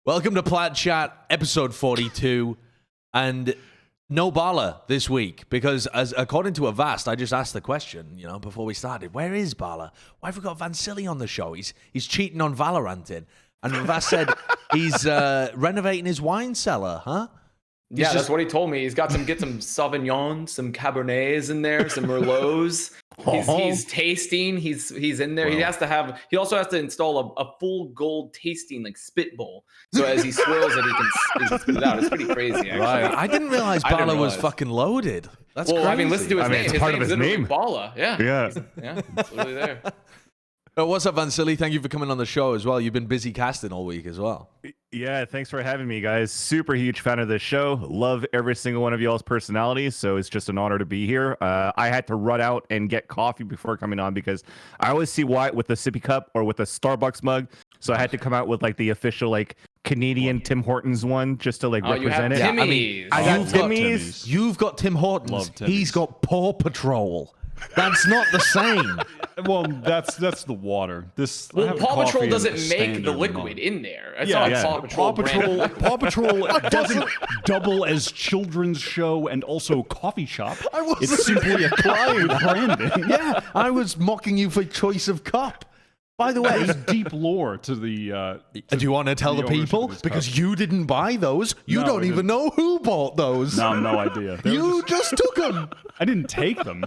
Welcome to Plat Chat, episode 42, and no Bala this week, because according to Avast, I just asked the question, before we started, where is Bala? Why have we got Vansilli on the show? He's cheating on Valorant, and Avast said he's renovating his wine cellar, huh? That's what he told me. He's got get some Sauvignons, some Cabernets in there, some Merlots. He's tasting. He's in there. Wow. He also has to install a full gold tasting spit bowl. So as he swirls it, he can spit it out. It's pretty crazy, actually. Right. I didn't realize Bala was fucking loaded. That's crazy. I mean, listen to his name. It's part of his name. Bala. Yeah. It's literally there. What's up, Vansilli? Thank you for coming on the show as well. You've been busy casting all week as well. Yeah, thanks for having me, guys. Super huge fan of this show. Love every single one of y'all's personalities, so it's just an honor to be here. I had to run out and get coffee before coming on because I always see Wyatt with a sippy cup or with a Starbucks mug, so I had to come out with the official Canadian Tim Hortons one just to represent it. Timmy's. I got Timmy's. You've got Tim Hortons. He's got Paw Patrol. That's not the same. Well, that's the water. Paw Patrol doesn't make the liquid in there. It's not Paw Patrol. Paw Patrol doesn't double as children's show and also coffee shop. It's simply a client branding. Yeah, I was mocking you for choice of cup. By the way, there's deep lore to the. Do you want to tell the people? Because you didn't buy those. You don't even know who bought those. No idea. You just took them. I didn't take them.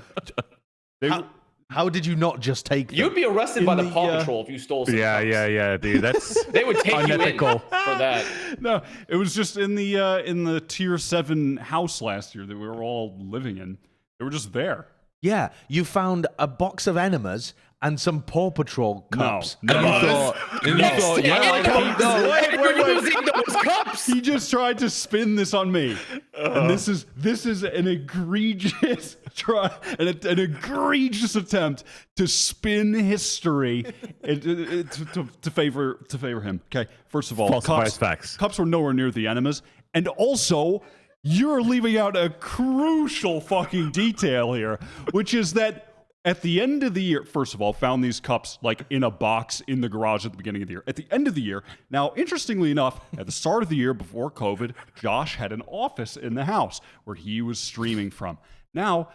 How did you not just take them? You'd be arrested by the Paw Patrol if you stole some. Yeah, dude. That's they would take unethical. You in for that. No, it was just in the tier 7 house last year that we were all living in. They were just there. Yeah, you found a box of enemas and some Paw Patrol cups. No. And you thought, where are you losing those cups? He just tried to spin this on me, and this is an egregious an egregious attempt to spin history to favor him. Okay, first of all, cups were nowhere near the enemas, and also you're leaving out a crucial fucking detail here, which is that. At the end of the year, first of all, found these cups in a box in the garage at the beginning of the year. At the end of the year, now, interestingly enough, at the start of the year before COVID, Josh had an office in the house where he was streaming from. Now,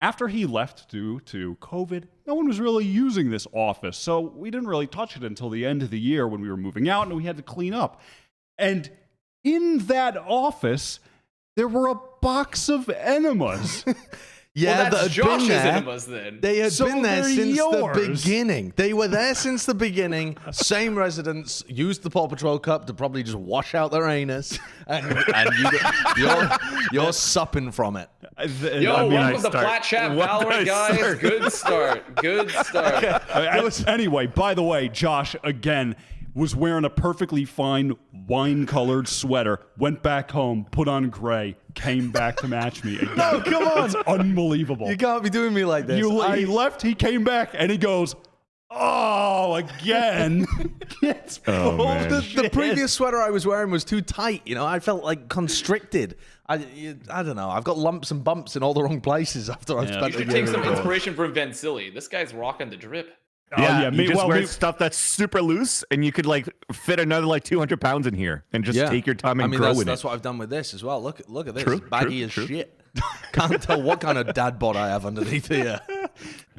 after he left due to COVID, no one was really using this office, so we didn't really touch it until the end of the year when we were moving out and we had to clean up. And in that office, there were a box of enemas. Yeah, that's Josh's enemas then. They had been there since the beginning. They were there since the beginning. Same residents used the Paw Patrol cup to probably just wash out their anus, and you're supping from it. Welcome to Plat Chat VALORANT, guys. Good start. Okay. Anyway, by the way, Josh again was wearing a perfectly fine wine-colored sweater, went back home, put on gray, came back to match me again. No, come on. It's unbelievable. You can't be doing me like this. He left, he came back, and he goes, oh, again. The previous sweater I was wearing was too tight. I felt constricted. I don't know. I've got lumps and bumps in all the wrong places after I've spent You should take some inspiration from Vansilli. This guy's rocking the drip. You just wear stuff that's super loose, and you could fit another 200 pounds in here, and just take your time and grow with it. That's what I've done with this as well. Look at this, baggy as shit. Can't tell what kind of dad bod I have underneath here.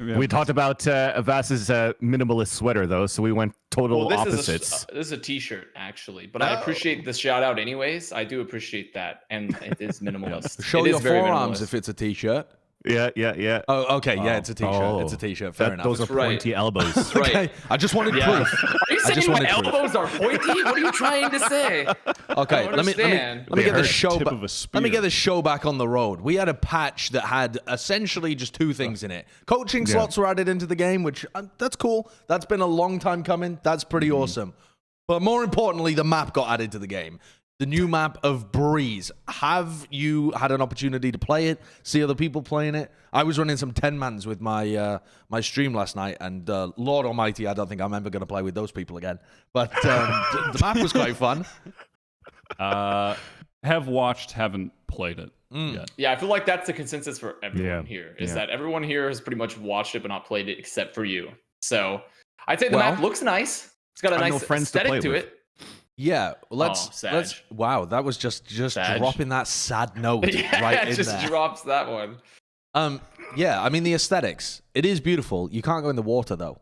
We talked about Avast's minimalist sweater though, so we went total opposites. This is a t-shirt actually, but I appreciate the shout out anyways. I do appreciate that, and it is minimalist. Show your forearms if it's a t-shirt. Yeah. Oh, okay. Yeah, it's a t-shirt. It's a t-shirt. Fair enough. Those are pointy elbows. That's right. Okay. I just wanted proof. Are you saying my elbows are pointy? What are you trying to say? Okay. Let me get the show back. Let me get the show back on the road. We had a patch that had essentially just two things in it. Coaching slots were added into the game, which that's cool. That's been a long time coming. That's pretty awesome. But more importantly, the map got added to the game. The new map of Breeze. Have you had an opportunity to play it? See other people playing it? I was running some 10-mans with my my stream last night, and Lord Almighty, I don't think I'm ever going to play with those people again. But the map was quite fun. Have watched, haven't played it yet. Yeah, I feel like that's the consensus for everyone here. Is that everyone here has pretty much watched it but not played it except for you. So I'd say the map looks nice. It's got a nice aesthetic to it. Yeah, let's. Wow, that was just dropping that sad note right in just there. Drops that one. Yeah, I mean the aesthetics. It is beautiful. You can't go in the water though.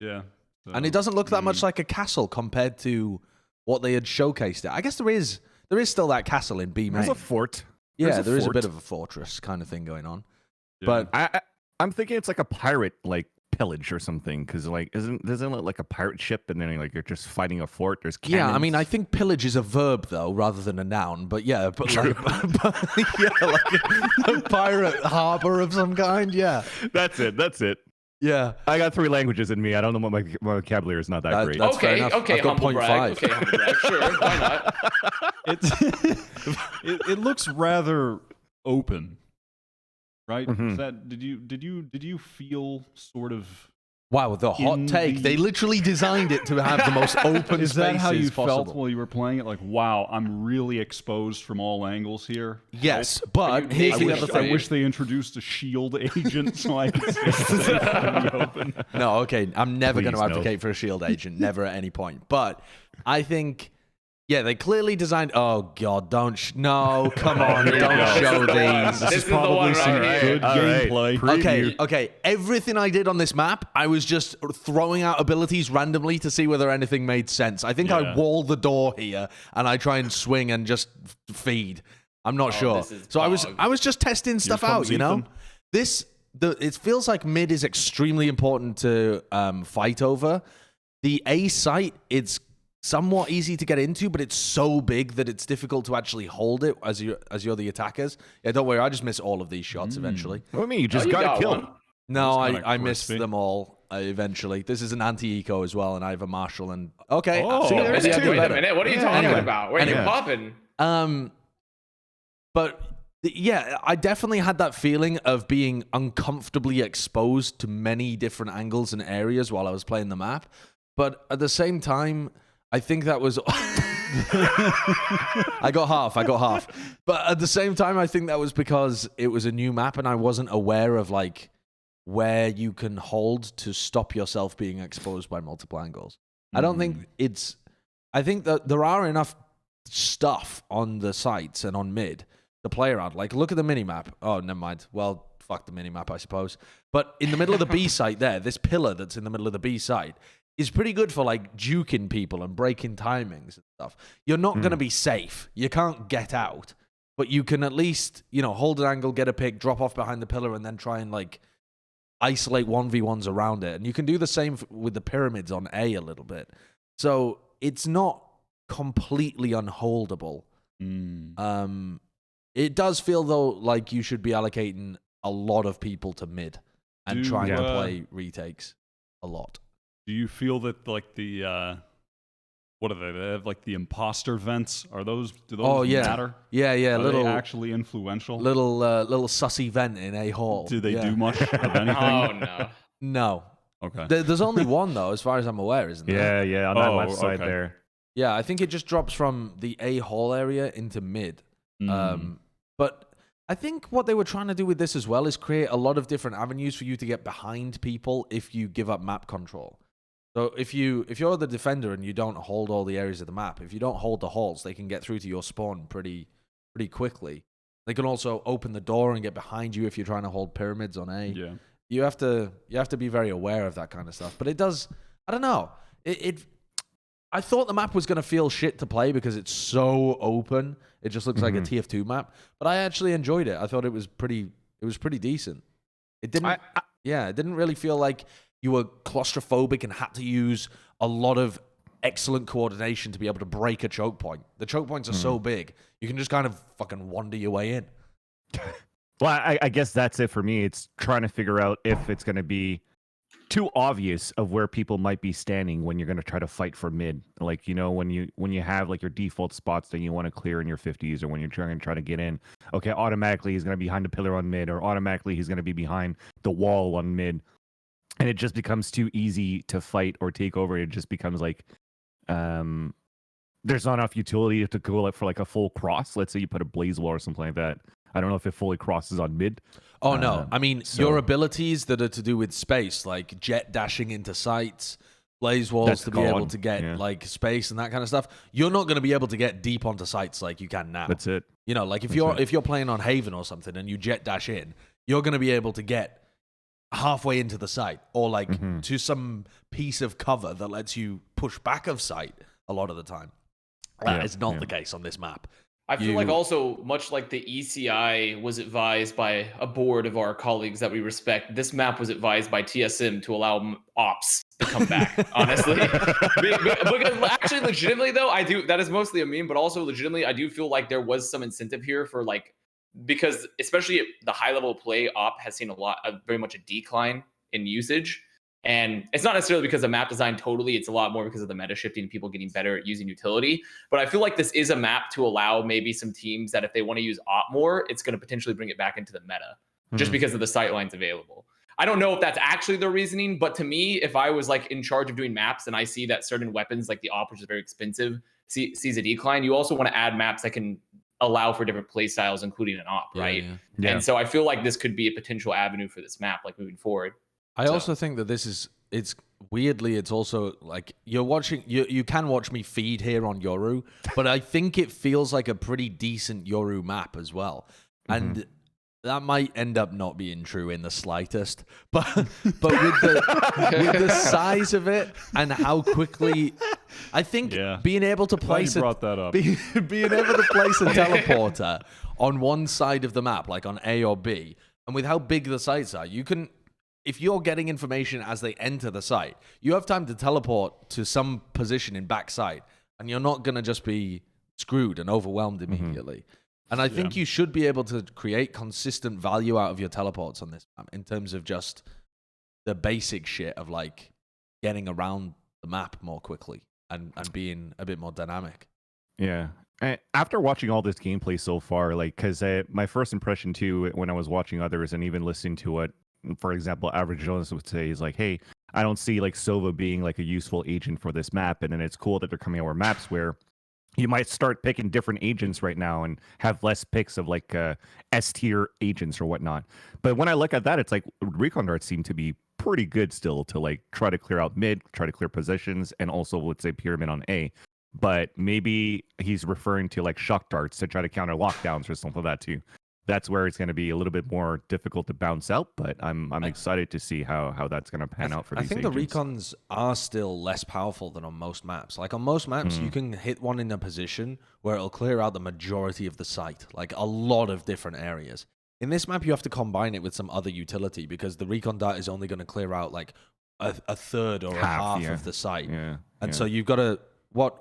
Yeah. So, and it doesn't look that much like a castle compared to what they had showcased it. I guess there is still that castle in B main. There's a fort. Yeah, there is a bit of a fortress kind of thing going on. Yeah. But I'm thinking it's like a pirate like pillage or something, because like doesn't it look like a pirate ship and then like you're just fighting a fort? There's cannons. Yeah, I mean I think pillage is a verb though rather than a noun. But yeah, but like, like a pirate harbor of some kind. Yeah, that's it. Yeah, I got 3 languages in me. I don't know what my vocabulary is not that great. That's fair enough. Okay, I've got humble brag. 0.5. Okay, humble brag. Sure, why not? It looks rather open, right? Mm-hmm. Is that did you feel sort of? Wow, the hot take. They literally designed it to have the most open Is spaces that how you possible. felt while you were playing it? Like, wow, I'm really exposed from all angles here. Yes, but here's the other thing. I wish they introduced a shield agent so I could stay safe in the open. No, okay, I'm never going to no. advocate for a shield agent, never at any point. But I think, yeah, they clearly designed. Oh God, no, come on, don't show these. This is probably some Good gameplay. Okay. Everything I did on this map, I was just throwing out abilities randomly to see whether anything made sense. I think I wall the door here and I try and swing and just feed. I'm not sure. So I was just testing stuff out, you know. It feels like mid is extremely important to fight over. The A site, it's somewhat easy to get into, but it's so big that it's difficult to actually hold it as you're the attackers. Yeah, don't worry, I just miss all of these shots eventually. What do you mean? You just got to kill him. No, I missed them all eventually. This is an anti-eco as well, and I have a marshal and okay. See, there's Wait two. a minute, what are you talking about? Where are you popping? But yeah, I definitely had that feeling of being uncomfortably exposed to many different angles and areas while I was playing the map. But at the same time, I think that was... I got half. But at the same time, I think that was because it was a new map and I wasn't aware of like where you can hold to stop yourself being exposed by multiple angles. I don't think it's... I think that there are enough stuff on the sites and on mid to play around. Like, look at the minimap. Oh, never mind. Well, fuck the minimap, I suppose. But in the middle of the B site there, this pillar that's in the middle of the B site is pretty good for like juking people and breaking timings and stuff. You're not going to be safe. You can't get out, but you can at least, hold an angle, get a pick, drop off behind the pillar, and then try and like isolate 1v1s around it. And you can do the same with the pyramids on A a little bit. So it's not completely unholdable. It does feel though like you should be allocating a lot of people to mid and trying to play retakes a lot. Do you feel that like the what are they? They have like the imposter vents. Do those matter? Yeah. Are little they actually influential. Little sussy vent in A hall. Do they do much of anything? Oh no. No. Okay. There's only one though, as far as I'm aware, isn't there? Yeah, on that left side there. Yeah, I think it just drops from the A hall area into mid. But I think what they were trying to do with this as well is create a lot of different avenues for you to get behind people if you give up map control. So if you're the defender and you don't hold all the areas of the map, if you don't hold the halls, they can get through to your spawn pretty quickly. They can also open the door and get behind you if you're trying to hold pyramids on A. Yeah. You have to be very aware of that kind of stuff. But it does, I don't know. I thought the map was going to feel shit to play because it's so open. It just looks like a TF2 map. But I actually enjoyed it. I thought it was pretty decent. It didn't it didn't really feel like you were claustrophobic and had to use a lot of excellent coordination to be able to break a choke point. The choke points are so big, you can just kind of fucking wander your way in. Well, I guess that's it for me. It's trying to figure out if it's going to be too obvious of where people might be standing when you're going to try to fight for mid. Like, when you have like your default spots that you want to clear in your 50s, or when you're trying to get in, okay, automatically he's going to be behind the pillar on mid, or automatically he's going to be behind the wall on mid. And it just becomes too easy to fight or take over. It just becomes like there's not enough utility to go for like a full cross. Let's say you put a blaze wall or something like that. I don't know if it fully crosses on mid. Oh, no. I mean, your abilities that are to do with space, like jet dashing into sites blaze walls to be able to get like space and that kind of stuff. You're not going to be able to get deep onto sites like you can now. That's it. You know, like if you're playing on Haven or something and you jet dash in, you're going to be able to get halfway into the site or like to some piece of cover that lets you push back of sight a lot of the time. That is not the case on this map. I feel like also, much like the ECI was advised by a board of our colleagues that we respect, this map was advised by TSM to allow ops to come back, honestly. Because actually, legitimately, though, that is mostly a meme, but also legitimately, I do feel like there was some incentive here for like, because especially the high level play, op has seen very much a decline in usage. And it's not necessarily because of map design totally, it's a lot more because of the meta shifting and people getting better at using utility. But I feel like this is a map to allow maybe some teams that if they want to use op more, it's going to potentially bring it back into the meta just because of the sight lines available. I don't know if that's actually the reasoning, but to me, if I was like in charge of doing maps and I see that certain weapons like the op, which is very expensive, sees a decline, you also want to add maps that can allow for different play styles, including an op, right? Yeah. And so I feel like this could be a potential avenue for this map, like moving forward. I also think that it's weirdly, it's also like you're watching, you can watch me feed here on Yoru, but I think it feels like a pretty decent Yoru map as well. And that might end up not being true in the slightest, but with the size of it and how quickly, I think being able to place being able to place a teleporter on one side of the map, like on A or B, and with how big the sites are, you can. If you're getting information as they enter the site, you have time to teleport to some position in backside, and you're not going to just be screwed and overwhelmed immediately. And I think you should be able to create consistent value out of your teleports on this map in terms of just the basic shit of like getting around the map more quickly and being a bit more dynamic. Yeah. After watching all this gameplay so far, like, because my first impression too, when I was watching others and even listening to what, for example, Average Jones would say is like, hey, I don't see like Sova being like a useful agent for this map. And then it's cool that they're coming out with maps where you might start picking different agents right now and have less picks of like S tier agents or whatnot. But when I look at that, it's like recon darts seem to be pretty good still to like try to clear out mid, try to clear positions, and also let's say pyramid on A. But maybe he's referring to like shock darts to try to counter lockdowns or something like that too. That's where it's going to be a little bit more difficult to bounce out, but I'm excited to see how that's going to pan out for these agents. I think the recons are still less powerful than on most maps. Like on most maps, you can hit one in a position where it'll clear out the majority of the site, like a lot of different areas. In this map, you have to combine it with some other utility because the recon dart is only going to clear out like a third or half of the site. And so you've got to what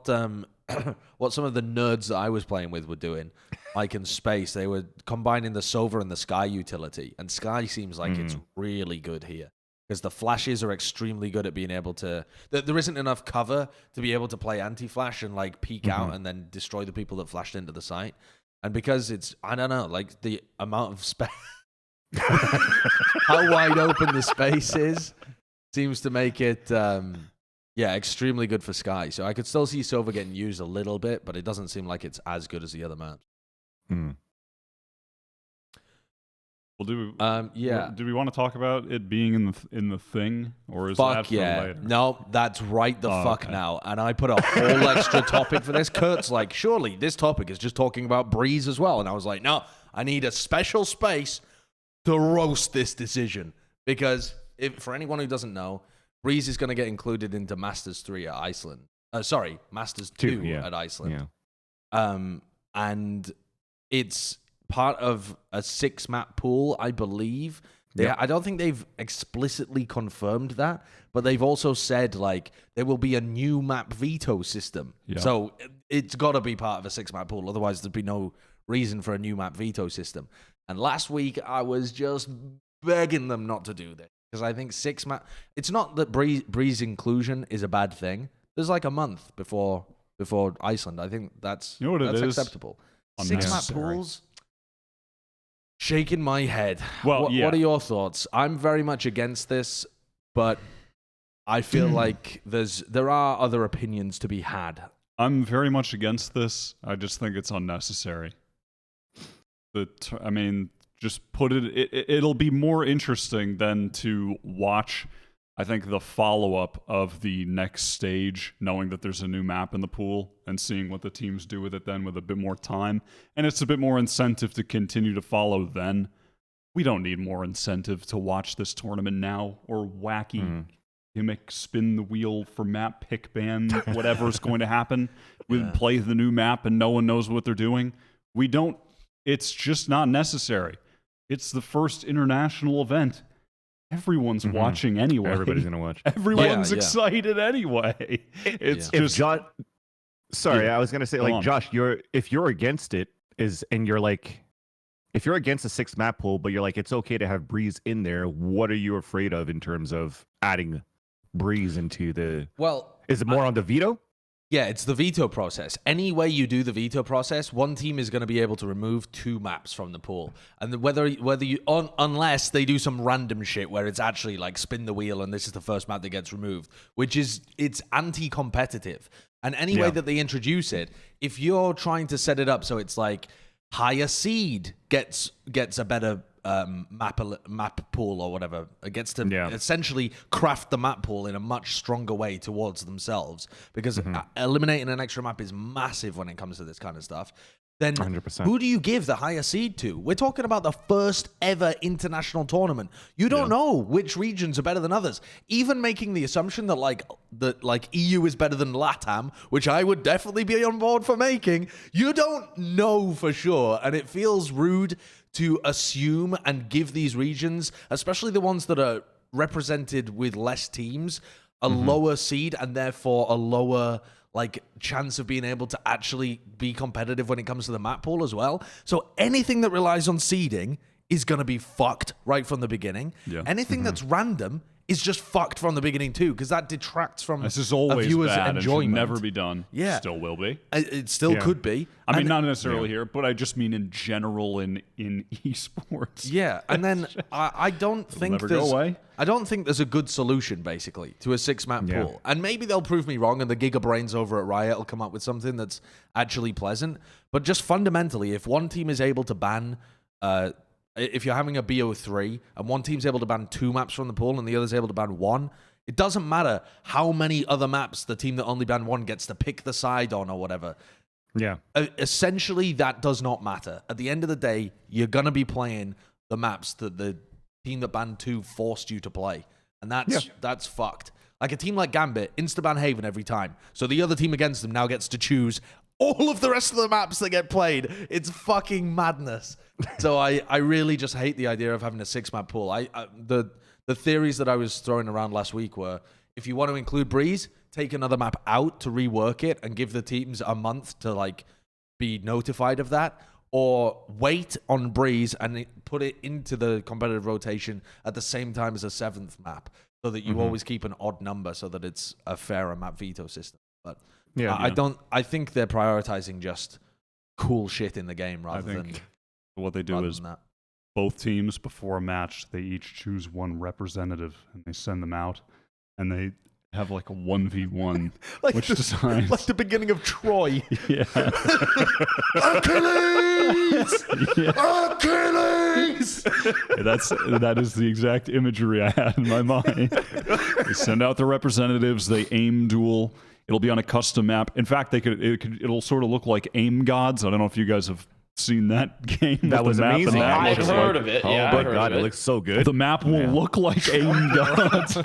some of the nerds that I was playing with were doing, like in space, they were combining the Sova and the Sky utility. And Sky seems like it's really good here because the flashes are extremely good at being able to. There isn't enough cover to be able to play anti-flash and like peek out and then destroy the people that flashed into the site. And because it's, I don't know, like the amount of space, how wide open the space is, seems to make it. Extremely good for Sky. So I could still see Sova getting used a little bit, but it doesn't seem like it's as good as the other maps. Well, do we want to talk about it being in the thing, or is that for later? No, that's right fuck okay. Now. And I put a whole extra topic for this. Kurt's like, surely this topic is just talking about Breeze as well. And I was like, no, I need a special space to roast this decision because for anyone who doesn't know, Breeze is going to get included into Masters 3 at Iceland. Masters 2 at Iceland. And it's part of a 6-map pool, I believe. I don't think they've explicitly confirmed that, but they've also said like there will be a new map veto system. So it's got to be part of a 6-map pool. Otherwise, there'd be no reason for a new map veto system. And last week, I was just begging them not to do this. Because I think 6-map... It's not that Breeze inclusion is a bad thing. There's like a month before Iceland. I think that's acceptable. 6-map pools... Shaking my head. Well, what are your thoughts? I'm very much against this, but I feel like there are other opinions to be had. I'm very much against this. I just think it's unnecessary. Just put it... It'll be more interesting than to watch I think the follow-up of the next stage, knowing that there's a new map in the pool and seeing what the teams do with it then with a bit more time, and it's a bit more incentive to continue to follow then. We don't need more incentive to watch this tournament now, or wacky gimmick spin the wheel for map pick ban, whatever's going to happen. We play the new map and no one knows what they're doing. We don't, it's just not necessary. It's the first international event. Everyone's watching anyway. Everybody's gonna watch. Everyone's excited anyway. It's just. Sorry, I was gonna say, like, Josh, if you're against it, and you're like, if you're against a 6 map pool, but you're like, it's okay to have Breeze in there. What are you afraid of in terms of adding Breeze into the? Well, is it more on the veto? Yeah, it's the veto process. Any way you do the veto process, one team is going to be able to remove 2 maps from the pool, and unless they do some random shit where it's actually like spin the wheel and this is the first map that gets removed, which is it's anti-competitive. And any way that they introduce it, if you're trying to set it up so it's like higher seed gets a better map pool or whatever, it gets to essentially craft the map pool in a much stronger way towards themselves, because eliminating an extra map is massive when it comes to this kind of stuff. Then 100%. Who do you give the higher seed to? We're talking about the first ever international tournament. You don't know which regions are better than others. Even making the assumption that like EU is better than LATAM, which I would definitely be on board for making, you don't know for sure, and it feels rude to assume and give these regions, especially the ones that are represented with less teams, a lower seed and therefore a lower chance of being able to actually be competitive when it comes to the map pool as well. So anything that relies on seeding is going to be fucked right from the beginning. Yeah. Anything that's random is just fucked from the beginning too, because that detracts from this is always a viewer's bad enjoyment. And should never be done. Yeah, still will be. It still could be. I mean, not necessarily here, but I just mean in general in esports. Yeah, and then I don't think there's a good solution basically to a 6-map pool. And maybe they'll prove me wrong, and the Giga Brains over at Riot will come up with something that's actually pleasant. But just fundamentally, if one team is able to ban. If you're having a BO3 and one team's able to ban 2 maps from the pool and the other's able to ban 1, it doesn't matter how many other maps the team that only banned 1 gets to pick the side on or whatever. Yeah. Essentially, that does not matter. At the end of the day, you're going to be playing the maps that the team that banned 2 forced you to play. And that's fucked. Like a team like Gambit, insta-ban Haven every time. So the other team against them now gets to choose all of the rest of the maps that get played. It's fucking madness. So I really just hate the idea of having a 6-map pool. The theories that I was throwing around last week were, if you want to include Breeze, take another map out to rework it and give the teams a month to be notified of that, or wait on Breeze and put it into the competitive rotation at the same time as a 7th map, so that you always keep an odd number so that it's a fairer map veto system. But I think they're prioritizing just cool shit in the game rather than what they do is both teams before a match, they each choose one representative and they send them out, and they have a 1v1 which decides, like the beginning of Troy. Yeah. Achilles! Yeah. Achilles! That is the exact imagery I had in my mind. They send out the representatives, they aim duel. It'll be on a custom map. In fact, it'll sort of look like Aim Gods. I don't know if you guys have seen that game. That was amazing. I've heard of it. Oh my god, it looks so good. The map will look like Aim Gods.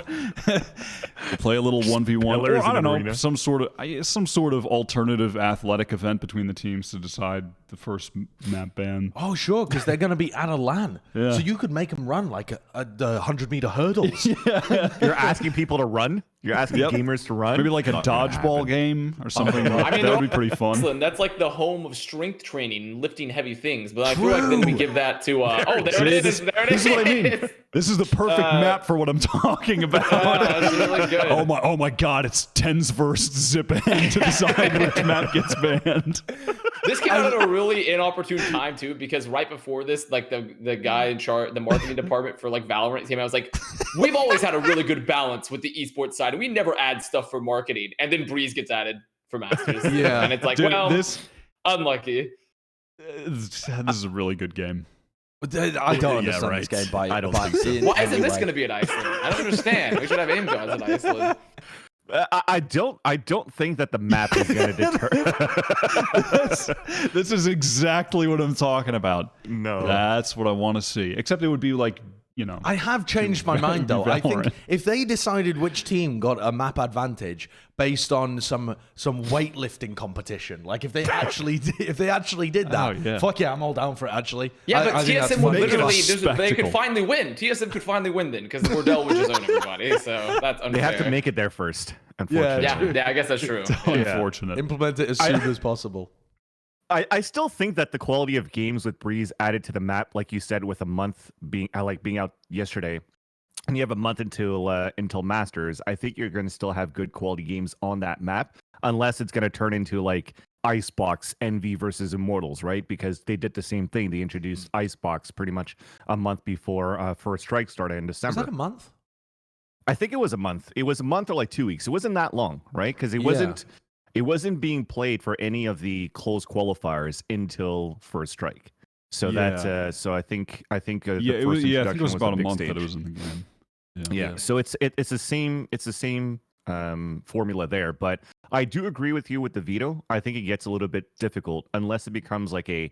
Play a little 1v1, or I don't know, some sort of alternative athletic event between the teams to decide the first map ban. Oh, sure, because they're going to be at a LAN. Yeah. So you could make them run like the 100-meter hurdles. You're asking people to run? You're asking gamers to run? Maybe like a dodgeball game or something. I mean, that would be pretty fun. Iceland, that's like the home of strength training and lifting heavy things. But I feel like then we give that to... there it is. This is what I mean. This is the perfect map for what I'm talking about. That's really good. Oh my god, it's Tens versus Zipan to decide which map gets banned. This came out at a really inopportune time too, because right before this, the guy in charge, the marketing department for Valorant came out. I was like, we've always had a really good balance with the esports side. We never add stuff for marketing, and then Breeze gets added for Masters. Yeah, and it's like, unlucky. This is a really good game. I don't understand this game by I don't think so. Why isn't this going to be at Iceland? I don't understand. We should have aim gods at Iceland. I don't think that the map is going to deter. This is exactly what I'm talking about. No. That's what I want to see. Except it would be like, I have changed my mind though. I think if they decided which team got a map advantage based on some weightlifting competition, like if they actually did that, fuck yeah, I'm all down for it. Actually, yeah, but TSM would literally they could spectacle. finally win. TSM could finally win then because Wardell would just own everybody. So that's unfair. They have to make it there first. Unfortunately. Yeah, I guess that's true. Unfortunate. Implement it as soon as possible. I still think that the quality of games with Breeze added to the map, like you said, with a month being out yesterday, and you have a month until Masters, I think you're going to still have good quality games on that map, unless it's going to turn into like Icebox Envy versus Immortals, right? Because they did the same thing. They introduced Icebox pretty much a month before First Strike started in December. Was that a month? I think it was a month. It was a month or like 2 weeks. It wasn't that long, right? Because it wasn't. It wasn't being played for any of the close qualifiers until First Strike. So that's so I think the first introduction I think it was about a month stage. that it was in the game. Yeah. So it's the same formula there, but I do agree with you with the veto. I think it gets a little bit difficult unless it becomes like a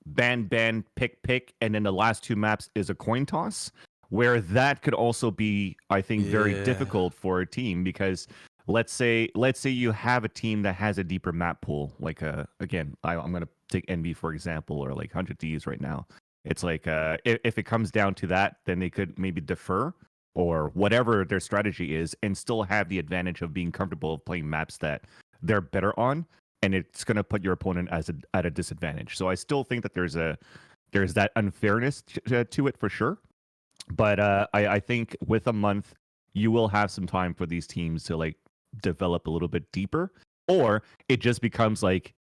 ban pick, and then the last two maps is a coin toss, where that could also be, I think, very difficult for a team because. Let's say you have a team that has a deeper map pool. Like again, I'm gonna take NB for example, or like 100 Thieves right now. It's like if it comes down to that, then they could maybe defer or whatever their strategy is, and still have the advantage of being comfortable of playing maps that they're better on, and it's gonna put your opponent at a disadvantage. So I still think that there's that unfairness to it for sure. But I think with a month, you will have some time for these teams to like develop a little bit deeper, or it just becomes like,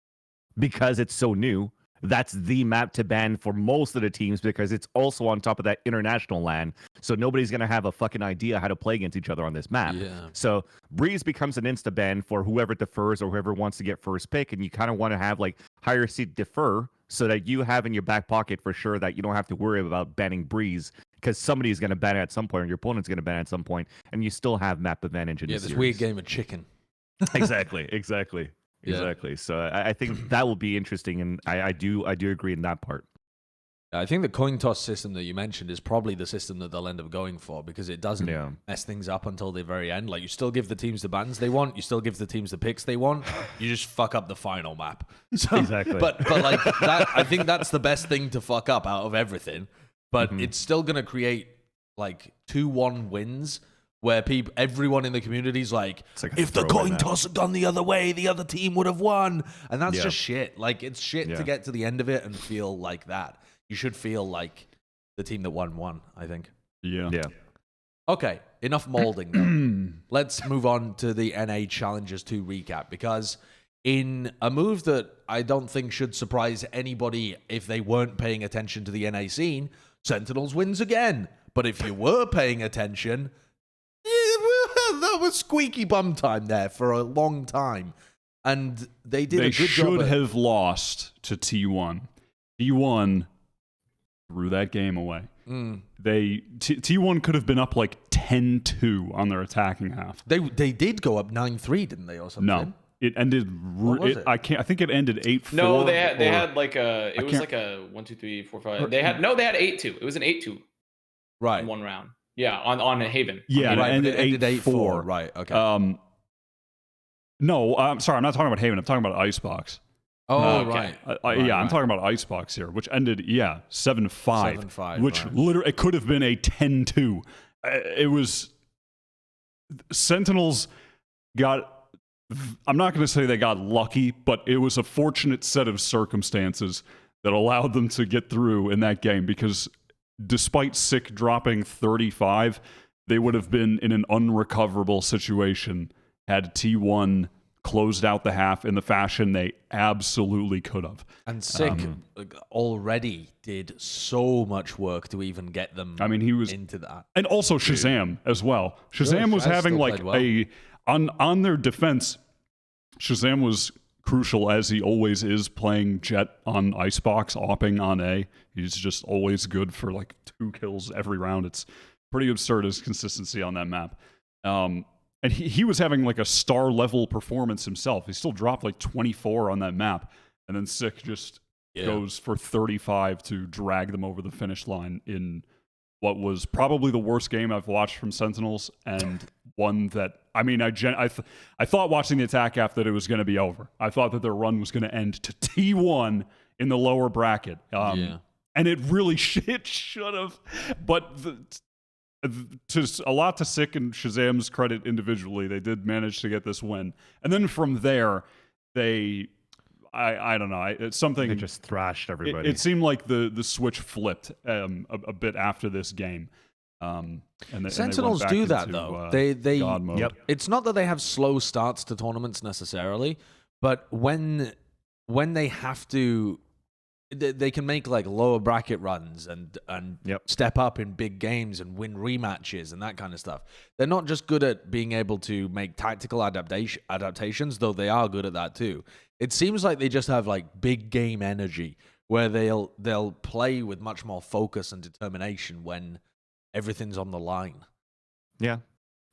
because it's so new, that's the map to ban for most of the teams because it's also on top of that international LAN, so nobody's gonna have a fucking idea how to play against each other on this map. So Breeze becomes an insta ban for whoever defers or whoever wants to get first pick, and you kind of want to have like higher seed defer so that you have in your back pocket for sure that you don't have to worry about banning Breeze, because somebody's going to ban it at some point, or your opponent's going to ban it at some point, and you still have map advantage in this series. weird game of chicken. Exactly. So I think that will be interesting, and I do agree in that part. I think the coin toss system that you mentioned is probably the system that they'll end up going for because it doesn't mess things up until the very end. Like, you still give the teams the bans they want, you still give the teams the picks they want, you just fuck up the final map. So, exactly. But like that, I think that's the best thing to fuck up out of everything. But it's still going to create like 2-1 wins where everyone in the community is like if the coin toss had gone the other way, the other team would have won. And that's just shit. Like, it's shit to get to the end of it and feel like that. You should feel like the team that won, I think. Yeah. Okay, enough molding though. Let's move on to the NA Challengers 2 recap, because in a move that I don't think should surprise anybody if they weren't paying attention to the NA scene, Sentinels wins again. But if you were paying attention, that was squeaky bum time there for a long time. And they did a good job. They should have lost to T1. T1 threw that game away. T1 could have been up like 10-2 on their attacking half. They did go up 9-3, didn't they, or something? No. It ended. I think it ended 8-4. No, they had like a. It was like a 1, 2, 3, 4, 5. They had 8-2. It was an 8-2. Right. In one round. Yeah, on a Haven. Yeah, right, it ended 8-4. Right. Okay. No, I'm sorry. I'm not talking about Haven. I'm talking about Icebox. Oh, okay. right. I'm talking about Icebox here, which ended 7-5. 7-5. Which literally it could have been a 10-2. It was Sentinels got. I'm not going to say they got lucky, but it was a fortunate set of circumstances that allowed them to get through in that game, because despite Sick dropping 35, they would have been in an unrecoverable situation had T1 closed out the half in the fashion they absolutely could have. And Sick already did so much work to even get them into that. And also Shazam as well. Shazam was having like on their defense, Shazam was crucial as he always is playing Jett on Icebox, opping on A. He's just always good for like 2 kills every round. It's pretty absurd his consistency on that map. And he was having like a star level performance himself. He still dropped like 24 on that map. And then Sick just goes for 35 to drag them over the finish line in what was probably the worst game I've watched from Sentinels, and one that, I mean, I thought watching the attack after that it was going to be over. I thought that their run was going to end to T1 in the lower bracket. And it really it should have. But a lot to Sick and Shazam's credit individually, they did manage to get this win. And then from there, I don't know. It's something. They just thrashed everybody. It seemed like the switch flipped a bit after this game. Sentinels do that though. They God mode. It's not that they have slow starts to tournaments necessarily, but when they have to, they can make like lower bracket runs and step up in big games and win rematches and that kind of stuff. They're not just good at being able to make tactical adaptations, though they are good at that too. It seems like they just have like big game energy where they'll play with much more focus and determination when everything's on the line. Yeah.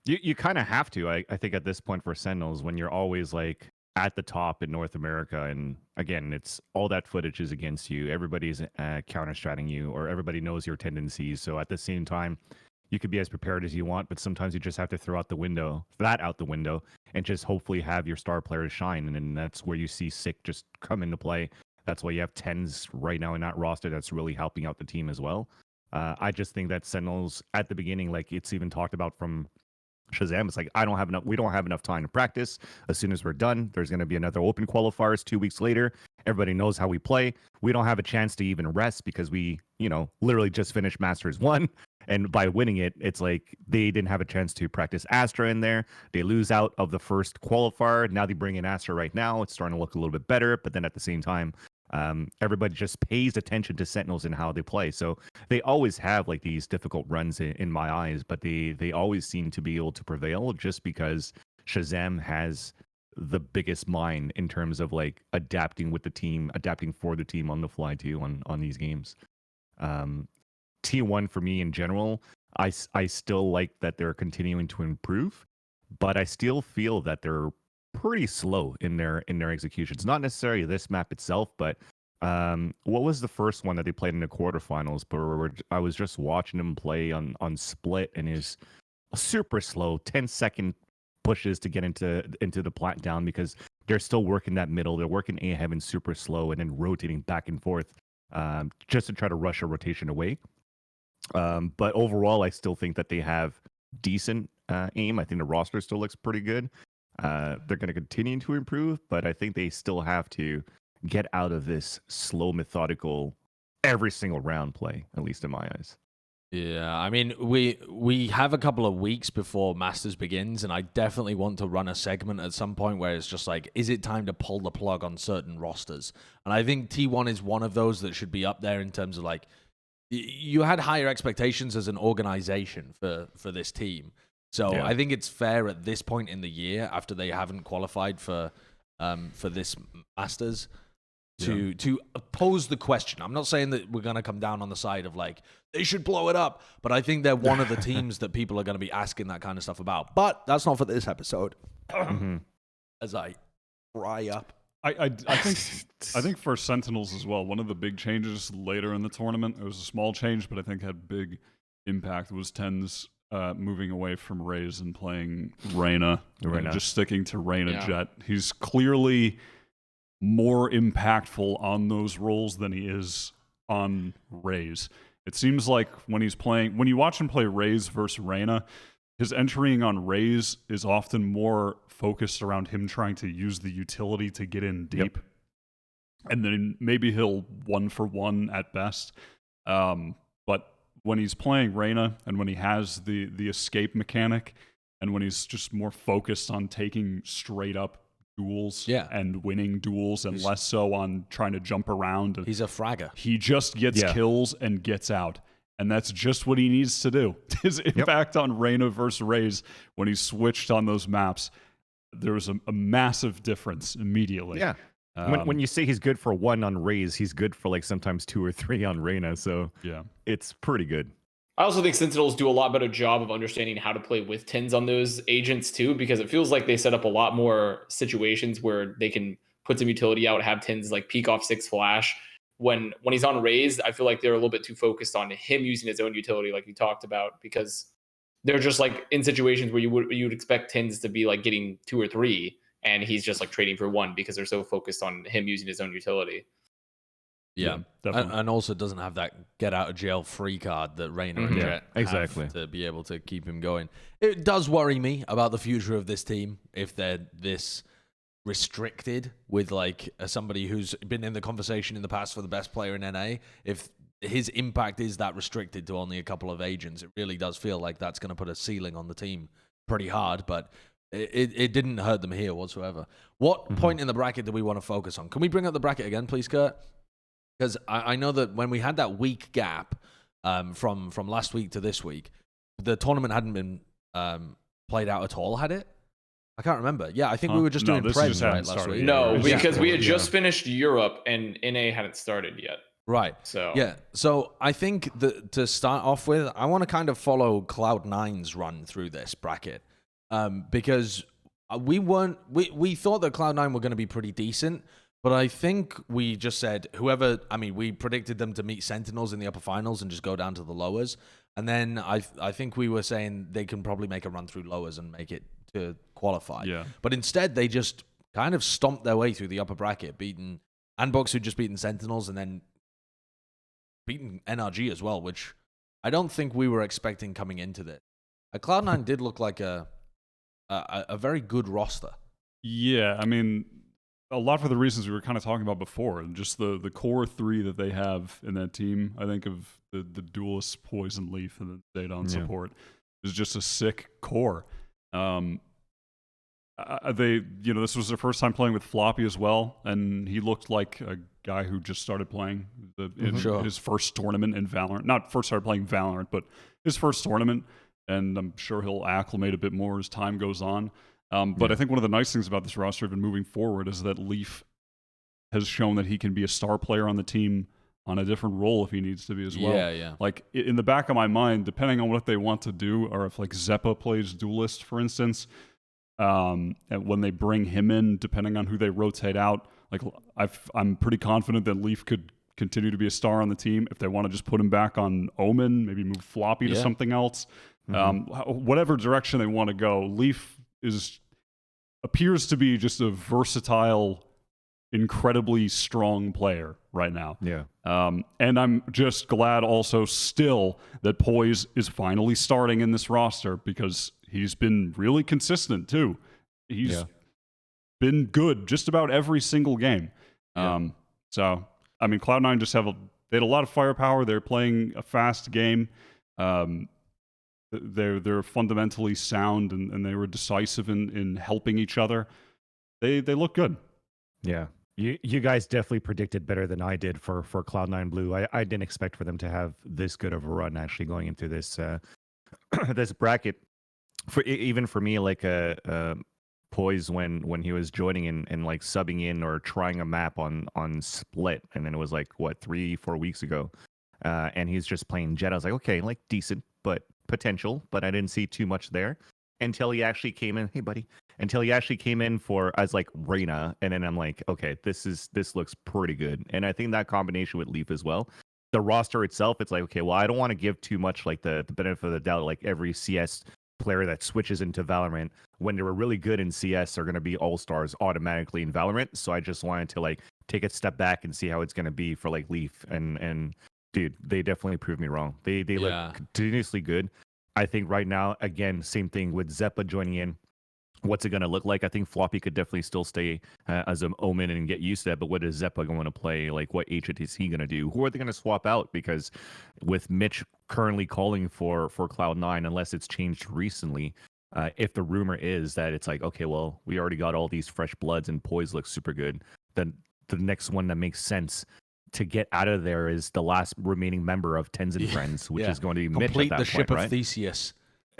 You kind of have to, I think, at this point for Sentinels, when you're always like at the top in North America, and again, it's all that footage is against you. Everybody's counter-stratting you, or everybody knows your tendencies. So at the same time, you could be as prepared as you want, but sometimes you just have to throw out the window, and just hopefully have your star players shine. And then that's where you see Sick just come into play. That's why you have TenZ right now in that roster that's really helping out the team as well. I just think that Sentinels at the beginning, like it's even talked about from Shazam, it's like, we don't have enough time to practice. As soon as we're done, there's going to be another open qualifiers 2 weeks later. Everybody knows how we play. We don't have a chance to even rest because we, literally just finished Masters 1. And by winning it, it's like they didn't have a chance to practice Astra in there. They lose out of the first qualifier. Now they bring in Astra right now. It's starting to look a little bit better. But then at the same time, everybody just pays attention to Sentinels and how they play. So they always have like these difficult runs in my eyes, but they always seem to be able to prevail just because Shazam has the biggest mind in terms of like adapting with the team, adapting for the team on the fly too on these games. T1 for me in general, I still like that they're continuing to improve, but I still feel that they're pretty slow in their executions. Not necessarily this map itself, but what was the first one that they played in the quarterfinals? But I was just watching them play on Split, and is super slow, 10-second pushes to get into the plat down because they're still working that middle. They're working A heaven super slow and then rotating back and forth just to try to rush a rotation away. But overall, I still think that they have decent aim. I think the roster still looks pretty good. They're going to continue to improve, but I think they still have to get out of this slow, methodical, every single round play, at least in my eyes. Yeah, I mean, we have a couple of weeks before Masters begins, and I definitely want to run a segment at some point where it's just like, is it time to pull the plug on certain rosters? And I think T1 is one of those that should be up there in terms of like, you had higher expectations as an organization for this team. So I think it's fair at this point in the year, after they haven't qualified for this Masters, to pose the question. I'm not saying that we're going to come down on the side of like, they should blow it up, but I think they're one of the teams that people are going to be asking that kind of stuff about. But that's not for this episode. As I fry up. I think for Sentinels as well, one of the big changes later in the tournament, it was a small change, but I think had big impact, was TenZ moving away from Raze and playing Reyna. Just sticking to Reyna Jett. He's clearly more impactful on those roles than he is on Raze. It seems like when you watch him play Raze versus Reyna, his entering on Raze is often more focused around him trying to use the utility to get in deep. And then maybe he'll 1-for-1 at best. But when he's playing Reyna and when he has the escape mechanic and when he's just more focused on taking straight up duels and winning duels and less so on trying to jump around. He's a fragger. He just gets kills and gets out. And that's just what he needs to do. His impact on Reyna versus Raze when he switched on those maps, there was a massive difference immediately. Yeah. When you say he's good for 1 on Raze, he's good for like sometimes 2 or 3 on Reyna. So yeah, it's pretty good. I also think Sentinels do a lot better job of understanding how to play with tins on those agents too, because it feels like they set up a lot more situations where they can put some utility out, have tins like peek off 6 flash. When he's on Raze, I feel like they're a little bit too focused on him using his own utility, like you talked about, because they're just like in situations where you would expect tins to be like getting 2 or 3, and he's just like trading for 1 because they're so focused on him using his own utility. Yeah, and also doesn't have that get out of jail free card that Reyna and Jett exactly have to be able to keep him going. It does worry me about the future of this team if they're this restricted with like somebody who's been in the conversation in the past for the best player in NA. If his impact is that restricted to only a couple of agents, it really does feel like that's going to put a ceiling on the team pretty hard. But it didn't hurt them here whatsoever. What point in the bracket do we want to focus on? Can we bring up the bracket again, please, Kurt? Because I know that when we had that week gap from last week to this week, the tournament hadn't been played out at all, had it? I can't remember. Yeah, I think we were just doing Preds right last week. No, because we had just finished Europe and NA hadn't started yet. Right. So I think that to start off with, I want to kind of follow Cloud9's run through this bracket because we thought that Cloud9 were going to be pretty decent. But I think we just said we predicted them to meet Sentinels in the upper finals and just go down to the lowers. And then I think we were saying they can probably make a run through lowers and make it to qualify. Yeah. But instead, they just kind of stomped their way through the upper bracket, beating Anbox, who just beaten Sentinels, and then beaten NRG as well, which I don't think we were expecting coming into this. Cloud9 did look like a very good roster. Yeah, I mean, a lot for the reasons we were kind of talking about before, and just the core 3 that they have in that team. I think of the Duelist, Poison, Leaf, and the Daedon support is just a sick core. This was their first time playing with Floppy as well, and he looked like a guy who just started playing his first tournament in Valorant. Not first started playing Valorant, but his first tournament, and I'm sure he'll acclimate a bit more as time goes on. But I think one of the nice things about this roster, even moving forward, is that Leaf has shown that he can be a star player on the team on a different role if he needs to be as well. Yeah. Like, in the back of my mind, depending on what they want to do, or if like Zeppa plays Duelist, for instance, and when they bring him in, depending on who they rotate out, like I'm pretty confident that Leaf could continue to be a star on the team. If they want to just put him back on Omen, maybe move Floppy to something else, whatever direction they want to go, Leaf appears to be just a versatile, incredibly strong player right now. Yeah. And I'm just glad also still that Poise is finally starting in this roster, because he's been really consistent too. He's been good just about every single game. So, I mean, Cloud9 just they had a lot of firepower. They're playing a fast game. They're fundamentally sound, and they were decisive in helping each other. They look good. Yeah. You guys definitely predicted better than I did for Cloud9 Blue. I didn't expect for them to have this good of a run actually going into this this bracket. Even for me, like Poise when he was joining and like subbing in or trying a map on Split, and then it was like 3-4 weeks ago, and he's just playing Jett. I was like, okay, like decent, but potential, but I didn't see too much there until he actually came in. Hey, buddy. Until he actually came in as like Reyna, and then I'm like, okay, this looks pretty good. And I think that combination with Leaf as well. The roster itself, it's like, okay, well, I don't want to give too much like the benefit of the doubt, like every CS player that switches into Valorant when they were really good in CS are going to be all-stars automatically in Valorant. So I just wanted to like take a step back and see how it's going to be for like Leaf, and dude, they definitely proved me wrong. They look continuously good. I think right now, again, same thing with Zeppa joining in. What's it going to look like? I think Floppy could definitely still stay as an Omen and get used to that. But what is Zeppa going to play? Like, what agent is he going to do? Who are they going to swap out? Because with Mitch currently calling for Cloud9, unless it's changed recently, if the rumor is that it's like, okay, well, we already got all these fresh bloods and Poise looks super good, then the next one that makes sense to get out of there is the last remaining member of Tens and Friends, which is going to be Mitch at that complete the point, ship right? of Theseus.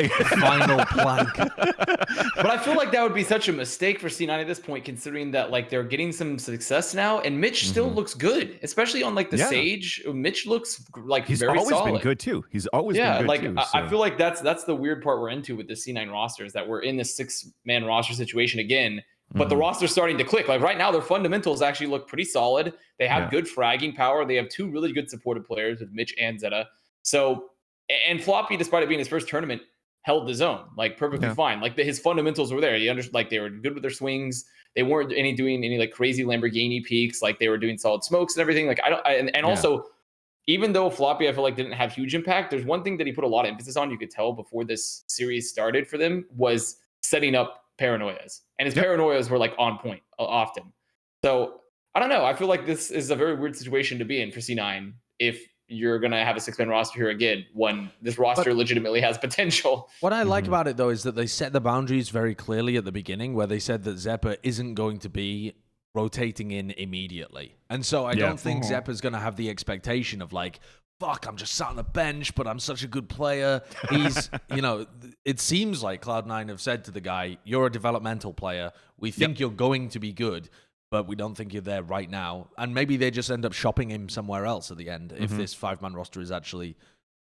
Final plank. But I feel like that would be such a mistake for C9 at this point, considering that like they're getting some success now, and Mitch still looks good, especially on like the Sage. Mitch looks like he's very always solid. been good too. He's always been good like too. I feel like that's the weird part we're into with the C9 roster, is that we're in this 6-man roster situation again. But the roster's starting to click. Like right now, their fundamentals actually look pretty solid. They have good fragging power. They have 2 really good supported players with Mitch and Zeta. So, and Floppy, despite it being his first tournament, held his own, like perfectly fine. Like his fundamentals were there. He understood, like they were good with their swings. They weren't doing any like crazy Lamborghini peaks. Like they were doing solid smokes and everything. Like also, even though Floppy, I feel like didn't have huge impact, there's one thing that he put a lot of emphasis on. You could tell before this series started for them was setting up paranoias, and his paranoias were like on point often. So I don't know. I feel like this is a very weird situation to be in for C9 if you're gonna have a 6-man roster here again when this roster legitimately has potential. What I like about it though is that they set the boundaries very clearly at the beginning, where they said that Zeppa isn't going to be rotating in immediately, and so I don't think Zeppa's gonna have the expectation of like, fuck, I'm just sat on the bench, but I'm such a good player. He's, it seems like Cloud9 have said to the guy, you're a developmental player. We think you're going to be good, but we don't think you're there right now. And maybe they just end up shopping him somewhere else at the end if this 5-man roster is actually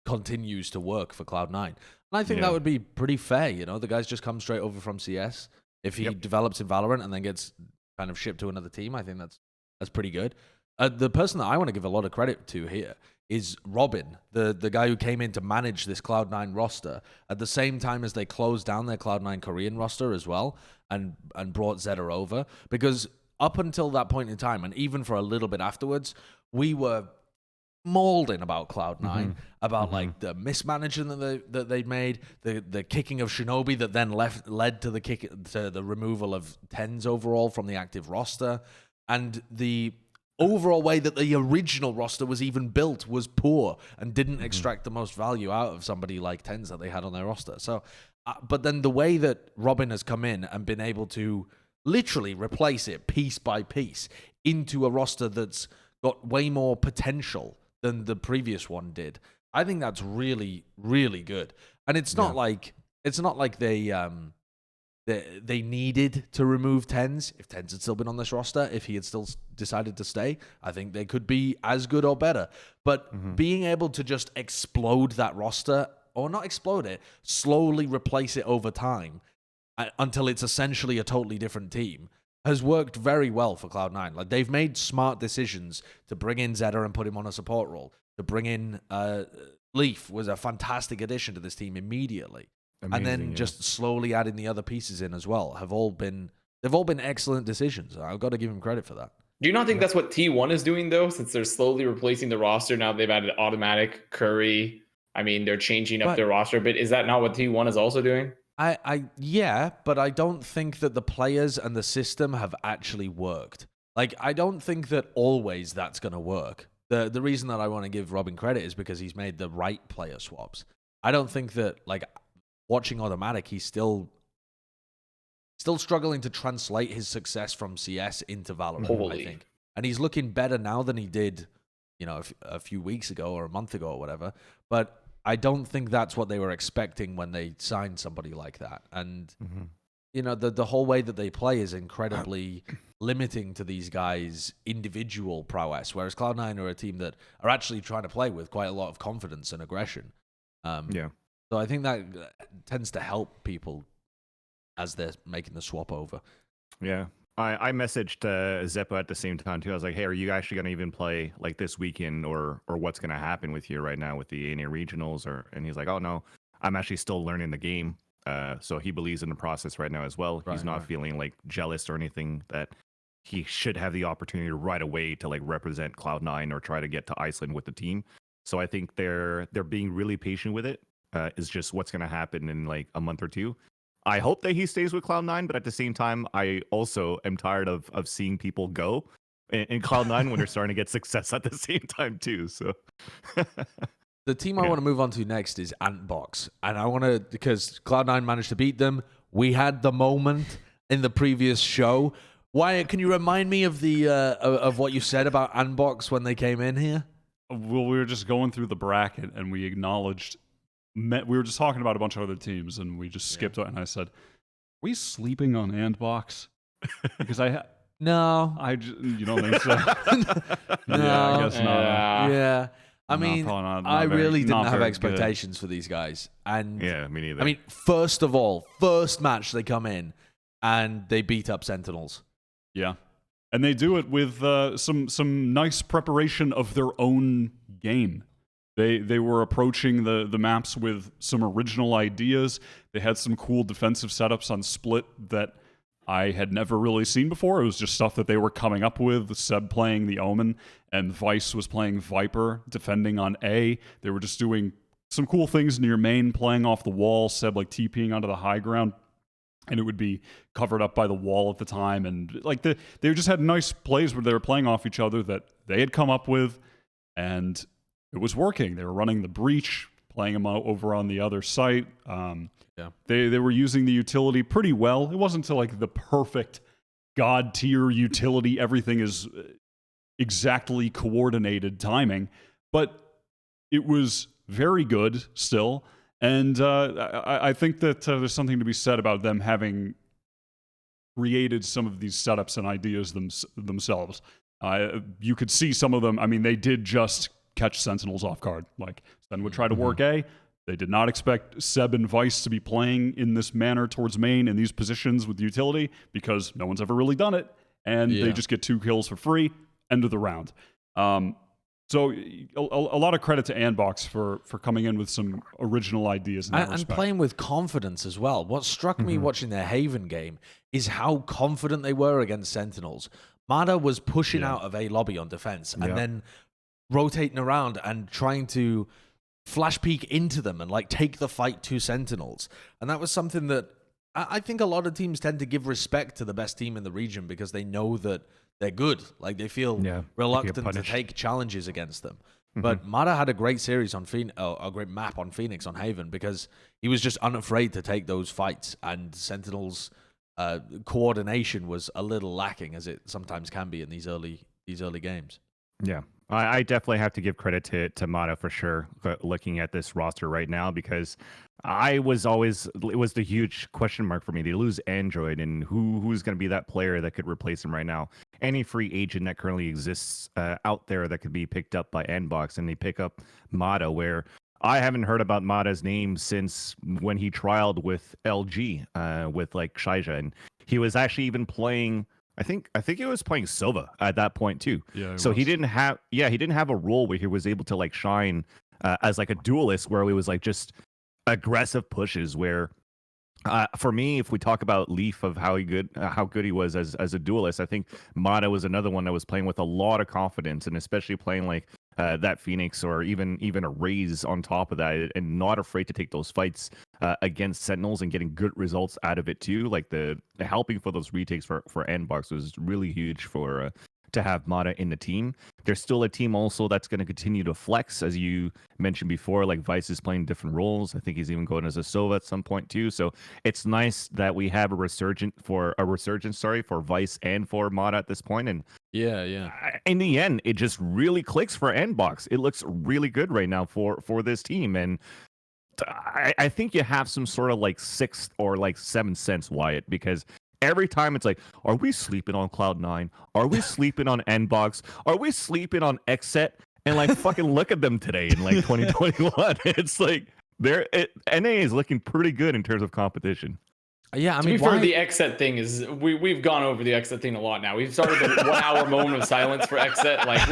continues to work for Cloud9. And I think that would be pretty fair. The guy's just come straight over from CS. If he develops in Valorant and then gets kind of shipped to another team, I think that's pretty good. The person that I want to give a lot of credit to here is Robin, the guy who came in to manage this Cloud9 roster at the same time as they closed down their Cloud9 Korean roster as well and brought Zeta over. Because up until that point in time, and even for a little bit afterwards, we were molding about Cloud9, about like the mismanagement that they'd made, the kicking of Shinobi that then led to the removal of TenZ overall from the active roster, and the overall way that the original roster was even built was poor and didn't extract the most value out of somebody like TenZ that they had on their roster. So, but then the way that Robin has come in and been able to literally replace it piece by piece into a roster that's got way more potential than the previous one did, I think that's really, really good. And it's not like they needed to remove TenZ. If TenZ had still been on this roster, if he had still decided to stay, I think they could be as good or better. But being able to just explode that roster, or not explode it, slowly replace it over time until it's essentially a totally different team, has worked very well for Cloud9. Like they've made smart decisions to bring in Zeta and put him on a support role. To bring in Leaf was a fantastic addition to this team immediately. Amazing, and then just slowly adding the other pieces in as well they've all been excellent decisions. I've got to give him credit for that. Do you not think that's what T1 is doing though, since they're slowly replacing the roster? Now they've added automatic Curry. I mean, they're changing up their roster, but is that not what T1 is also doing? Yeah, but I don't think that the players and the system have actually worked. Like, I don't think that always that's going to work. The reason that I want to give Robin credit is because he's made the right player swaps. I don't think that, like, watching automatic, he's still struggling to translate his success from CS into Valorant, I think. And he's looking better now than he did, a few weeks ago or a month ago or whatever. But I don't think that's what they were expecting when they signed somebody like that. And, the whole way that they play is incredibly limiting to these guys' individual prowess, whereas Cloud9 are a team that are actually trying to play with quite a lot of confidence and aggression. So I think that tends to help people as they're making the swap over. Yeah. I messaged Zeppa at the same time too. I was like, hey, are you actually going to even play like this weekend or what's going to happen with you right now with the EMEA regionals? And he's like, oh no, I'm actually still learning the game. So he believes in the process right now as well. He's not feeling like jealous or anything, that he should have the opportunity right away to like represent Cloud9 or try to get to Iceland with the team. So I think they're being really patient with it. Is just what's going to happen in like a month or two. I hope that he stays with Cloud9, but at the same time, I also am tired of seeing people go in Cloud9 when they're starting to get success at the same time too. So the team I want to move on to next is Antbox, and because Cloud9 managed to beat them. We had the moment in the previous show. Wyatt, can you remind me of the of what you said about Antbox when they came in here? Well, we were just going through the bracket, and we acknowledged we were just talking about a bunch of other teams, and we just skipped it, and I said, "Are we sleeping on Andbox?" Because no, you don't think so? No, yeah, I guess not. Yeah. I mean, I really didn't have expectations for these guys. And yeah, me neither. I mean, first of all, first match they come in and they beat up Sentinels. Yeah. And they do it with some nice preparation of their own game. They were approaching the maps with some original ideas. They had some cool defensive setups on Split that I had never really seen before. It was just stuff that they were coming up with. Seb playing the Omen, and Vice was playing Viper, defending on A. They were just doing some cool things near main, playing off the wall. Seb like TPing onto the high ground, and it would be covered up by the wall at the time. And like they just had nice plays where they were playing off each other that they had come up with, and it was working. They were running the breach, playing them out over on the other site. They were using the utility pretty well. It wasn't to like the perfect god tier utility. Everything is exactly coordinated timing, but it was very good still. And I think that there's something to be said about them having created some of these setups and ideas themselves. You could see some of them. I mean, they did just catch Sentinels off guard. Like, Sen would try to work A. They did not expect Seb and Vice to be playing in this manner towards main in these positions with utility because no one's ever really done it. And they just get 2 kills for free. End of the round. So a lot of credit to Andbox for coming in with some original ideas in that respect. And playing with confidence as well. What struck me watching their Haven game is how confident they were against Sentinels. Mada was pushing out of A lobby on defense and then rotating around and trying to flash peek into them and like take the fight to Sentinels. And that was something that I think a lot of teams tend to give respect to the best team in the region because they know that they're good. Like they feel reluctant to take challenges against them. But Mada had a great series on a great map on Phoenix on Haven because he was just unafraid to take those fights, and Sentinels' coordination was a little lacking, as it sometimes can be in these early games. Yeah, I definitely have to give credit to Mata for sure, looking at this roster right now, because it was the huge question mark for me. They lose Android, and who's going to be that player that could replace him right now? Any free agent that currently exists out there that could be picked up by Andbox, and they pick up Mata, where I haven't heard about Mata's name since when he trialed with LG with like Shaija, and he was actually even playing. I think he was playing Silva at that point too. Yeah. So he didn't have a role where he was able to like shine as like a duelist, where he was like just aggressive pushes. Where for me, if we talk about Leaf of how good he was as a duelist, I think Mata was another one that was playing with a lot of confidence, and especially playing like that Phoenix or even a Raze on top of that, and not afraid to take those fights against Sentinels and getting good results out of it too. Like the helping for those retakes for Andbox was really huge for to have Mata in the team. There's still a team also that's going to continue to flex, as you mentioned before. Like Vice is playing different roles. I think he's even going as a Sova at some point too. So it's nice that we have a resurgence for Vice and for Mata at this point. And in the end, it just really clicks for Andbox. It looks really good right now for this team, and I think you have some sort of like 6th or like 7th sense, Wyatt, because every time it's like, are we sleeping on Cloud9? Are we sleeping on Andbox? Are we sleeping on Xset? And like, fucking look at them today in like 2021. It's like NA is looking pretty good in terms of competition. Yeah, I mean, to be fair, the Xset thing is we've gone over the Xset thing a lot now. We've started the 1 hour moment of silence for Xset. Like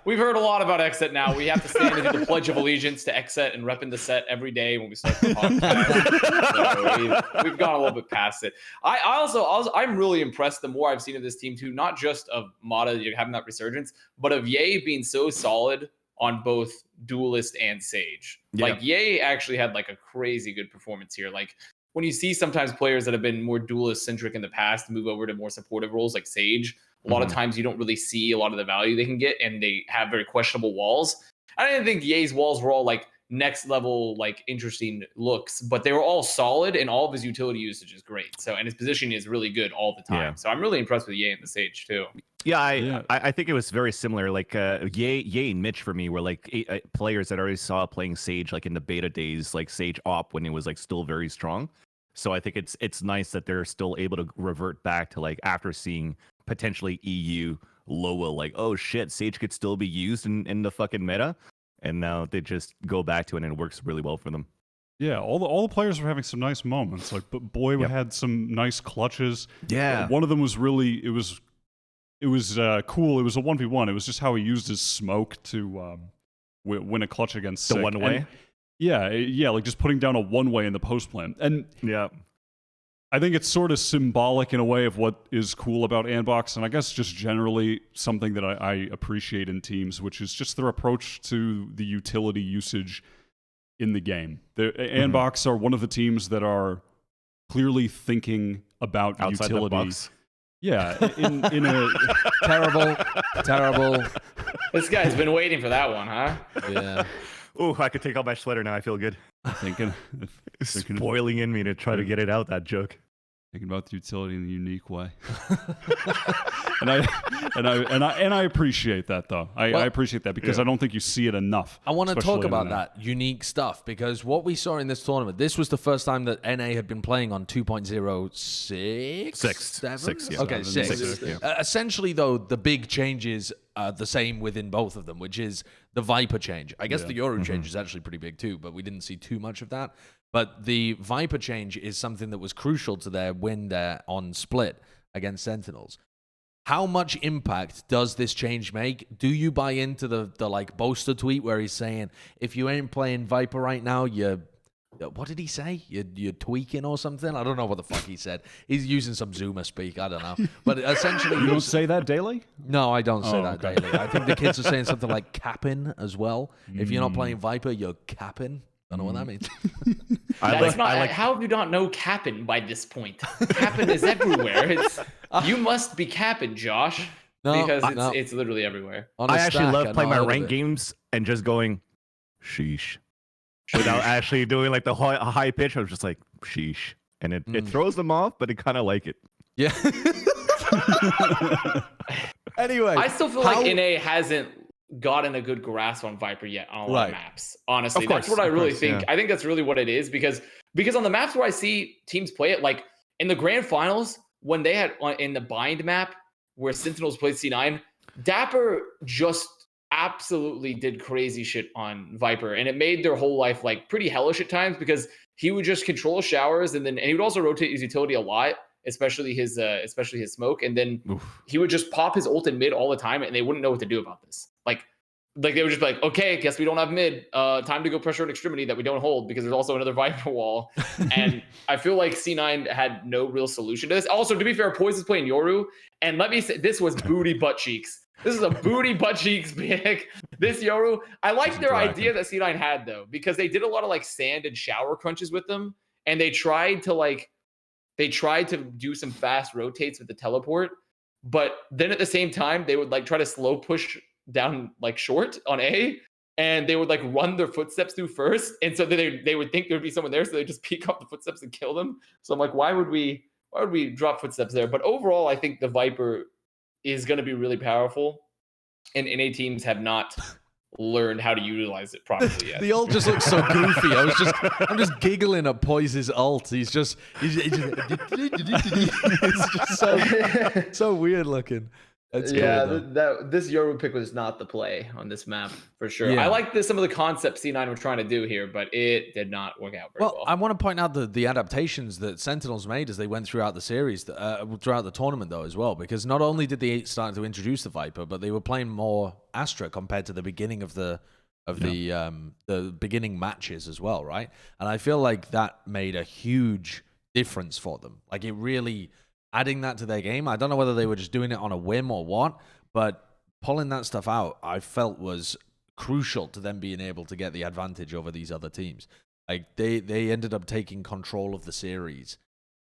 we've heard a lot about Xset now. We have to stand and do the Pledge of Allegiance to Xset and repping the set every day when we start the podcast. So we've gone a little bit past it. I'm really impressed the more I've seen of this team too, not just of Mata having that resurgence, but of Ye being so solid on both Duelist and Sage. Yeah. Like Ye actually had like a crazy good performance here. Like, when you see sometimes players that have been more duelist-centric in the past move over to more supportive roles like Sage, a lot of times you don't really see a lot of the value they can get, and they have very questionable walls. I didn't think Ye's walls were all like next level, like interesting looks, but they were all solid, and all of his utility usage is great. So, and his positioning is really good all the time. So I'm really impressed with Ye and the Sage too. Yeah, I think it was very similar. Like Ye and Mitch for me were like players that I already saw playing Sage like in the beta days, like Sage Op when it was like still very strong. So I think it's nice that they're still able to revert back to like after seeing potentially EU Loa, like, oh shit, Sage could still be used in the fucking meta. And now they just go back to it, and it works really well for them. Yeah, all the players were having some nice moments. Like, Boy had some nice clutches. Yeah, one of them was really it was cool. It was a 1v1. It was just how he used his smoke to win a clutch against the Sick. one way. Yeah, like just putting down a one way in the post plan. And yeah, I think it's sort of symbolic in a way of what is cool about Andbox, and I guess just generally something that I appreciate in teams, which is just their approach to the utility usage in the game. Andbox are one of the teams that are clearly thinking about outside utility. The box. Yeah, in a terrible. This guy's been waiting for that one, huh? Yeah. Oh, I could take off my sweater now. I feel good. Thinking Spoiling in me to try to get it out, that joke. Thinking about the utility in a unique way. and I appreciate that though. I appreciate that because I don't think you see it enough. I want to talk about that unique stuff because what we saw in this tournament, this was the first time that NA had been playing on 2.06? Six, yeah. Okay, 6. Essentially though, the big changes are the same within both of them, which is the Viper change. I guess the Yoru change is actually pretty big too, but we didn't see too much of that. But the Viper change is something that was crucial to their win there on Split against Sentinels. How much impact does this change make? Do you buy into the like Boaster tweet where he's saying, if you ain't playing Viper right now, you're... What did he say? You're tweaking or something? I don't know what the fuck he said. He's using some Zoomer speak. I don't know. But essentially... You don't say that daily? No, I don't say that daily. I think the kids are saying something like capping as well. If you're not playing Viper, you're capping. I don't know what that means. How do you not know capping by this point? Capping is everywhere. You must be capping, Josh. Because it's literally everywhere. I actually love playing my ranked games and just going, sheesh. Without actually doing like the high pitch. I was just like, sheesh. And it throws them off, but it kind of like it. Yeah. Anyway. I still feel like NA hasn't gotten a good grasp on Viper yet on a lot of maps. Honestly, that's what I really think. Yeah. I think that's really what it is because on the maps where I see teams play it, like in the grand finals, when they had in the bind map where Sentinels played C9, Dapper just absolutely did crazy shit on Viper, and it made their whole life like pretty hellish at times because he would just control showers and he would also rotate his utility a lot, especially his smoke, and then he would just pop his ult in mid all the time, and they wouldn't know what to do about this. Like they would just be like, okay, guess we don't have mid. Time to go pressure an extremity that we don't hold because there's also another Viper wall. And I feel like C9 had no real solution to this. Also, to be fair, Poise is playing Yoru, and let me say, this was booty butt cheeks. This is a booty butt cheeks pick. This Yoru, I like their idea that C9 had though, because they did a lot of like sand and shower crunches with them, and they tried to do some fast rotates with the teleport, but then at the same time they would like try to slow push down like short on A, and they would like run their footsteps through first, and so they would think there'd be someone there, so they just peek up the footsteps and kill them. So I'm like, why would we drop footsteps there? But overall, I think the Viper is going to be really powerful, and NA teams have not learned how to utilize it properly yet. The ult just looks so goofy. I'm just giggling at Poise's ult. He's just so weird looking. That's cool, this Yoru pick was not the play on this map for sure. Yeah. I like some of the concepts C9 were trying to do here, but it did not work out very well. I want to point out the adaptations that Sentinels made as they went throughout the series, throughout the tournament though as well, because not only did they start to introduce the Viper, but they were playing more Astra compared to the beginning of the beginning matches as well, right? And I feel like that made a huge difference for them. Like it really adding that to their game. I don't know whether they were just doing it on a whim or what, but pulling that stuff out, I felt was crucial to them being able to get the advantage over these other teams. Like they ended up taking control of the series,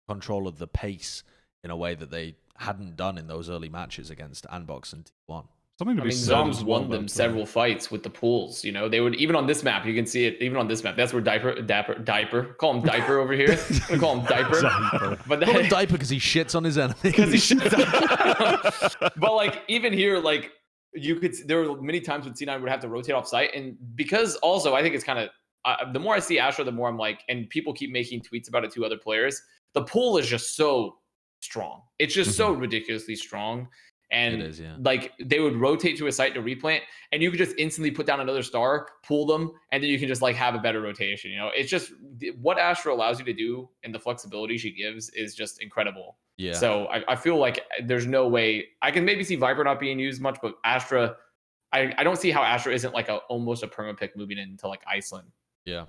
control of the pace in a way that they hadn't done in those early matches against Andbox and T1. Something to I be mean, said Zombs as well won them about several fights with the pools. You know, they would even on this map. You can see it even on this map. That's where Diaper. Call him Diaper over here. We call him Diaper. But Call him Diaper because he shits on his enemy. Because he shits on. But like even here, like you could. There were many times when C9 would have to rotate off site, and because also I think it's kind of the more I see Astra, the more I'm like, and people keep making tweets about it to other players. The pool is just so strong. It's just so ridiculously strong. And it is, yeah. like they would rotate to a site to replant, and you could just instantly put down another star, pull them, and then you can just like have a better rotation. You know, it's just what Astra allows you to do, and the flexibility she gives is just incredible. Yeah. So I feel like there's no way I can maybe see Viper not being used much, but Astra, I don't see how Astra isn't like almost a perma pick moving into like Iceland. Yeah.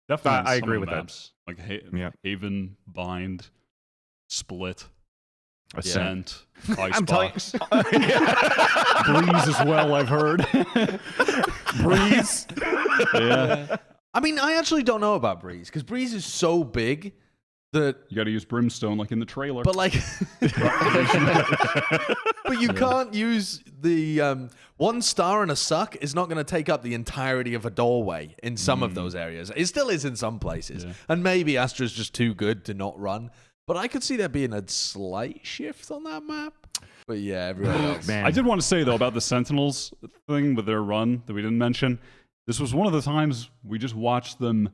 Definitely, I agree with maps, that. Like Haven, Bind, Split. Ascent, Icebox, Breeze as well. I've heard Breeze. Yeah, I mean, I actually don't know about Breeze because Breeze is so big that you got to use Brimstone like in the trailer. But like, but you can't use the 1 star and a suck is not going to take up the entirety of a doorway in some of those areas. It still is in some places, and maybe Astra's just too good to not run. But I could see there being a slight shift on that map. But yeah, everywhere else. Man. I did want to say, though, about the Sentinels thing with their run that we didn't mention. This was one of the times we just watched them.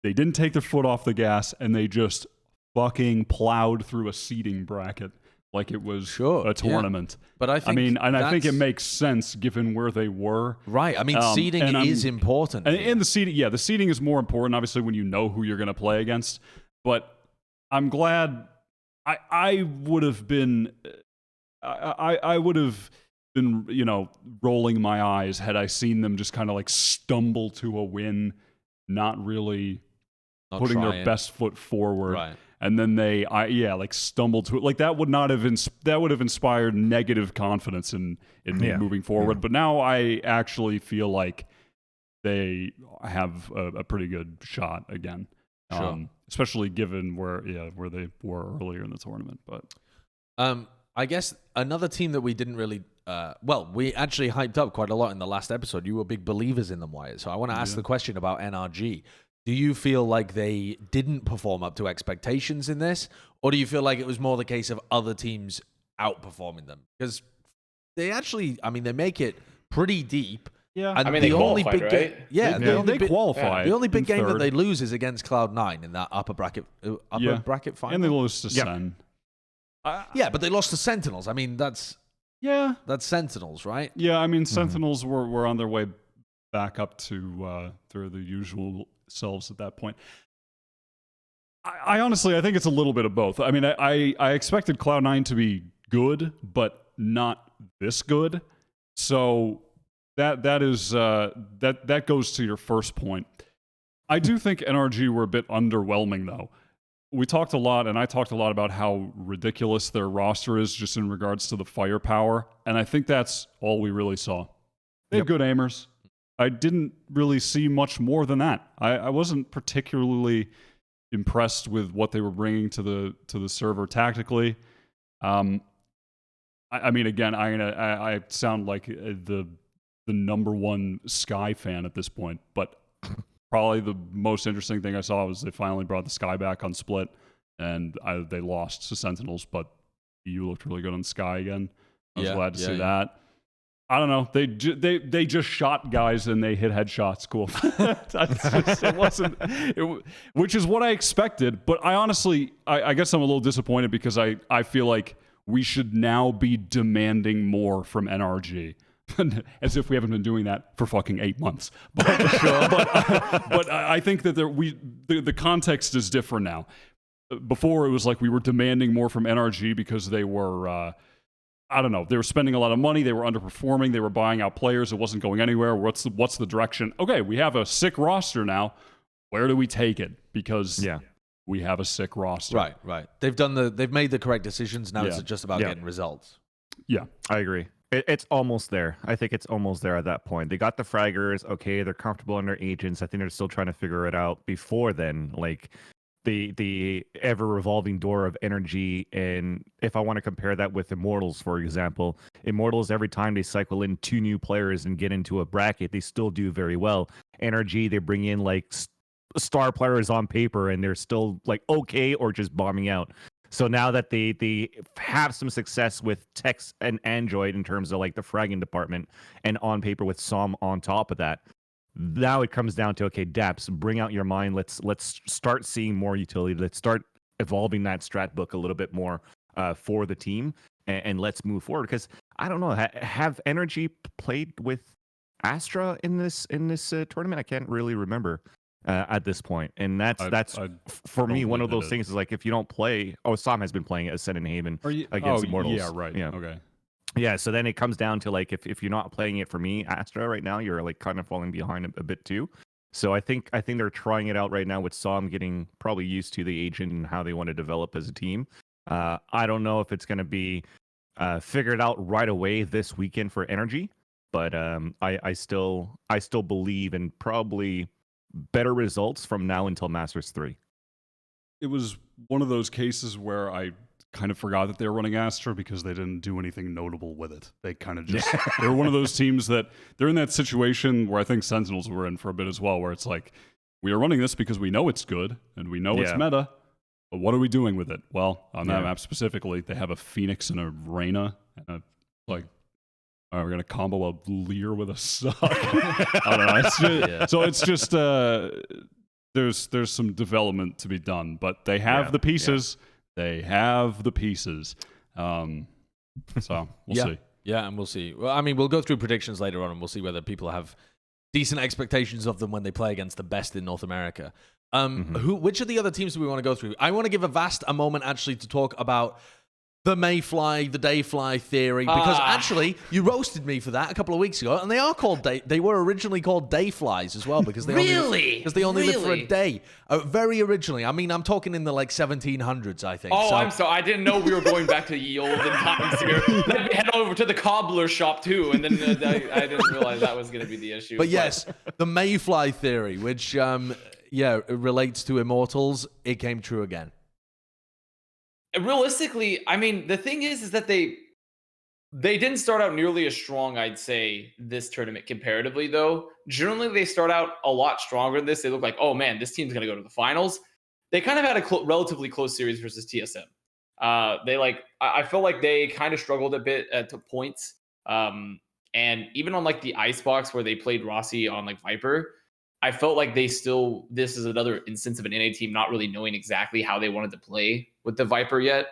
They didn't take their foot off the gas, and they just fucking plowed through a seeding bracket like it was a tournament. Yeah. But I think it makes sense given where they were. Right. I mean, seeding is important. And the seeding, the seeding is more important, obviously, when you know who you're going to play against. But I'm glad I would have been rolling my eyes had I seen them just kind of like stumble to a win, not really putting their best foot forward. Right. And then they stumbled to it. Like that would have inspired negative confidence in me moving forward. But now I actually feel like they have a pretty good shot again. Sure. Especially given where they were earlier in the tournament. But I guess another team that we didn't really we actually hyped up quite a lot in the last episode. You were big believers in them, Wyatt. So I want to ask the question about NRG. Do you feel like they didn't perform up to expectations in this, or do you feel like it was more the case of other teams outperforming them? Because they actually, they make it pretty deep. Yeah, and they qualified, right? They qualified. The only big game that they lose is against Cloud9 in that upper bracket final, and they lost to Sen. But they lost to Sentinels. I mean, that's Sentinels, right? Yeah, Sentinels were on their way back up to their usual selves at that point. I honestly, I think it's a little bit of both. I mean, I expected Cloud9 to be good, but not this good. So that goes to your first point. I do think NRG were a bit underwhelming, though. We talked a lot, and I talked a lot about how ridiculous their roster is just in regards to the firepower, and I think that's all we really saw. They have good aimers. I didn't really see much more than that. I wasn't particularly impressed with what they were bringing to the server tactically. I sound like the number one Sky fan at this point, but probably the most interesting thing I saw was they finally brought the Sky back on Split, and they lost to Sentinels, but you looked really good on Sky again. I was glad to see that. I don't know. They just shot guys and they hit headshots. Cool. Which is what I expected. But I honestly, I guess I'm a little disappointed because I feel like we should now be demanding more from NRG. As if we haven't been doing that for fucking 8 months. But I think that the context is different now. Before it was like we were demanding more from NRG because they were... they were spending a lot of money. They were underperforming. They were buying out players. It wasn't going anywhere. What's the direction? Okay, we have a sick roster now. Where do we take it? Because we have a sick roster. Right. They've made the correct decisions. Now it's just about getting results. Yeah, I agree. It's almost there. I think it's almost there at that point. They got the fraggers. Okay, they're comfortable in their agents. I think they're still trying to figure it out. Before then, like the ever revolving door of Gen.G. And if I want to compare that with Immortals, for example, Immortals, every time they cycle in 2 new players and get into a bracket, they still do very well. Gen.G, they bring in like star players on paper and they're still like okay or just bombing out. So now that they have some success with text and Android in terms of like the fragging department, and on paper with Som on top of that, now it comes down to, okay, Daps, bring out your mind. Let's start seeing more utility. Let's start evolving that strat book a little bit more for the team, and let's move forward. Because I don't know, have Gen.G played with Astra in this tournament? I can't really remember at this point, and that's for me one of those things is like, if you don't play, Som has been playing at Ascent and Haven against Immortals. Yeah, right. Yeah. Okay. Yeah, so then it comes down to like, if you're not playing it, for me, Astra right now, you're like kind of falling behind a bit too. So I think they're trying it out right now with Som getting probably used to the agent and how they want to develop as a team. I don't know if it's going to be figured out right away this weekend for Gen.G, but I still believe in probably better results from now until Masters 3. It was one of those cases where I kind of forgot that they were running Astra because they didn't do anything notable with it. They kind of just, they were one of those teams that they're in that situation where I think Sentinels were in for a bit as well, where it's like, we are running this because we know it's good and we know it's meta, but what are we doing with it? Well, on that map specifically, they have a Phoenix and a Reyna, and we're going to combo a Lear with a Suck. I don't know. It's just, so it's just, there's some development to be done, but they have the pieces. Yeah. They have the pieces. So we'll see. Yeah, and we'll see. Well, I mean, we'll go through predictions later on, and we'll see whether people have decent expectations of them when they play against the best in North America. Which of the other teams do we want to go through? I want to give Avast a moment, actually, to talk about the Mayfly, the Dayfly theory, because actually you roasted me for that a couple of weeks ago, and they are called they were originally called Dayflies as well, because they only live for a day. Very originally, I mean, I'm talking in the like 1700s, I think. Oh, so I didn't know we were going back to the olden times here. Let me head over to the cobbler shop too, and then I didn't realize that was going to be the issue. But yes, the Mayfly theory, which relates to Immortals, it came true again. Realistically, I mean, the thing is that they didn't start out nearly as strong, I'd say, this tournament comparatively, though. Generally, they start out a lot stronger than this. They look like, oh, man, this team's going to go to the finals. They kind of had a relatively close series versus TSM. I feel like they kind of struggled a bit at points. And even on, like, the Icebox where they played Rossi on, like, Viper, I felt like this is another instance of an NA team not really knowing exactly how they wanted to play with the Viper yet.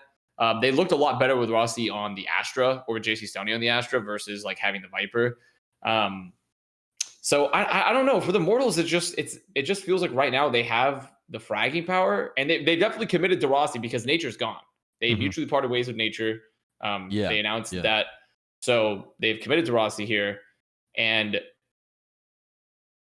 They looked a lot better with Rossi on the Astra or with JC Stoney on the Astra versus like having the Viper. So I don't know. For the Mortals, it just feels like right now they have the fragging power, and they definitely committed to Rossi because Nature's gone. They mutually parted ways with Nature. They announced that. So they've committed to Rossi here, and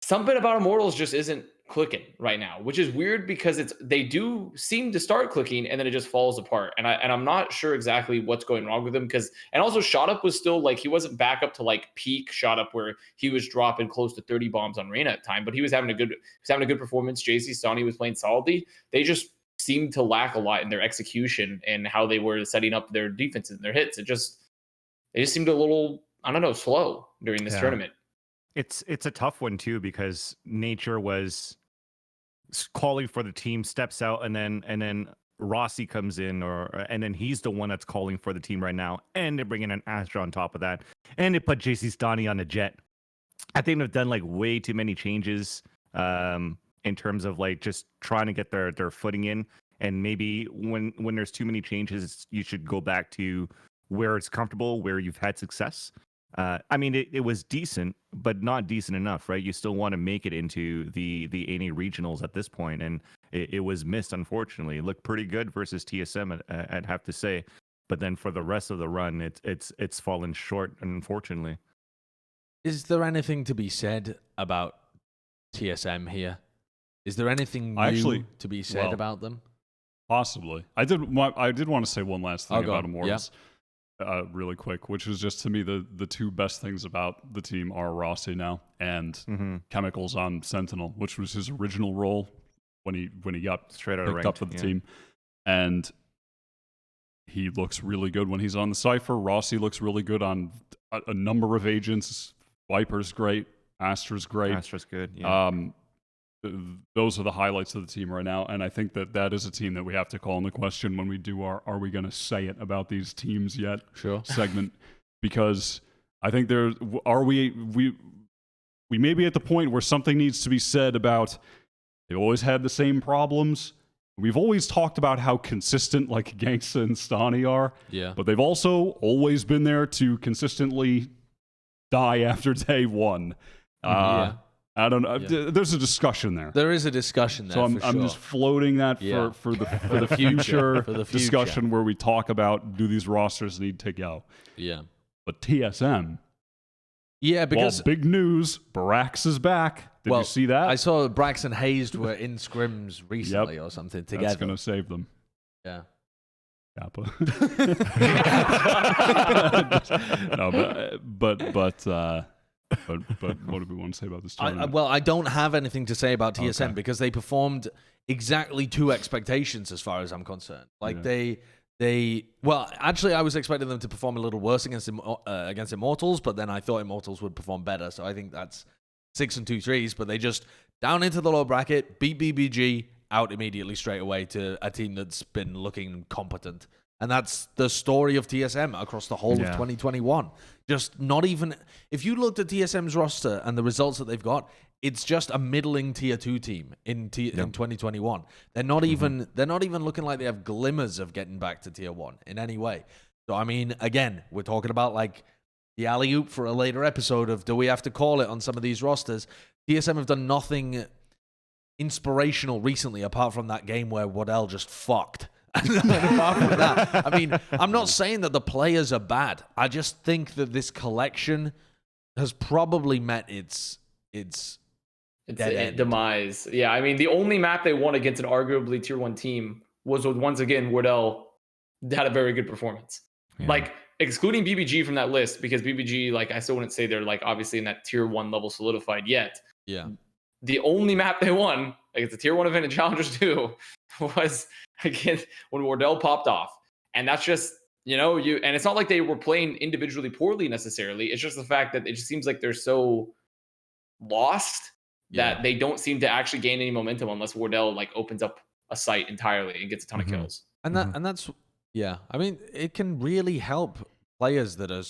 something about Immortals just isn't clicking right now, which is weird because they do seem to start clicking and then it just falls apart. And I'm not sure exactly what's going wrong with them, and also Shot Up was still like, he wasn't back up to like peak Shot Up where he was dropping close to 30 bombs on Reyna at time, but he was having a good performance. JC Stoney was playing solidly. They just seemed to lack a lot in their execution and how they were setting up their defenses and their hits. They just seemed a little, I don't know, slow during this tournament. It's a tough one too, because Nature was calling for the team, steps out, and then Rossi comes in, and then he's the one that's calling for the team right now, and they're bringing an Astra on top of that, and they put JC Stoney on the Jett. I think they've done like way too many changes in terms of like just trying to get their footing in, and maybe when there's too many changes, you should go back to where it's comfortable, where you've had success. I mean, it was decent, but not decent enough, right? You still want to make it into the NA regionals at this point, and it was missed, unfortunately. It looked pretty good versus TSM, I'd have to say, but then for the rest of the run, it's fallen short, unfortunately. Is there anything to be said about TSM here? Is there anything new to be said about them? Possibly. I did want to say one last thing about Immortals. Yeah. Really quick, which is just, to me, the two best things about the team are Rossi now and Chemicals on Sentinel, which was his original role when he got straight out picked up for the team, and he looks really good when he's on the Cypher. Rossi looks really good on a number of agents. Viper's great. Astra's great. Astra's good. Yeah. Those are the highlights of the team right now, and I think that is a team that we have to call into question when we do our "Are we going to say it about these teams yet?" segment, because I think we may be at the point where something needs to be said about they've always had the same problems. We've always talked about how consistent like Gangsta and Stani are, but they've also always been there to consistently die after day one. I don't know. There's a discussion there. There is a discussion there. So I'm just floating that for the future discussion where we talk about, do these rosters need to go? Yeah. But TSM. Yeah, because big news, Brax is back. Did you see that? I saw Brax and Hazed were in scrims recently or something together. That's going to save them. Yeah. Kappa. No, but what do we want to say about this tournament? I don't have anything to say about TSM because they performed exactly to expectations as far as I'm concerned. Like actually I was expecting them to perform a little worse against Immortals, but then I thought Immortals would perform better. So I think that's 6 and 2 threes, but they just down into the low bracket, beat BBG, out immediately straight away to a team that's been looking competent. And that's the story of TSM across the whole of 2021. Just not even... If you looked at TSM's roster and the results that they've got, it's just a middling tier 2 team in 2021. They're not even looking like they have glimmers of getting back to tier 1 in any way. So, I mean, again, we're talking about like the alley-oop for a later episode of do we have to call it on some of these rosters. TSM have done nothing inspirational recently apart from that game where Waddell just fucked. Apart from that, I mean, I'm not saying that the players are bad. I just think that this collection has probably met its demise. Yeah, I mean, the only map they won against an arguably tier 1 team was with, once again, Waddell had a very good performance. Yeah. Like, excluding BBG from that list, because BBG, like, I still wouldn't say they're like obviously in that tier 1 level solidified yet. Yeah. The only map they won against the tier 1 event in Challengers 2 was again when Wardell popped off. And that's just, and it's not like they were playing individually poorly necessarily. It's just the fact that it just seems like they're so lost that they don't seem to actually gain any momentum unless Wardell like opens up a site entirely and gets a ton of kills. And that's I mean, it can really help players that are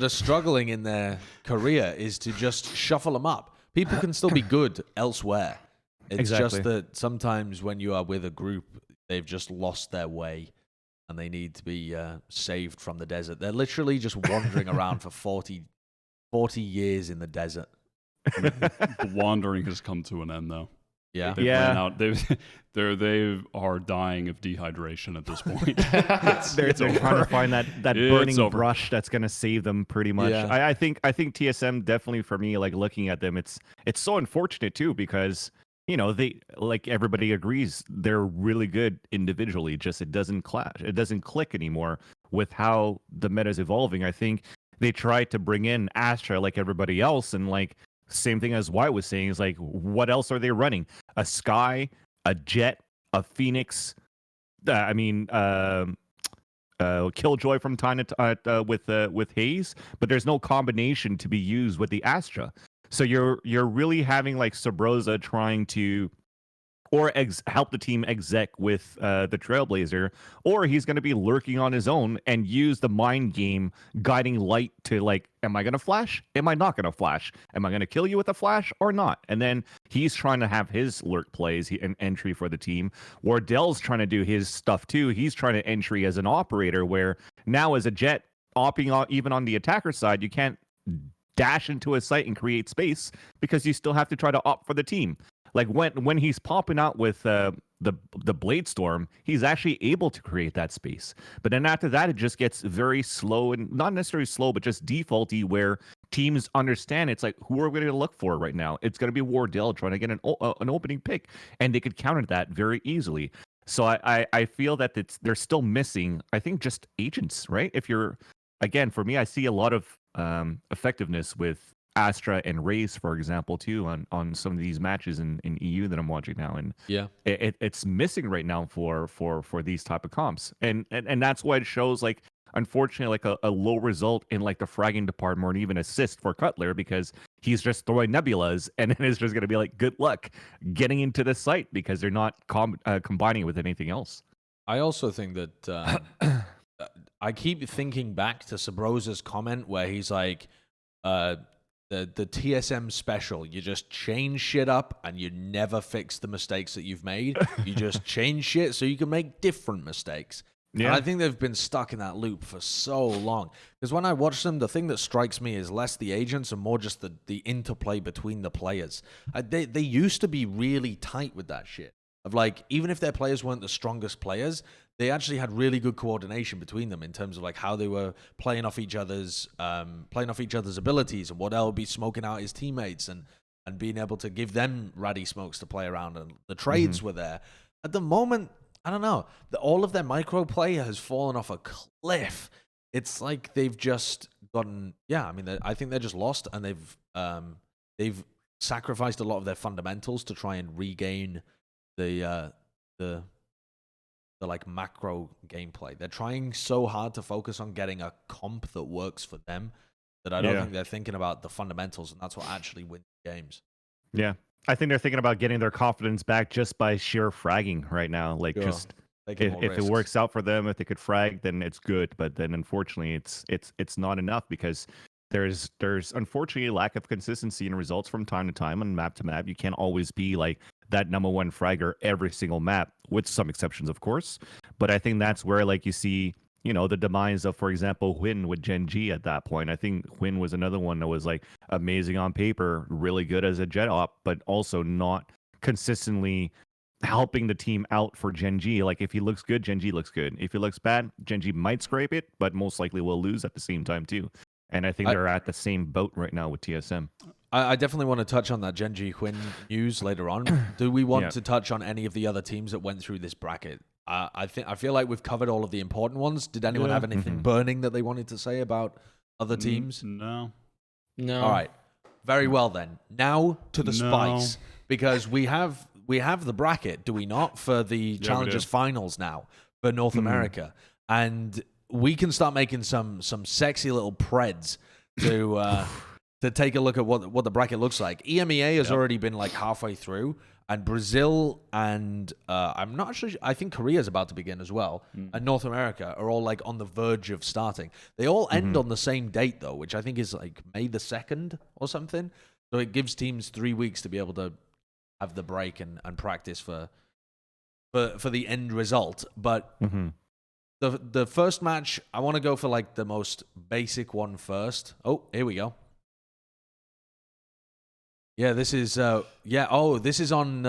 struggling in their career is to just shuffle them up. People can still be good elsewhere. It's just that sometimes when you are with a group, they've just lost their way and they need to be saved from the desert. They're literally just wandering around for 40 years in the desert. The wandering has come to an end, though. Yeah. They've ran out. They are dying of dehydration at this point. They're trying to find that burning brush that's going to save them pretty much. Yeah. I think TSM definitely, for me, like looking at them, it's so unfortunate too because they, like everybody agrees, they're really good individually. Just it doesn't clash. It doesn't click anymore with how the meta is evolving. I think they tried to bring in Astra like everybody else, and like same thing as Wyatt was saying is like, what else are they running? A Sky, a Jett, a Phoenix. Killjoy from time to time with Haze, but there's no combination to be used with the Astra. So you're really having like Sabrosa trying to help the team exec with the Trailblazer, or he's going to be lurking on his own and use the mind game guiding light to like, am I going to flash? Am I not going to flash? Am I going to kill you with a flash or not? And then he's trying to have his lurk plays and entry for the team. Wardell's trying to do his stuff too. He's trying to entry as an operator, where now as a Jett, even on the attacker side, you can't dash into a site and create space because you still have to try to opt for the team. Like when he's popping out with the Blade Storm, he's actually able to create that space. But then after that, it just gets very slow, and not necessarily slow, but just defaulty, where teams understand it's like, who are we going to look for right now? It's going to be Wardell trying to get an opening pick, and they could counter that very easily. So I feel that they're still missing, I think, just agents, right? If you're, again, for me, I see a lot of effectiveness with Astra and Raze, for example, too, on some of these matches in EU that I'm watching now, and yeah, it's missing right now for these type of comps, and that's why it shows like, unfortunately, like a low result in like the fragging department or even assist for Cutler, because he's just throwing nebulas and then it's just going to be like, good luck getting into the site because they're not combining it with anything else. I also think that I keep thinking back to Sabrosa's comment where he's like, the TSM special, you just change shit up and you never fix the mistakes that you've made. You just change shit so you can make different mistakes. Yeah. And I think they've been stuck in that loop for so long. Because when I watch them, the thing that strikes me is less the agents and more just the interplay between the players. They used to be really tight with that shit. Of like, even if their players weren't the strongest players, they actually had really good coordination between them in terms of like how they were playing off each other's abilities, and Waddell would be smoking out his teammates and being able to give them ratty smokes to play around, and the trades were there. At the moment, I don't know, all of their micro play has fallen off a cliff. It's like they've just gotten, I mean, I think they're just lost, and they've sacrificed a lot of their fundamentals to try and regain the like macro gameplay. They're trying so hard to focus on getting a comp that works for them that I don't think they're thinking about the fundamentals, and that's what actually wins games. Yeah. I think they're thinking about getting their confidence back just by sheer fragging right now. Like, just if it works out for them, if they could frag, then it's good. But then unfortunately it's not enough, because there's unfortunately a lack of consistency in results from time to time on map to map. You can't always be like that #1 fragger every single map, with some exceptions, of course. But I think that's where, like, you see, you know, the demise of, for example, Huynh with Gen.G at that point. I think Huynh was another one that was like amazing on paper, really good as a jet op, but also not consistently helping the team out for Gen.G. Like, if he looks good, Gen.G looks good. If he looks bad, Gen.G might scrape it, but most likely will lose at the same time too. And I think they're at the same boat right now with TSM. I definitely want to touch on that Gen.G Huynh news later on. Do we want to touch on any of the other teams that went through this bracket? I feel like we've covered all of the important ones. Did anyone have anything burning that they wanted to say about other teams? No. All right. Very well then. Now to the spice, because we have the bracket, do we not, for the Challengers finals now for North America, and we can start making some sexy little preds to take a look at what the bracket looks like. EMEA has already been like halfway through, and Brazil and I'm not sure. I think Korea's about to begin as well, and North America are all like on the verge of starting. They all end on the same date though, which I think is like May the 2nd or something. So it gives teams 3 weeks to be able to have the break and practice for the end result. But the first match, I want to go for like the most basic one first. Oh, here we go. Yeah, this is this is on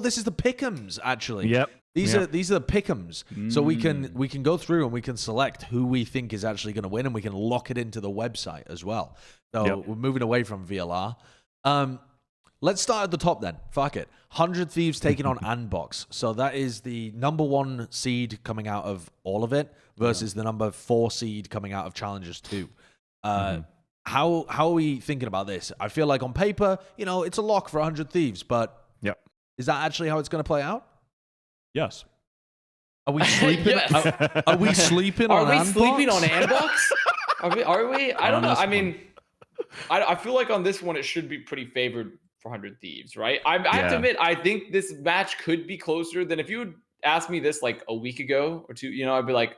this is the pick'ems actually. Yep. These are the pick'ems. So we can go through and we can select who we think is actually going to win, and we can lock it into the website as well. So we're moving away from VLR. Let's start at the top then. Fuck it. 100 Thieves taking on Andbox. So that is the #1 seed coming out of all of it versus the #4 seed coming out of Challengers 2. How are we thinking about this? I feel like on paper, you know, it's a lock for 100 Thieves, but is that actually how it's going to play out? Yes. Are we sleeping? Yes. Are we sleeping on Andbox? Are we sleeping on Andbox? Are we? I don't know. I mean, I feel like on this one, it should be pretty favored for 100 Thieves, right? I have to admit, I think this match could be closer than if you would ask me this like a week ago or two. You know, I'd be like,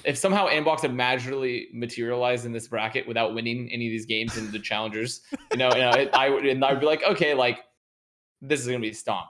if somehow Andbox had magically materialized in this bracket without winning any of these games in the Challengers, I would be like, okay, like this is gonna be a stomp.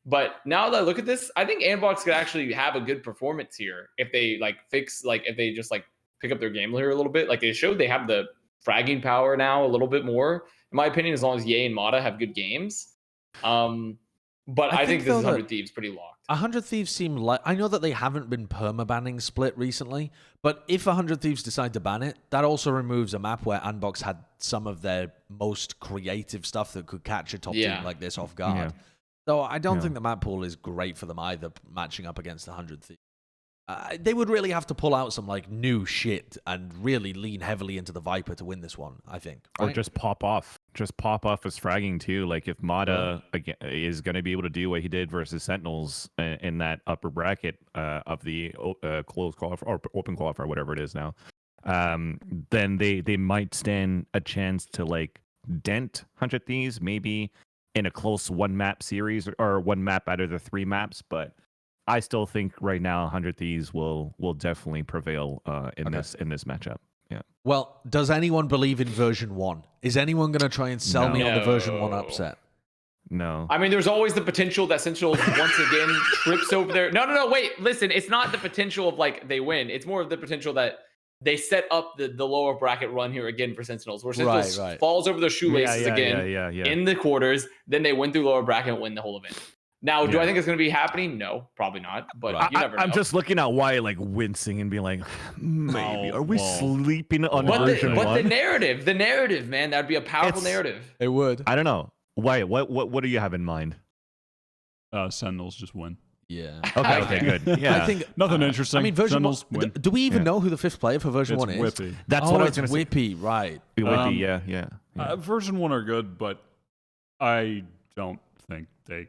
But now that I look at this, I think Andbox could actually have a good performance here if they if they just like pick up their game here a little bit. Like they showed they have the fragging power now a little bit more, in my opinion, as long as Ye and Mata have good games. But I think this is 100 Thieves pretty locked. 100 Thieves seem like... I know that they haven't been perma-banning Split recently, but if 100 Thieves decide to ban it, that also removes a map where Andbox had some of their most creative stuff that could catch a top team like this off guard. So I don't think the map pool is great for them either, matching up against 100 Thieves. They would really have to pull out some like new shit and really lean heavily into the Viper to win this one, I think. Or right? just pop off as fragging too. Like if Mata again is going to be able to do what he did versus Sentinels in that upper bracket of the closed qualifier or open qualifier, whatever it is now, then they might stand a chance to like dent 100 Thieves maybe in a close one map series or one map out of the 3 maps, but I still think right now 100 Thieves will definitely prevail in this matchup. Yeah. Well, does anyone believe in version 1? Is anyone going to try and sell me on the version 1 upset? No. I mean, there's always the potential that Sentinels once again trips over there. No. Wait, listen. It's not the potential of like they win. It's more of the potential that they set up the lower bracket run here again for Sentinels, where Sentinels falls over their shoelaces in the quarters. Then they win through lower bracket and win the whole event. Now, do I think it's going to be happening? No, probably not. But you never know. I'm just looking at Wyatt like wincing and being like, maybe. Are we sleeping on version 1? But the narrative, man, that would be a powerful narrative. It would. I don't know. Wyatt, what do you have in mind? Sentinels just win. Yeah. Okay, good. Yeah. I think nothing interesting. I mean, version 1. Do we even know who the 5th player for version 1 is? Whippy. That's what I was going to say. Whippy, right. Whippy, yeah. Version 1 are good, but I don't think they...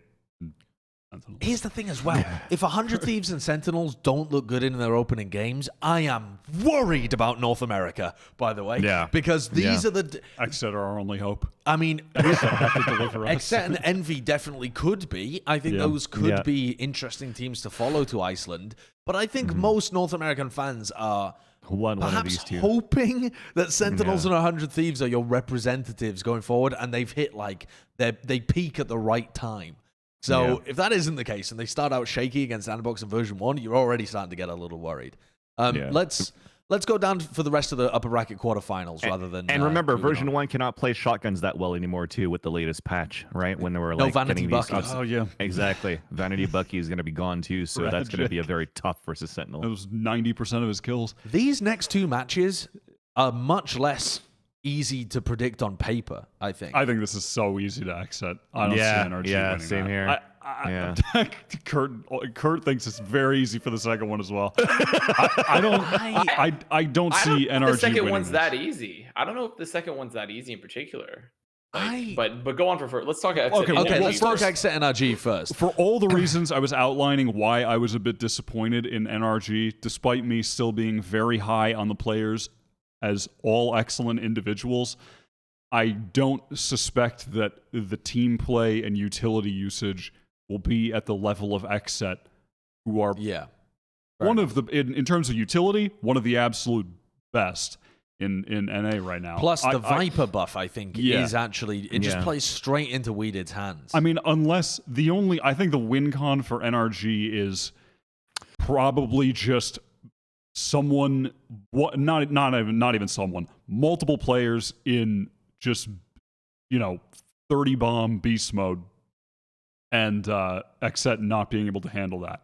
Sentinels. Here's the thing as well. If 100 Thieves and Sentinels don't look good in their opening games, I am worried about North America, by the way. Yeah. Because these are the... Exet are our only hope. I mean, Exet and Envy definitely could be. I think those could be interesting teams to follow to Iceland. But I think most North American fans are perhaps hoping that Sentinels and 100 Thieves are your representatives going forward, and they've hit like... They peak at the right time. So if that isn't the case and they start out shaky against Sandbox in version 1, you're already starting to get a little worried. Let's go down for the rest of the upper bracket quarterfinals rather than. And remember, version 1 cannot play shotguns that well anymore too with the latest patch, right? When they were like Vanity Bucky. Oh yeah, exactly. Vanity Bucky is going to be gone too, so that's going to be a very tough versus Sentinel. It was 90% of his kills. These next 2 matches are much less easy to predict on paper, I think. I think this is so easy to exit. I don't see NRG winning same that. here. Kurt thinks it's very easy for the second one as well. I don't see NRG the second winning one's this. that easy. I don't know if the second one's that easy in particular. But go on for first. Let's talk Exit. Okay, let's talk Exit NRG first. For all the reasons I was outlining why I was a bit disappointed in NRG, despite me still being very high on the players as all excellent individuals, I don't suspect that the team play and utility usage will be at the level of Exet, who are one of the in terms of utility, one of the absolute best in NA right now. Plus the Viper buff, I think, is actually it just plays straight into Weeded's hands. I mean, unless I think the win con for NRG is probably just someone, not even someone, multiple players in just 30 bomb beast mode, and Exet not being able to handle that.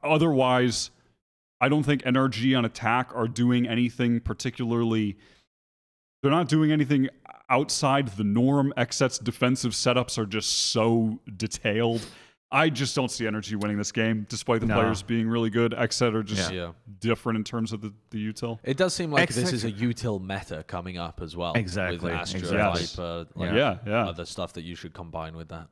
Otherwise, I don't think NRG on attack are doing anything particularly. They're not doing anything outside the norm. Exet's defensive setups are just so detailed. I just don't see NRG winning this game, despite the players being really good. Exet are just different in terms of the util. It does seem like this is a util meta coming up as well. Exactly. With Astra, Viper, other stuff that you should combine with that.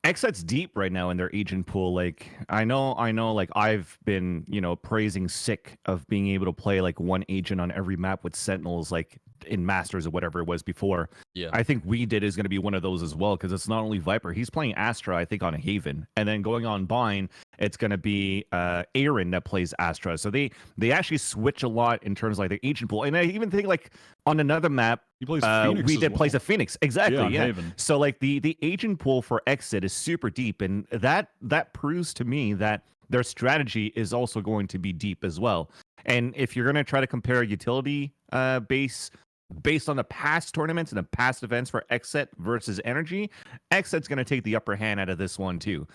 Exet's deep right now in their agent pool. Like I know, like I've been, praising Sick of being able to play like one agent on every map with Sentinels, like in Masters or whatever it was before. Yeah. I think Weeded is going to be one of those as well, because it's not only Viper. He's playing Astra, I think, on a Haven. And then going on Bind, it's going to be Aaron that plays Astra. So they actually switch a lot in terms of like the agent pool. And I even think like on another map, he plays Phoenix Weeded plays a Phoenix. Exactly, yeah. Haven. So like the agent pool for Exit is super deep. And that proves to me that their strategy is also going to be deep as well. And if you're going to try to compare utility based on the past tournaments and the past events for Exet versus Energy, Exet's going to take the upper hand out of this one too.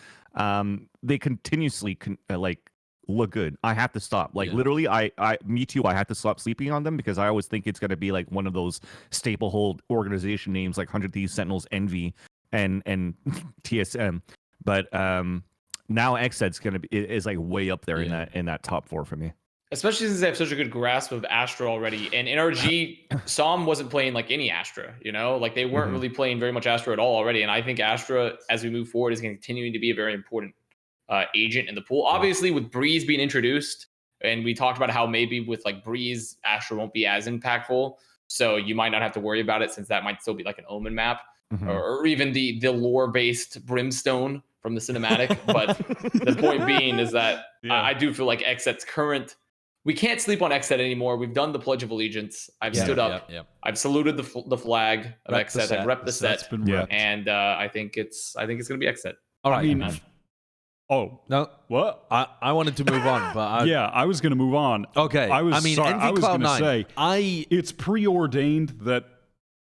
They continuously look good. I have to stop. Literally, me too. I have to stop sleeping on them because I always think it's going to be like one of those staple hold organization names like 100 Thieves, Sentinels, Envy, and TSM. But now Xed's gonna be is like way up there in that top 4 for me. Especially since they have such a good grasp of Astra already. And NRG, Som wasn't playing like any Astra, you know? Like they weren't really playing very much Astra at all already. And I think Astra, as we move forward, is continuing to be a very important agent in the pool. Obviously, with Breeze being introduced, and we talked about how maybe with like Breeze, Astra won't be as impactful. So you might not have to worry about it since that might still be like an Omen map. Or even the lore-based Brimstone from the cinematic. But the point being is that I do feel like Xset's current... We can't sleep on Xset anymore. We've done the Pledge of Allegiance. I've stood up. I've saluted the flag of Xset. I've repped the set. And I think it's going to be Xset. All right. Oh no! What? I wanted to move on, but I was going to move on. Okay. I was going to say it's preordained that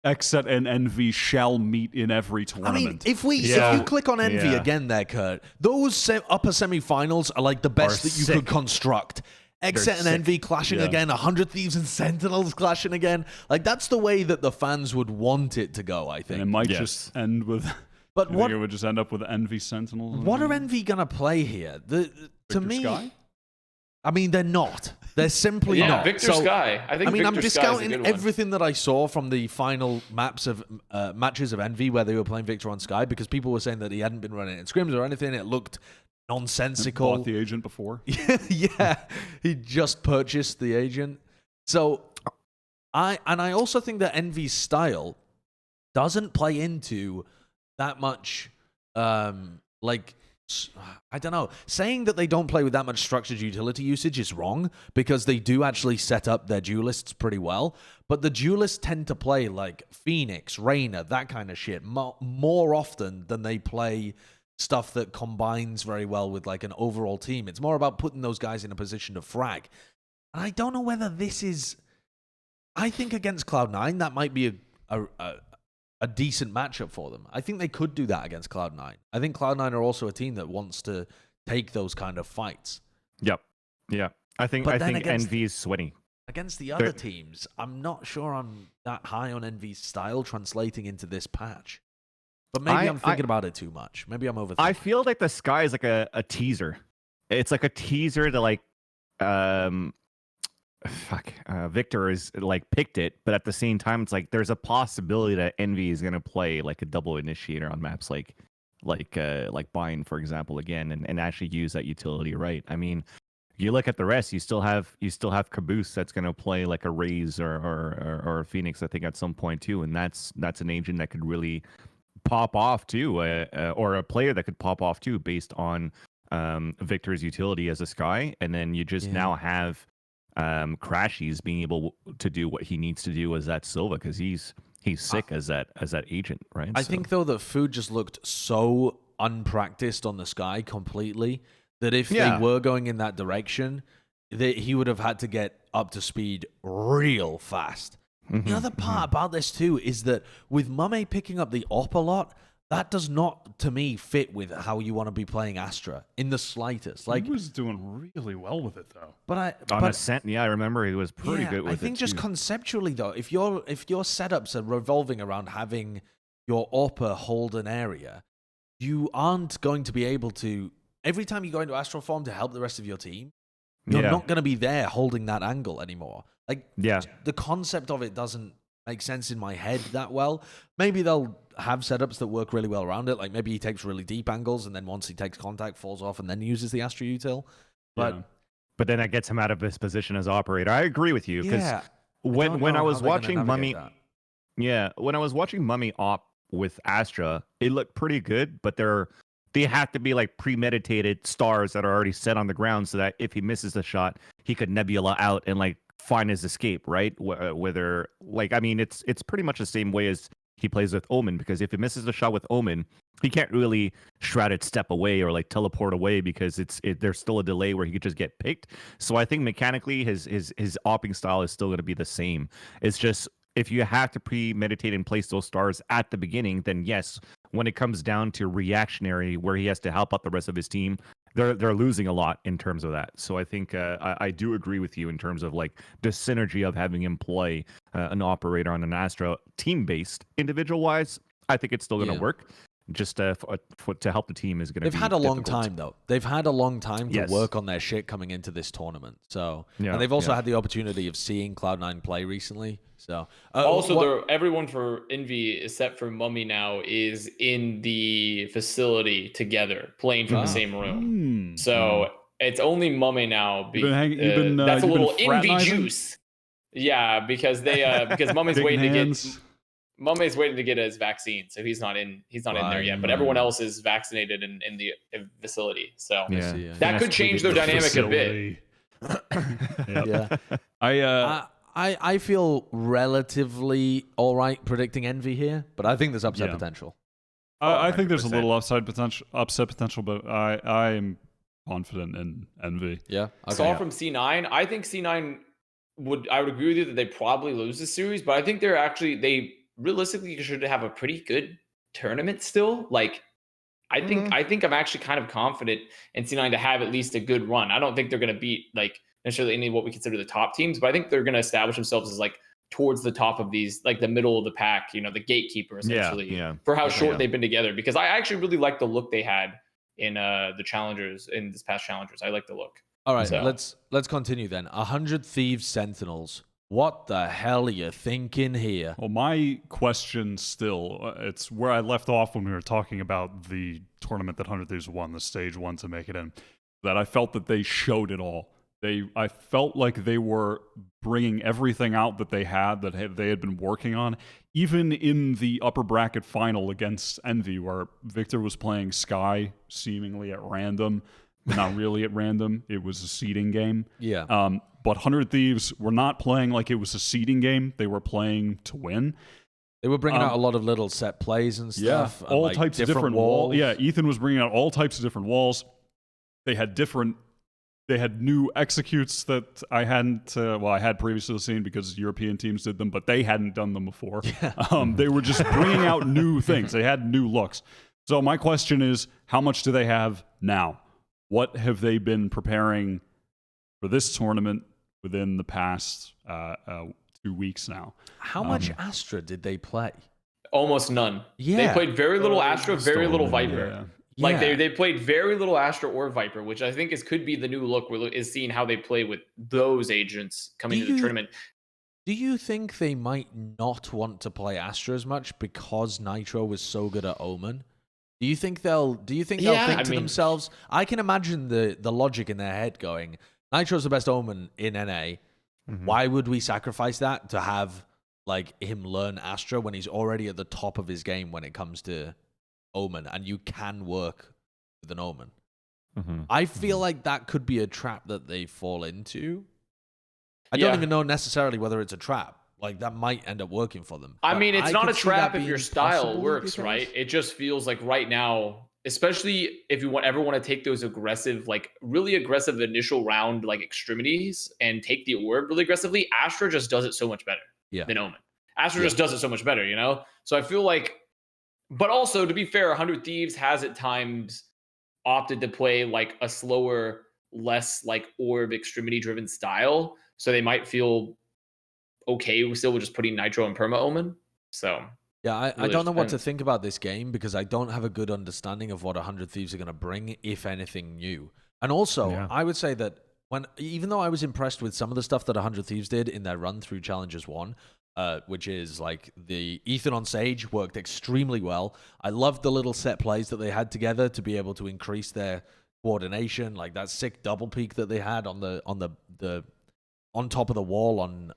Xset and Envy shall meet in every tournament. If you click on Envy again, there, Kurt, those upper semifinals are like the best that you could construct. Xset and Envy clashing again, 100 Thieves and Sentinels clashing again. Like, that's the way that the fans would want it to go, I think. And it might just end with... But it would just end up with Envy Sentinels? What are Envy going to play here? To me... Sky? I mean, they're not. They're simply not. Victor Sky. I'm discounting everything that I saw from the final matches of Envy where they were playing Victor on Sky because people were saying that he hadn't been running in scrims or anything. It looked... nonsensical. Bought the agent before. Yeah, he just purchased the agent. So I also think that Envy's style doesn't play into that much I don't know. Saying that they don't play with that much structured utility usage is wrong because they do actually set up their duelists pretty well. But the duelists tend to play like Phoenix, Reyna, that kind of shit more often than they play stuff that combines very well with like an overall team. It's more about putting those guys in a position to frag. And I don't know whether this is... I think against Cloud9, that might be a decent matchup for them. I think they could do that against Cloud9. I think Cloud9 are also a team that wants to take those kind of fights. Yep. Yeah. I think Envy is sweaty. Against the other teams, I'm not sure I'm that high on Envy's style translating into this patch. But maybe I'm thinking about it too much. Maybe I'm overthinking. I feel like the Sky is like a teaser. It's like a teaser to like, Victor is like picked it, but at the same time, it's like there's a possibility that Envy is gonna play like a double initiator on maps like Bind, for example, again, and actually use that utility right. I mean, you look at the rest, you still have Caboose that's gonna play like a Raze or a Phoenix, I think, at some point too, and that's an agent that could really pop off too, or a player that could pop off too, based on Victor's utility as a Sky, and then you just now have Crashies being able to do what he needs to do as that Silva, because he's sick as that agent, right? I think though that Food just looked so unpracticed on the Sky completely that if they were going in that direction, he would have had to get up to speed real fast. The other part about this too is that with Mame picking up the op a lot, that does not, to me, fit with how you want to be playing Astra in the slightest. Like, he was doing really well with it though. On Ascent, I remember he was pretty good with it. I think just conceptually though, if your setups are revolving around having your AWPer hold an area, you aren't going to be able to. Every time you go into Astral Form to help the rest of your team, you're not going to be there holding that angle anymore. Like, the concept of it doesn't make sense in my head that well. Maybe they'll have setups that work really well around it. Like maybe he takes really deep angles and then once he takes contact, falls off and then uses the Astra util. But then that gets him out of his position as operator. I agree with you because when I was watching Mummy, when I was watching Mummy op with Astra, it looked pretty good, but they have to be like premeditated stars that are already set on the ground so that if he misses a shot, he could nebula out and like find his escape, right? Whether like, I mean, it's pretty much the same way as he plays with Omen, because if he misses a shot with Omen, he can't really shrouded step away or like teleport away because there's still a delay where he could just get picked. So I think mechanically his opping style is still going to be the same. It's just if you have to premeditate and place those stars at the beginning, then yes, when it comes down to reactionary where he has to help out the rest of his team, they're losing a lot in terms of that. So I think I do agree with you in terms of like the synergy of having him play an operator on an Astra team-based. Individual-wise, I think it's still going to work. just to help the team is going to be They've had a long difficult. time, though. They've had a long time to Yes. work on their shit coming into this tournament. So, Yeah, and they've also yeah. had the opportunity of seeing Cloud9 play recently. So, Also, everyone for Envy, except for Mummy now, is in the facility together, playing from the same room. So it's only Mummy now. That's a little Envy fraternizing? juice. Yeah, because because Mummy's Mummy's waiting to get his vaccine, so he's not in there yet. But everyone else is vaccinated in the facility. So that could change their dynamic a bit. Yeah. I feel relatively all right predicting Envy here, but I think there's upset potential. I think there's a little upset potential, but I am confident in Envy. Yeah. Okay. Saw from C9. I think C9 I would agree with you that they probably lose this series, but I think they realistically should have a pretty good tournament still. Like, I think I'm actually kind of confident in C9 to have at least a good run. I don't think they're going to beat like necessarily any of what we consider the top teams, but I think they're going to establish themselves as like towards the top of these, like the middle of the pack, the gatekeeper essentially for how short they've been together. Because I actually really like the look they had in the Challengers, in this past Challengers. I like the look. All right, let's continue then. 100 Thieves Sentinels. What the hell are you thinking here? Well, my question still, it's where I left off when we were talking about the tournament that 100 Thieves won, the stage 1 to make it in, that I felt that they showed it all. I felt like they were bringing everything out that they had been working on, even in the upper bracket final against Envy, where Victor was playing Sky seemingly at random, but not really at random. It was a seeding game. Yeah. But 100 Thieves were not playing like it was a seeding game. They were playing to win. They were bringing out a lot of little set plays and stuff. Yeah, all types of different walls. Yeah, Ethan was bringing out all types of different walls. They had new executes that I hadn't, I had previously seen because European teams did them, but they hadn't done them before. Yeah. They were just bringing out new things. They had new looks. So my question is, how much do they have now? What have they been preparing for this tournament within the past 2 weeks now? How much Astra did they play? Almost none. Yeah. They played very little Astra, very little Viper. Yeah. Like they played very little Astra or Viper, which I think could be the new look. Is seeing how they play with those agents coming to the tournament. Do you think they might not want to play Astra as much because Nitro was so good at Omen? Do you think they'll think to themselves? I can imagine the logic in their head going, Nitro's the best Omen in NA. Mm-hmm. Why would we sacrifice that to have like him learn Astra when he's already at the top of his game when it comes to Omen, and you can work with an Omen? Mm-hmm. I feel like that could be a trap that they fall into. I don't even know necessarily whether it's a trap. Like, that might end up working for them. I mean, it's not a trap if your style works, right? It just feels like right now, especially if you ever want to take those aggressive, like really aggressive initial round, like extremities and take the orb really aggressively, Astra just does it so much better than Omen. Astra just does it so much better, So I feel like, but also to be fair, 100 Thieves has at times opted to play like a slower, less like orb extremity driven style. So they might feel okay still with just putting Nitro and Perma Omen. So yeah, I don't know what to think about this game because I don't have a good understanding of what 100 Thieves are going to bring, if anything new. And also, I would say that even though I was impressed with some of the stuff that 100 Thieves did in their run through Challengers 1, which is like the Ethan on Sage worked extremely well. I loved the little set plays that they had together to be able to increase their coordination, like that sick double peak that they had on the on top of the wall on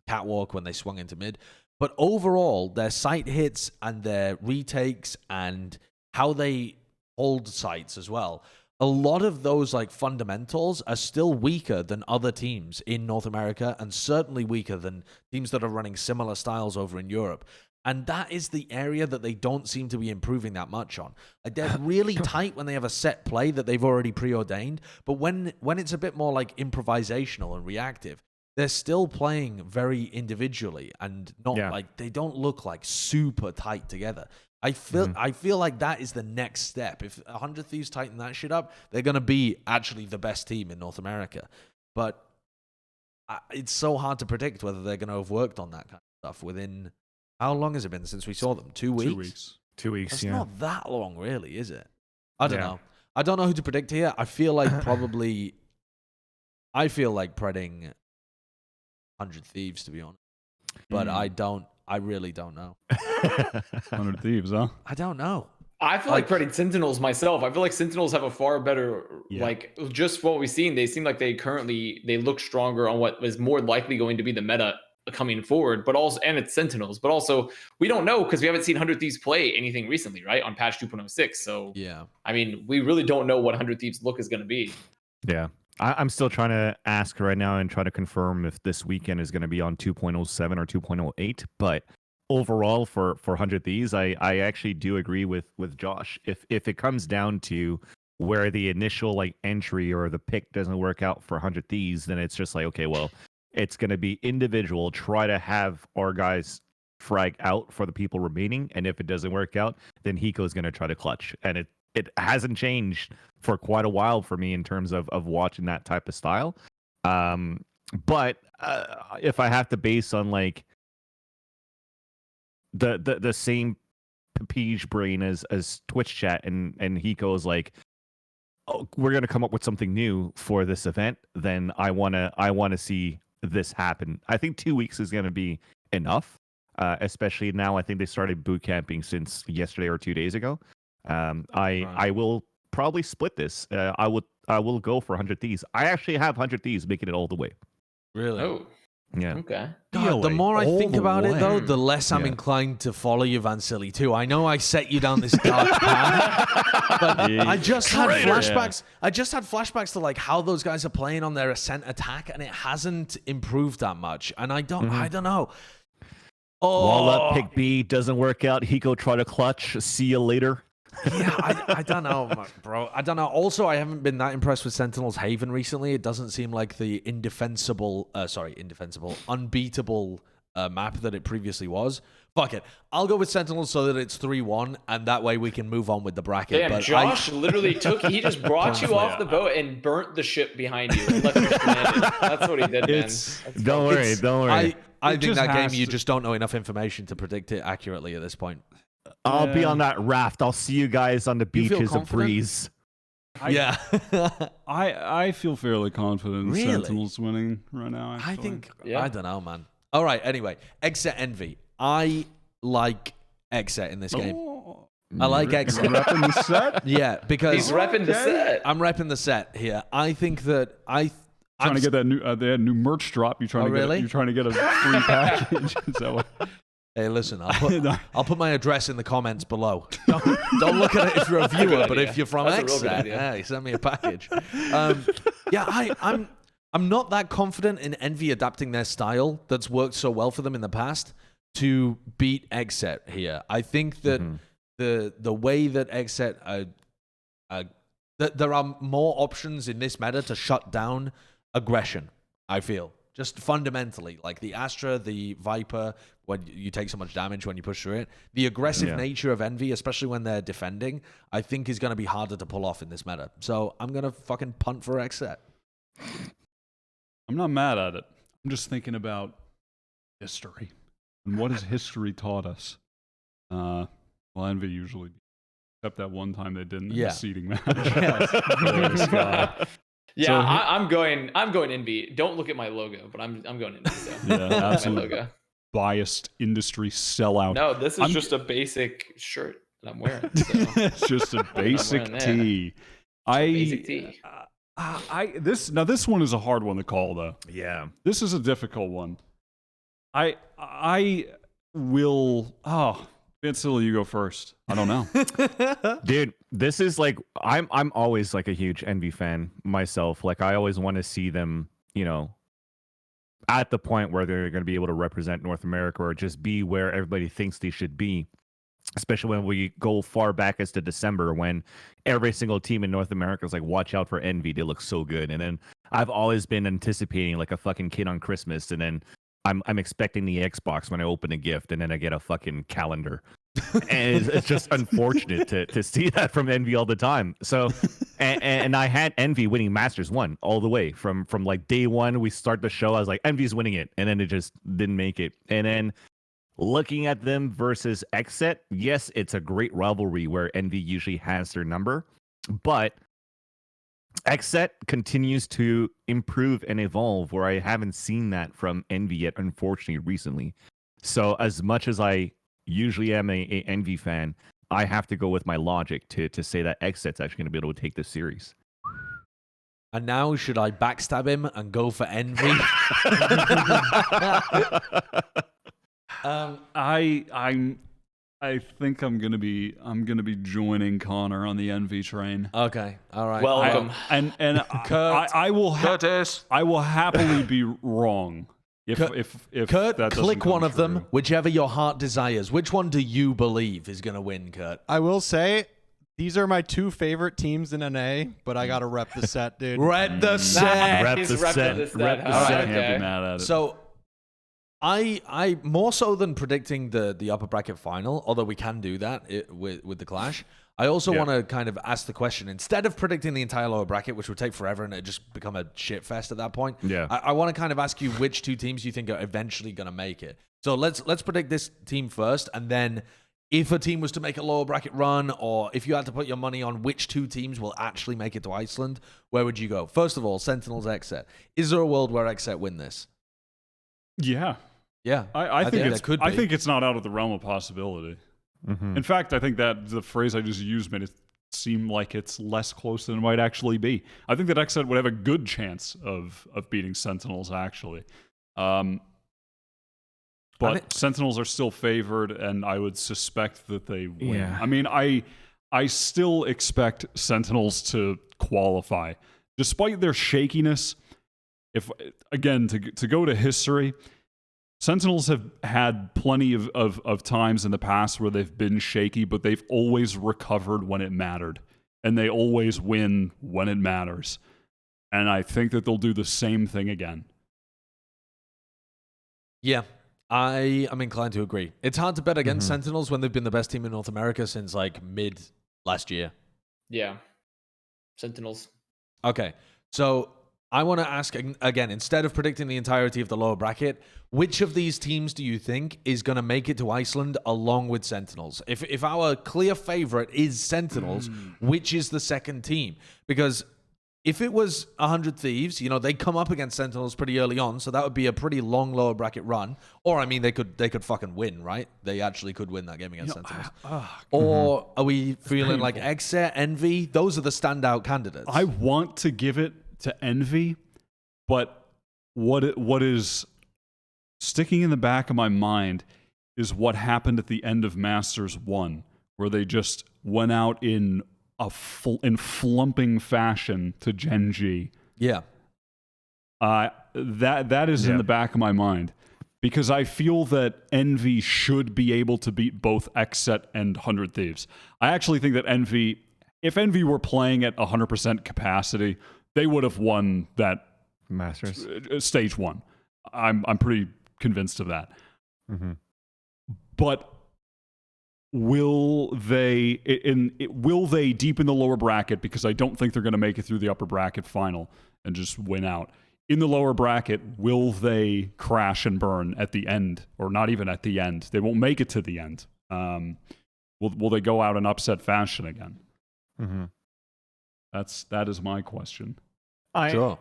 Catwalk when they swung into mid. But overall, their sight hits and their retakes and how they hold sights as well, a lot of those like fundamentals are still weaker than other teams in North America and certainly weaker than teams that are running similar styles over in Europe. And that is the area that they don't seem to be improving that much on. Like, they're really tight when they have a set play that they've already preordained, but when it's a bit more like improvisational and reactive, they're still playing very individually and not like, they don't look like super tight together. I feel like that is the next step. If 100 Thieves tighten that shit up, they're going to be actually the best team in North America. But it's so hard to predict whether they're going to have worked on that kind of stuff within... How long has it been since we saw them? 2 weeks? 2 weeks. It's not that long, really, is it? I don't know. I don't know who to predict here. I feel like predding 100 Thieves, to be honest. But I really don't know. 100 Thieves, huh? I don't know. I feel like predding Sentinels myself. I feel like Sentinels have a far better, like, just what we've seen. They seem like they look stronger on what is more likely going to be the meta coming forward, but also, and it's Sentinels, but also we don't know because we haven't seen 100 Thieves play anything recently, right? On patch 2.06. So, yeah, I mean, we really don't know what 100 Thieves look is going to be. Yeah. I'm still trying to ask right now and try to confirm if this weekend is going to be on 2.07 or 2.08, but overall for 100 Thieves, I actually do agree with Josh. If it comes down to where the initial like entry or the pick doesn't work out for 100 Thieves, then it's just like, okay, well, it's going to be individual. Try to have our guys frag out for the people remaining, and if it doesn't work out, then Hiko's going to try to clutch. And it hasn't changed for quite a while for me in terms of watching that type of style. But if I have to base on like the same Pepige brain as Twitch chat and Hiko is like, oh, we're gonna come up with something new for this event, then I wanna see this happen. I think 2 weeks is gonna be enough. Especially now, I think they started boot camping since yesterday or 2 days ago. I will probably split this. I will go for 100 Thieves. I actually have 100 Thieves making it all the way. Really? Oh. Yeah. Okay. God, the more I think about it, though, the less I'm inclined to follow you, Vansilli, too. I know I set you down this dark path, but I just had flashbacks. I just had flashbacks to like how those guys are playing on their ascent attack, and it hasn't improved that much. And I don't know. Oh, Wall up, pick B, doesn't work out. Hiko try to clutch. See you later. Yeah, I don't know, bro. I don't know. Also, I haven't been that impressed with Sentinel's Haven recently. It doesn't seem like the unbeatable map that it previously was. Fuck it. I'll go with Sentinels so that it's 3-1, and that way we can move on with the bracket. Damn, but Josh literally he just brought you off the boat and burnt the ship behind you and left you stranded. That's what he did, man. Don't worry. I think that game, you just don't know enough information to predict it accurately at this point. I'll be on that raft. I'll see you guys on the beaches of Breeze. I feel fairly confident in Really? Sentinels winning right now. I Actually. think, I don't know, man. All right, anyway, Exet Envy. I like Exet in this game. I like Exet. Repping the set? Yeah, because He's repping the set. I'm repping the set here. I think that trying to get that new they had new merch drop. You're trying to get a free package. Is that what? Hey, listen, I'll put my address in the comments below. Don't look at it if you're a viewer, but if you're from Exet, hey, send me a package. I'm not that confident in Envy adapting their style that's worked so well for them in the past to beat Exet here. I think that the way that Exet that there are more options in this meta to shut down aggression, I feel. Just fundamentally, like the Astra, the Viper, when you take so much damage when you push through it, the aggressive nature of Envy, especially when they're defending, I think is going to be harder to pull off in this meta. So I'm going to fucking punt for Exet. I'm not mad at it. I'm just thinking about history. And what has history taught us? Well, Envy usually, except that one time they didn't in the seeding match. Yeah, So I'm going Envy. Don't look at my logo, but I'm going Envy. So. Yeah, absolutely. My logo. Biased industry sellout. No, this is just a basic shirt that I'm wearing. So. It's just a basic tee. Basic tee. This one is a hard one to call though. Yeah. This is a difficult one. I will. Vansilli, you go first. I don't know. Dude, this is like I'm always like a huge Envy fan myself. Like I always want to see them, at the point where they're going to be able to represent North America or just be where everybody thinks they should be. Especially when we go far back as to December when every single team in North America is like, watch out for Envy. They look so good. And then I've always been anticipating like a fucking kid on Christmas, and then I'm expecting the Xbox when I open a gift, and then I get a fucking calendar. And it's just unfortunate to see that from Envy all the time. So, and I had Envy winning Masters 1 all the way from like day one. We start the show, I was like, Envy's winning it, and then it just didn't make it. And then looking at them versus Xset, yes, it's a great rivalry where Envy usually has their number, but Xset continues to improve and evolve where I haven't seen that from Envy yet, unfortunately, recently. So as much as I usually am a Envy fan, I have to go with my logic to say that Xset's actually going to be able to take this series. And now, should I backstab him and go for Envy? I think I'm gonna be joining Connor on the Envy train. Okay, all right. Welcome. And I will happily be wrong if Kurt, that click one of them, true. whichever your heart desires. Which one do you believe is gonna win, Kurt? I will say, these are my 2 favorite teams in NA, but I gotta rep the set, dude. Rep the set. He's repping the set. All right, Can't be okay. mad at it. So, I more so than predicting the upper bracket final, although we can do that with the clash. I also want to kind of ask the question, instead of predicting the entire lower bracket, which would take forever and it'd just become a shit fest at that point. Yeah. I want to kind of ask you which 2 teams you think are eventually going to make it. So let's predict this team first, and then if a team was to make a lower bracket run, or if you had to put your money on which 2 teams will actually make it to Iceland, where would you go? First of all, Sentinels Xset. Is there a world where Xset win this? Yeah. Yeah, I think that could be. I think it's not out of the realm of possibility. Mm-hmm. In fact, I think that the phrase I just used made it seem like it's less close than it might actually be. I think that Xset would have a good chance of beating Sentinels, actually. But Sentinels are still favored, and I would suspect that they win. Yeah. I mean, I still expect Sentinels to qualify. Despite their shakiness, if again, to go to history, Sentinels have had plenty of times in the past where they've been shaky, but they've always recovered when it mattered. And they always win when it matters. And I think that they'll do the same thing again. Yeah, I am inclined to agree. It's hard to bet against Sentinels when they've been the best team in North America since like mid last year. Yeah. Sentinels. Okay, so I want to ask again, instead of predicting the entirety of the lower bracket, which of these teams do you think is going to make it to Iceland along with Sentinels? If our clear favorite is Sentinels, which is the second team? Because if it was 100 Thieves, they come up against Sentinels pretty early on, so that would be a pretty long lower bracket run. Or I mean, they could fucking win, right? They actually could win that game against Sentinels. Or are we feeling like Xset, Envy? Those are the standout candidates. I want to give it to Envy, but what is sticking in the back of my mind is what happened at the end of Masters 1, where they just went out in flumping fashion to Gen.G. Yeah. That is in the back of my mind, because I feel that Envy should be able to beat both Xset and 100 Thieves. I actually think that if Envy were playing at 100% capacity, they would have won that Masters stage 1. I'm pretty convinced of that. Mm-hmm. But will they deep in the lower bracket, because I don't think they're going to make it through the upper bracket final and just win out. In the lower bracket, will they crash and burn at the end, or not even at the end? They won't make it to the end. Will they go out in upset fashion again? Mm-hmm. That is my question. I did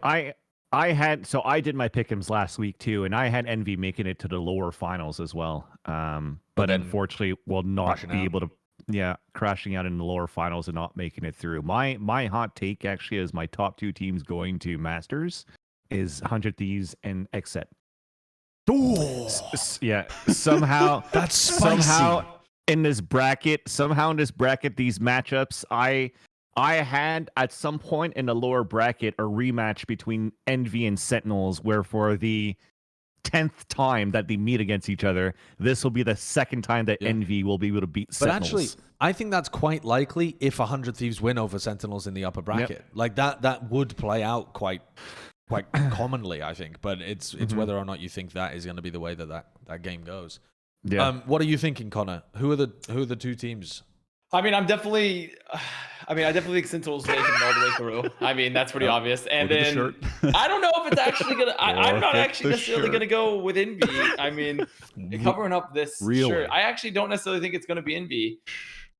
my pick'ems last week too, and I had Envy making it to the lower finals as well. But unfortunately, will not be able to. Crashing out in the lower finals and not making it through. My hot take actually is my top 2 teams going to Masters is 100 Thieves and Xset. Somehow that's spicy. Somehow in this bracket, these matchups, I had at some point in the lower bracket a rematch between Envy and Sentinels, where for the 10th time that they meet against each other, this will be the second time that Envy will be able to beat Sentinels. But actually, I think that's quite likely if 100 Thieves win over Sentinels in the upper bracket. Like that would play out quite commonly, I think. But it's whether or not you think that is going to be the way that game goes. Yeah. What are you thinking, Connor? Who are the 2 teams? I mean, I'm definitely. I mean, I definitely think Sentinel's making it all the way through. I mean, that's pretty obvious. And Look at then the I don't know if it's actually gonna. I'm not Look at actually the necessarily shirt. gonna go with Envy. I mean, covering up this Really? shirt. I actually don't necessarily think it's gonna be Envy.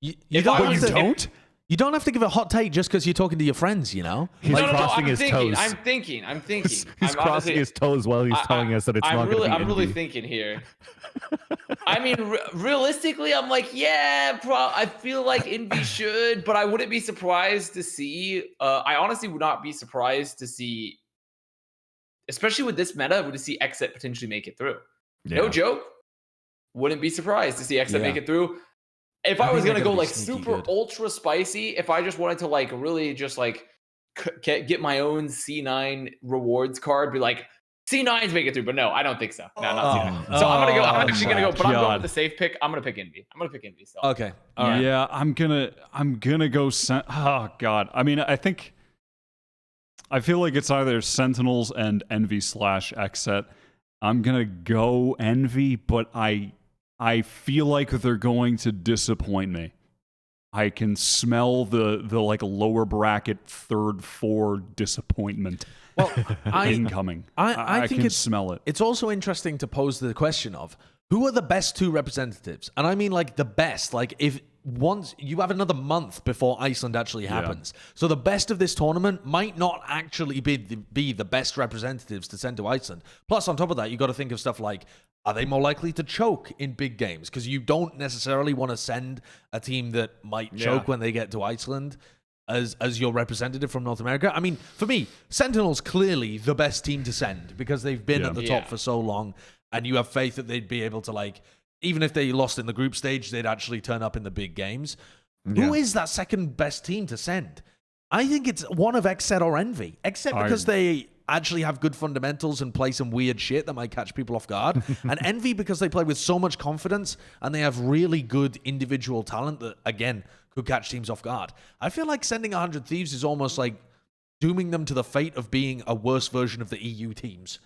You If don't I have was to- to- don't? You don't have to give a hot take just because you're talking to your friends, you know? He's No, crossing I'm his thinking. toes. I'm thinking. He's I'm crossing honestly- his toes while he's telling us that it's not going to be I'm really Envy. thinking here. I mean, realistically, I'm like, yeah, I feel like Envy should, but I wouldn't be surprised to see. I honestly would not be surprised to see, especially with this meta, would to see Exit potentially make it through. No Yeah. joke. Wouldn't be surprised to see Exit make it through. If I I was think gonna they're go gonna be like sneaky super good. ultra spicy, if I just wanted to like really just like get my own C9 rewards card, be like C9s make it through, but no, I don't think so. No, not C9. So I'm gonna go. I'm actually gonna go, but I'm going with the safe pick. I'm gonna pick Envy. I'm gonna pick Envy. So. Okay. All right. Yeah, I'm gonna go. Oh God. I mean, I feel like it's either Sentinels and Envy / Xset. I'm gonna go Envy, but I feel like they're going to disappoint me. I can smell the like lower bracket 3rd, 4 disappointment. Well, incoming. I think can smell it. It's also interesting to pose the question of who are the best 2 representatives? And I mean like the best. Like if once you have another month before Iceland actually happens. So the best of this tournament might not actually be the best representatives to send to Iceland. Plus on top of that, you got to think of stuff like, are they more likely to choke in big games? Because you don't necessarily want to send a team that might choke when they get to Iceland as your representative from North America. I mean, for me, Sentinel's clearly the best team to send because they've been at the top for so long, and you have faith that they'd be able to, like, even if they lost in the group stage, they'd actually turn up in the big games. Who is that second best team to send? I think it's one of Xset or Envy, except because they actually have good fundamentals and play some weird shit that might catch people off guard. And Envy because they play with so much confidence and they have really good individual talent that, again, could catch teams off guard. I feel like sending 100 Thieves is almost like dooming them to the fate of being a worse version of the EU teams.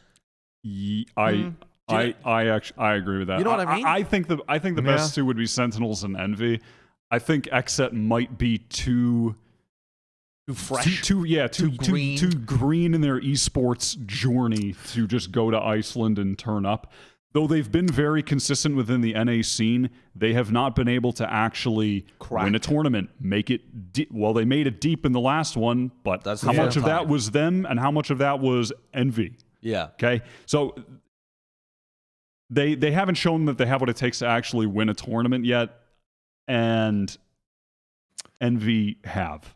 I agree with that. You know what I mean? I think the best 2 would be Sentinels and Envy. I think Xset might be too fresh, too green in their esports journey to just go to Iceland and turn up. Though they've been very consistent within the NA scene, they have not been able to actually win a tournament, make it deep. Well, they made it deep in the last one, but how much of that was them and how much of that was Envy? Yeah. Okay. So they haven't shown that they have what it takes to actually win a tournament yet, and Envy have.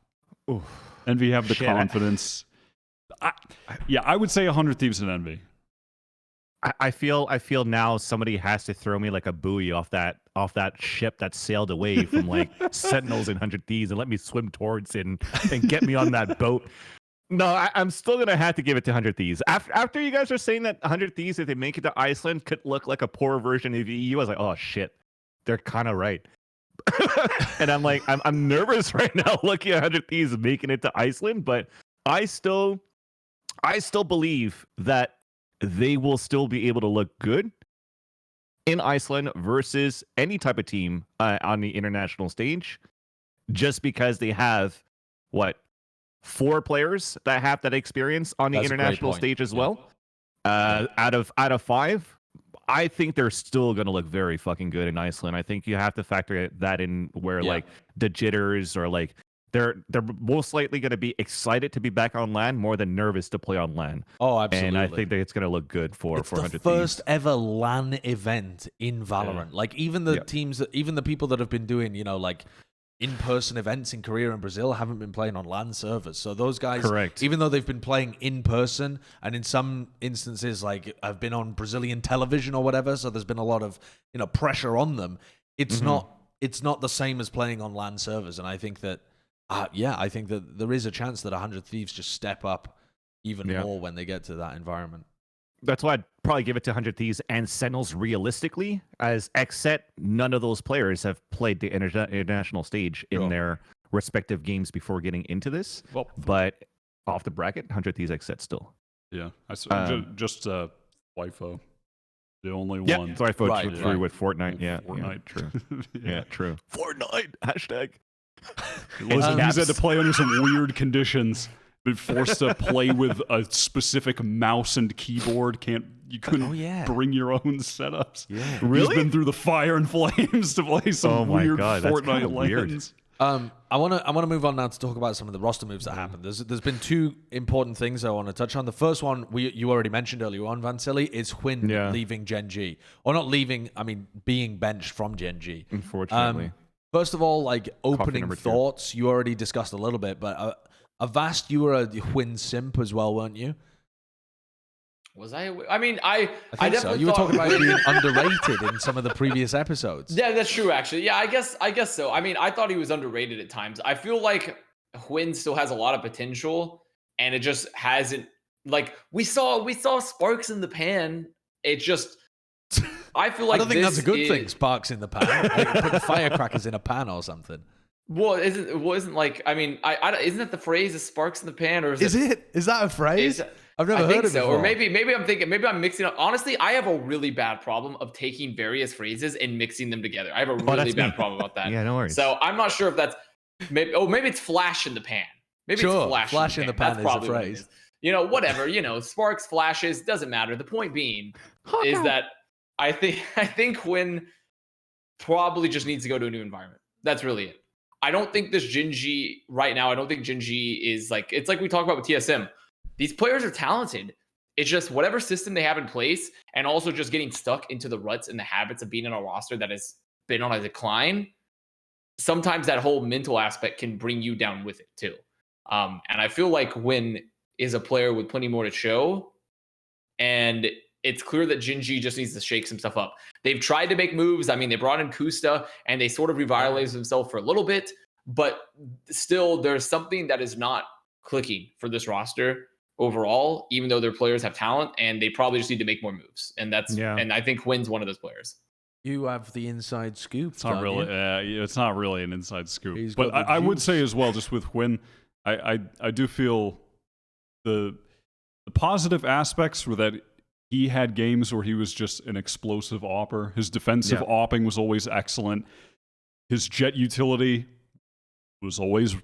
Oof. Envy have the confidence. I would say 100 Thieves and Envy. I feel now somebody has to throw me like a buoy off that ship that sailed away from like Sentinels and 100 Thieves and let me swim towards it and get me on that boat. No, I'm still gonna have to give it to 100 Thieves. After you guys are saying that 100 Thieves, if they make it to Iceland, could look like a poor version of EU, I was like, oh shit, they're kind of right. And I'm like, I'm nervous right now looking at 100 Thieves making it to Iceland, but I still believe that they will still be able to look good in Iceland versus any type of team on the international stage, just because they have 4 players that have that experience on the international stage as well. Out of 5. I think they're still going to look very fucking good in Iceland. I think you have to factor that in where like the jitters or like they're most likely going to be excited to be back on LAN more than nervous to play on LAN. Oh, absolutely. And I think that it's going to look good for it's 400 the first ever LAN event in Valorant. Yeah. Like even the teams, even the people that have been doing, like in-person events in Korea and Brazil haven't been playing on LAN servers. So those guys, even though they've been playing in person and in some instances like have been on Brazilian television or whatever, so there's been a lot of pressure on them. It's not the same as playing on LAN servers. And I think that I think that there is a chance that 100 Thieves just step up even more when they get to that environment. That's why I'd probably give it to 100 Thieves and Sentinels realistically. As Xset, none of those players have played the international stage in their respective games before getting into this. Well, but off the bracket, 100 Thieves Xset still. Yeah, just FIFO. The only one. Yeah, FIFO with Fortnite. Yeah, Fortnite. true. Yeah, true. Fortnite, hashtag. Listen, he's had to play under some weird conditions. Been forced to play with a specific mouse and keyboard. You couldn't bring your own setups. Yeah, really? He's been through the fire and flames to play some weird Fortnite lanes. I want to move on now to talk about some of the roster moves that happened. There's been two important things I want to touch on. The first one you already mentioned earlier on, Vansilli, is huynh leaving Gen.G. Or not leaving, I mean being benched from Gen.G. Unfortunately. First of all, like opening thoughts, you already discussed a little bit, but Avast, you were a huynh simp as well, weren't you? Was I? I mean, I definitely so. You were talking about being underrated in some of the previous episodes. Yeah, that's true, actually. Yeah, I guess so. I mean, I thought he was underrated at times. I feel like huynh still has a lot of potential, and it just hasn't. Like we saw sparks in the pan. It just. I feel like I don't think that's a good thing. Sparks in the pan. Like, put firecrackers in a pan or something. Well, isn't like I mean, isn't that the phrase? "Is sparks in the pan," or is it? Is that a phrase? I've never heard of it so. before. Or maybe I'm mixing up. Honestly, I have a really bad problem of taking various phrases and mixing them together. I have a really bad problem about that. Yeah, no worries. So I'm not sure if that's maybe it's flash in the pan. Maybe it's flash in the pan. That's probably a phrase. You know, whatever. You know, sparks, flashes, doesn't matter. The point being is that I think huynh probably just needs to go to a new environment. That's really it. I don't think this Gen.G right now. I don't think Gen.G is like it's like we talk about with TSM. These players are talented. It's just whatever system they have in place, and also just getting stuck into the ruts and the habits of being in a roster that has been on a decline. Sometimes that whole mental aspect can bring you down with it too. And I feel like huynh is a player with plenty more to show, and it's clear that Gen.G just needs to shake some stuff up. They've tried to make moves. I mean, they brought in Kusta, and they sort of revitalized themselves for a little bit, but still, there's something that is not clicking for this roster overall, even though their players have talent, and they probably just need to make more moves. And and I think huynh one of those players. You have the inside scoop. It's not really. It's not really an inside scoop. But I would say as well, just with huynh, I do feel the positive aspects were that he had games where he was just an explosive AWPer. His defensive AWPing was always excellent. His Jett utility was always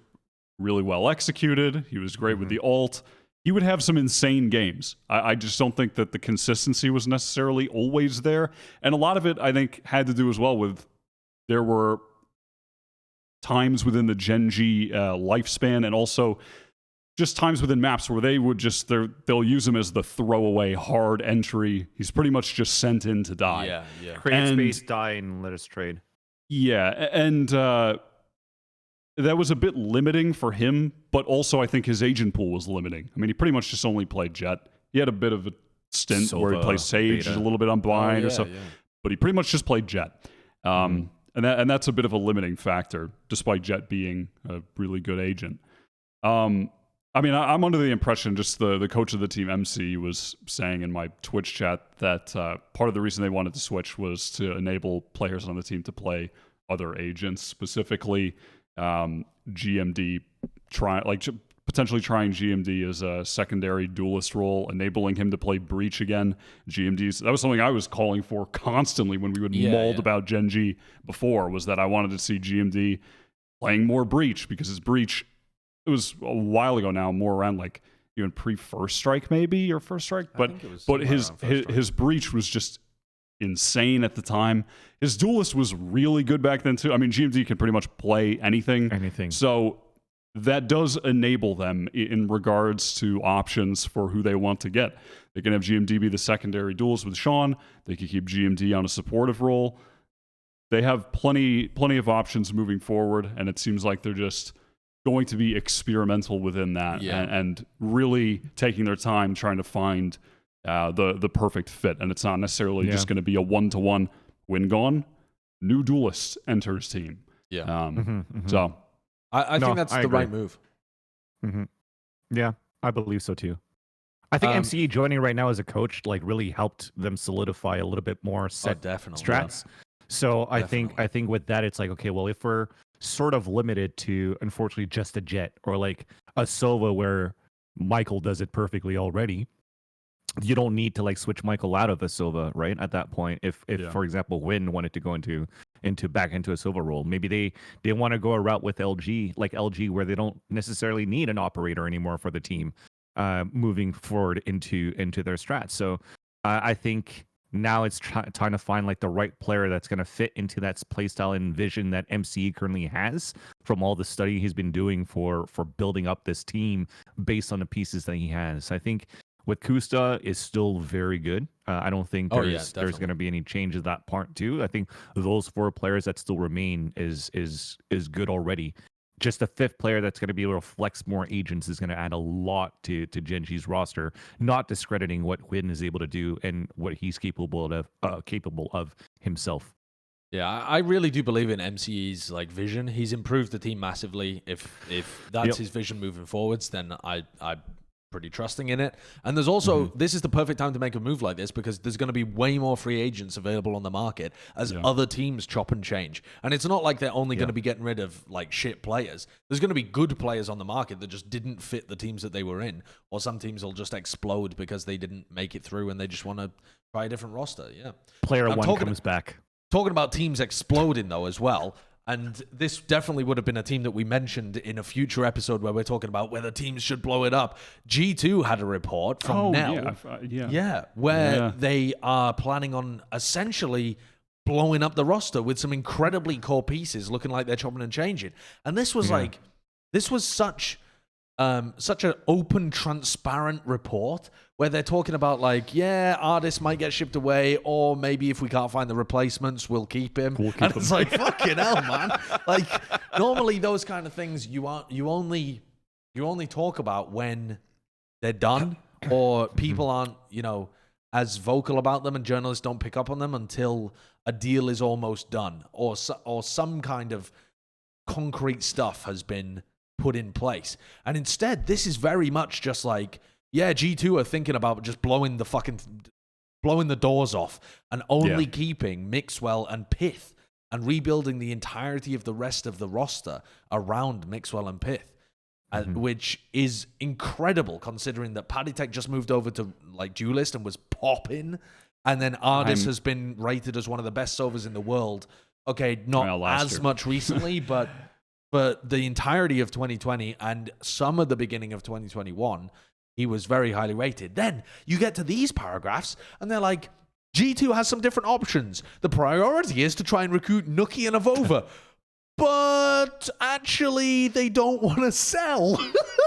really well executed. He was great with the ult. He would have some insane games. I just don't think that the consistency was necessarily always there. And a lot of it, I think, had to do as well with there were times within the Gen.G lifespan, and also just times within maps where they would just, they'll use him as the throwaway hard entry. He's pretty much just sent in to die. Yeah. Create space, die, and let us trade. Yeah, and that was a bit limiting for him, but also I think his agent pool was limiting. I mean, he pretty much just only played Jett. He had a bit of a stint where he played Sage, a little bit on blind or so, but he pretty much just played Jett. And that's a bit of a limiting factor, despite Jett being a really good agent. I mean, I'm under the impression, just the coach of the team, MC, was saying in my Twitch chat that part of the reason they wanted to switch was to enable players on the team to play other agents, specifically GMD, potentially trying GMD as a secondary duelist role, enabling him to play Breach again. That was something I was calling for constantly when we would mold about Gen.G before, was that I wanted to see GMD playing more Breach, because his Breach, it was a while ago now, more around like even pre-First Strike maybe, or First Strike, but his Breach was just insane at the time. His Duelist was really good back then too. I mean, GMD can pretty much play anything. So that does enable them in regards to options for who they want to get. They can have GMD be the secondary duelist with Sean. They can keep GMD on a supportive role. They have plenty of options moving forward, and it seems like they're just going to be experimental within that and really taking their time trying to find the perfect fit. And it's not necessarily just going to be a one-to-one win gone. New duelist enters team. So I think that's the right move. Yeah, I believe so too. I think MCE joining right now as a coach really helped them solidify a little bit more set strats. So I think with that, it's like, okay, well, if we're sort of limited to, unfortunately, just a Jett or like a Sova where Michael does it perfectly already, you don't need to like switch Michael out of a Silva, right? At that point, if for example, Nguyen wanted to go into back into a Silva role, maybe they want to go a route with LG, where they don't necessarily need an operator anymore for the team, moving forward into their strats. So I think now it's trying to find like the right player that's going to fit into that playstyle and vision that MCE currently has from all the study he's been doing for building up this team based on the pieces that he has. I think with Kusta is still very good. I don't think there's going to be any change of that part too. I think those 4 players that still remain is good already. Just the 5th player that's going to be able to flex more agents is going to add a lot to Gen.G's roster, not discrediting what huynh is able to do and what he's capable of himself. Yeah, I really do believe in MCE's like vision. He's improved the team massively. If that's his vision moving forwards, then I pretty trusting in it. And there's also this is the perfect time to make a move like this, because there's going to be way more free agents available on the market as other teams chop and change. And it's not like they're only going to be getting rid of like shit players. There's going to be good players on the market that just didn't fit the teams that they were in, or some teams will just explode because they didn't make it through and they just want to try a different roster. Player 1 comes back. Talking about teams exploding though as well, and this definitely would have been a team that we mentioned in a future episode where we're talking about whether teams should blow it up. G2 had a report from Nell, where they are planning on essentially blowing up the roster with some incredibly core pieces, looking like they're chopping and changing. And this was such an open, transparent report where they're talking about like, artists might get shipped away, or maybe if we can't find the replacements, we'll keep him. It's like, fucking hell, man. Like, normally those kind of things you only talk about when they're done, or people aren't, as vocal about them, and journalists don't pick up on them until a deal is almost done, or some kind of concrete stuff has been put in place. And instead, this is very much just like, G2 are thinking about just blowing the doors off and only keeping Mixwell and Pith and rebuilding the entirety of the rest of the roster around Mixwell and Pith, which is incredible considering that Paddytech just moved over to like Duelist and was popping, and then Ardis has been rated as one of the best Sovas in the world. Okay, not as much recently, but the entirety of 2020 and some of the beginning of 2021, he was very highly rated. Then you get to these paragraphs, and they're like, G2 has some different options. The priority is to try and recruit Nuki and Avova. But actually, they don't want to sell.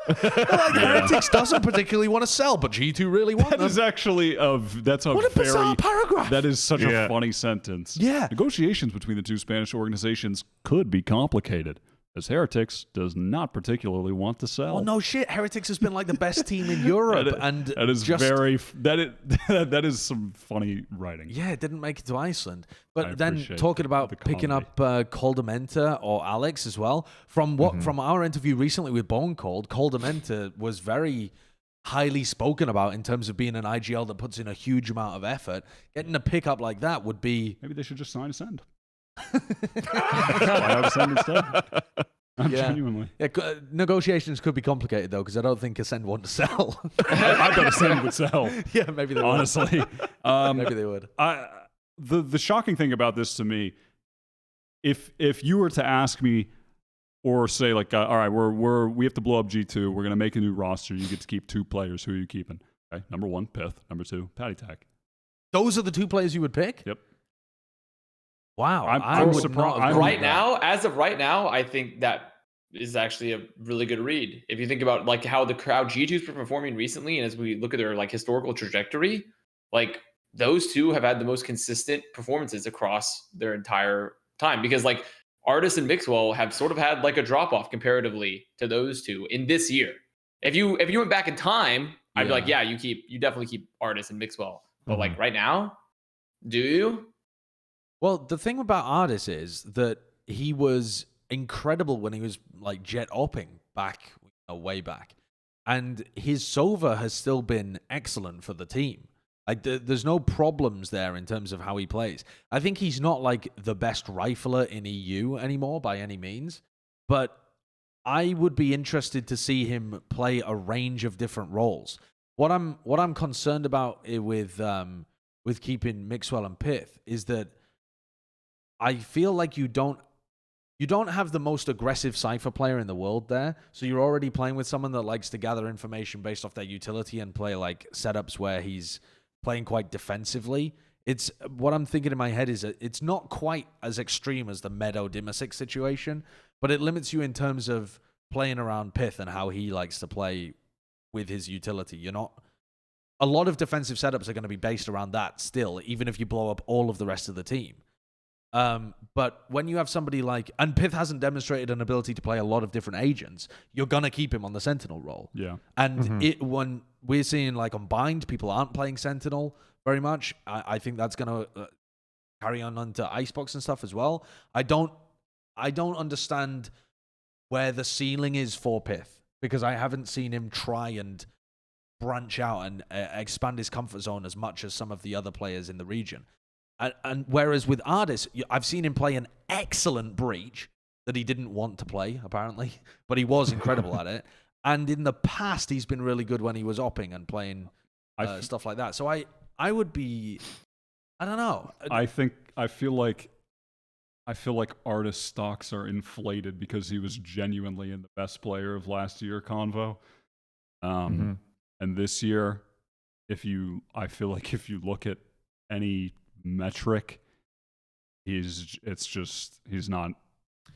Heretics doesn't particularly want to sell, but G2 really want them. That is actually that's a what a very bizarre paragraph. That is such a funny sentence. Yeah. Negotiations between the two Spanish organizations could be complicated, as Heretics does not particularly want to sell. Well, no shit. Heretics has been like the best team in Europe, that is some funny writing. Yeah, it didn't make it to Iceland. But then talking about picking up Coldamenta or Alex as well. From our interview recently with Bone Cold, Coldamenta was very highly spoken about in terms of being an IGL that puts in a huge amount of effort. Getting a pickup like that would be... Maybe they should just sign Ascend. Why not Ascend instead? Genuinely. Yeah, negotiations could be complicated though, because I don't think Ascend want to sell. I bet Ascend would sell. Yeah, maybe they would. Honestly. Maybe they would. The shocking thing about this to me, if you were to ask me or say like, all right, we have to blow up G2, we're gonna make a new roster, you get to keep 2 players, who are you keeping? Okay, number 1, Pith. Number 2, Paddytech. Those are the 2 players you would pick? Yep. Wow, I'm surprised. As of right now, I think that is actually a really good read. If you think about like how the crowd G2's been performing recently, and as we look at their like historical trajectory, like those 2 have had the most consistent performances across their entire time. Because like Ardis and Mixwell have sort of had like a drop off comparatively to those 2 in this year. If you went back in time, I'd be like, you definitely keep Ardis and Mixwell. But like right now, do you? Well, the thing about Ardis is that he was incredible when he was like jet opping back, way back. And his Sova has still been excellent for the team. Like there's no problems there in terms of how he plays. I think he's not like the best rifler in EU anymore by any means, but I would be interested to see him play a range of different roles. What I'm concerned about with keeping Mixwell and Pith is that I feel like you don't have the most aggressive Cypher player in the world there, so you're already playing with someone that likes to gather information based off their utility and play like setups where he's playing quite defensively. It's what I'm thinking in my head is that it's not quite as extreme as the Meadow Dimasic situation, but it limits you in terms of playing around Pith and how he likes to play with his utility. A lot of defensive setups are going to be based around that still, even if you blow up all of the rest of the team. But when you have somebody like, and Pith hasn't demonstrated an ability to play a lot of different agents, you're going to keep him on the Sentinel role. Yeah. And when we're seeing like on Bind, people aren't playing Sentinel very much. I think that's going to carry on onto Icebox and stuff as well. I don't understand where the ceiling is for Pith, because I haven't seen him try and branch out and expand his comfort zone as much as some of the other players in the region. And whereas with Ardis, I've seen him play an excellent breach that he didn't want to play, apparently, but he was incredible at it. And in the past, he's been really good when he was opping and playing stuff like that. So I would be, I don't know. I feel like Ardis stocks are inflated because he was genuinely in the best player of last year convo. And this year, I feel like if you look at any metric, he's not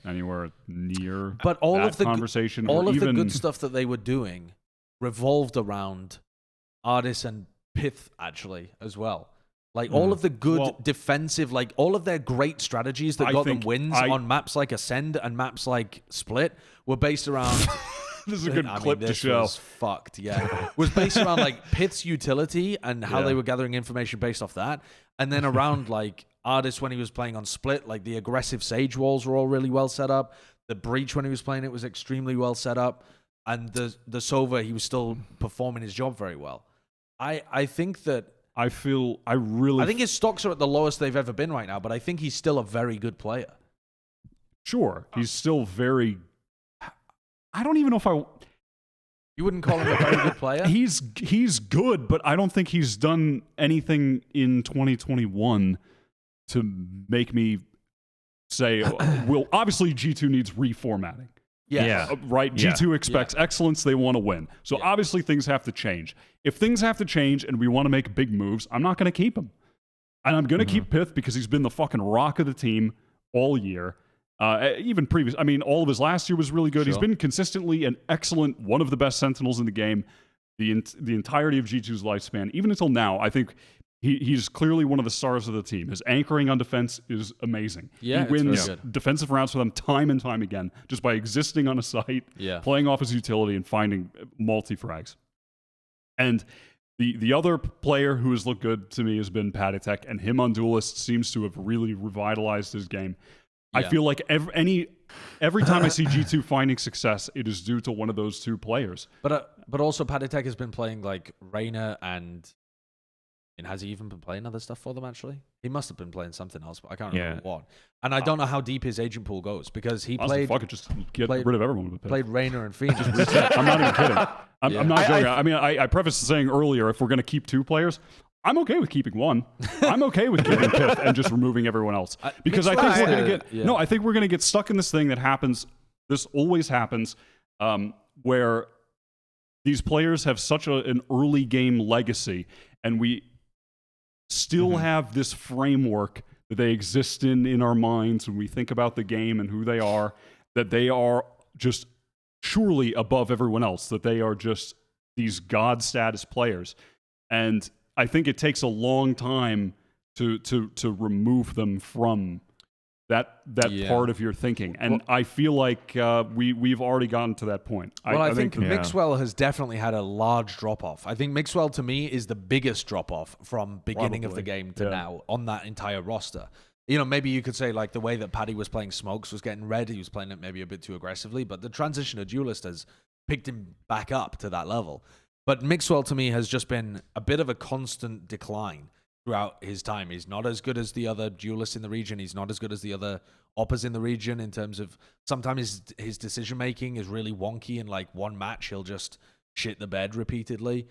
anywhere near. But all of the conversation, the good stuff that they were doing revolved around Ardis and Pith actually as well. Like all of the good defensive, like all of their great strategies that got them wins on maps like Ascend and maps like Split were based around. This is a good clip to show. Was fucked, yeah. Was based around like Pith's utility and how they were gathering information based off that, and then around like Ardis when he was playing on Split, like the aggressive Sage walls were all really well set up. The breach when he was playing it was extremely well set up, and the Sova, he was still performing his job very well. I think that. I think his stocks are at the lowest they've ever been right now, but I think he's still a very good player. Sure, he's still very. I don't even know if You wouldn't call him a very good player? He's good, but I don't think he's done anything in 2021 to make me say, well, obviously G2 needs reformatting. Yeah. Right? Yeah. G2 expects excellence. They want to win. So obviously things have to change. If things have to change and we want to make big moves, I'm not going to keep him. And I'm going to keep Pith because he's been the fucking rock of the team all year. Even previous, I mean, all of his last year was really good. Sure. He's been consistently an excellent, one of the best Sentinels in the game the entirety of G2's lifespan. Even until now, I think he's clearly one of the stars of the team. His anchoring on defense is amazing. Yeah, he wins defensive rounds for them time and time again, just by existing on a site, playing off his utility, and finding multi-frags. And the other player who has looked good to me has been Patatek, and him on Duelist seems to have really revitalized his game. I feel like every time I see G2 finding success, it is due to one of those two players. But also Patatek has been playing like Reyna and has he even been playing other stuff for them actually? He must have been playing something else, but I can't remember what. And I don't know how deep his agent pool goes because he played. Fuck it, just get rid of everyone. Played Reyna and Phoenix. I'm not even kidding. I'm not joking. I mean, I prefaced saying earlier, if we're going to keep two players, I'm okay with keeping one. I'm okay with keeping Pith and just removing everyone else. Because I think we're going to get I think we're going to get stuck in this thing that happens. This always happens, where these players have such an early game legacy, and we still have this framework that they exist in our minds when we think about the game and who they are, that they are just surely above everyone else, that they are just these god status players. And I think it takes a long time to remove them from that part of your thinking. And I feel like we've already gotten to that point. I think Mixwell has definitely had a large drop-off. I think Mixwell, to me, is the biggest drop-off from beginning of the game to now on that entire roster. You know, maybe you could say like the way that Paddy was playing Smokes was getting red. He was playing it maybe a bit too aggressively, but the transition to Duelist has picked him back up to that level. But Mixwell, to me, has just been a bit of a constant decline throughout his time. He's not as good as the other duelists in the region. He's not as good as the other oppers in the region in terms of sometimes his decision-making is really wonky. In like one match, he'll just shit the bed repeatedly.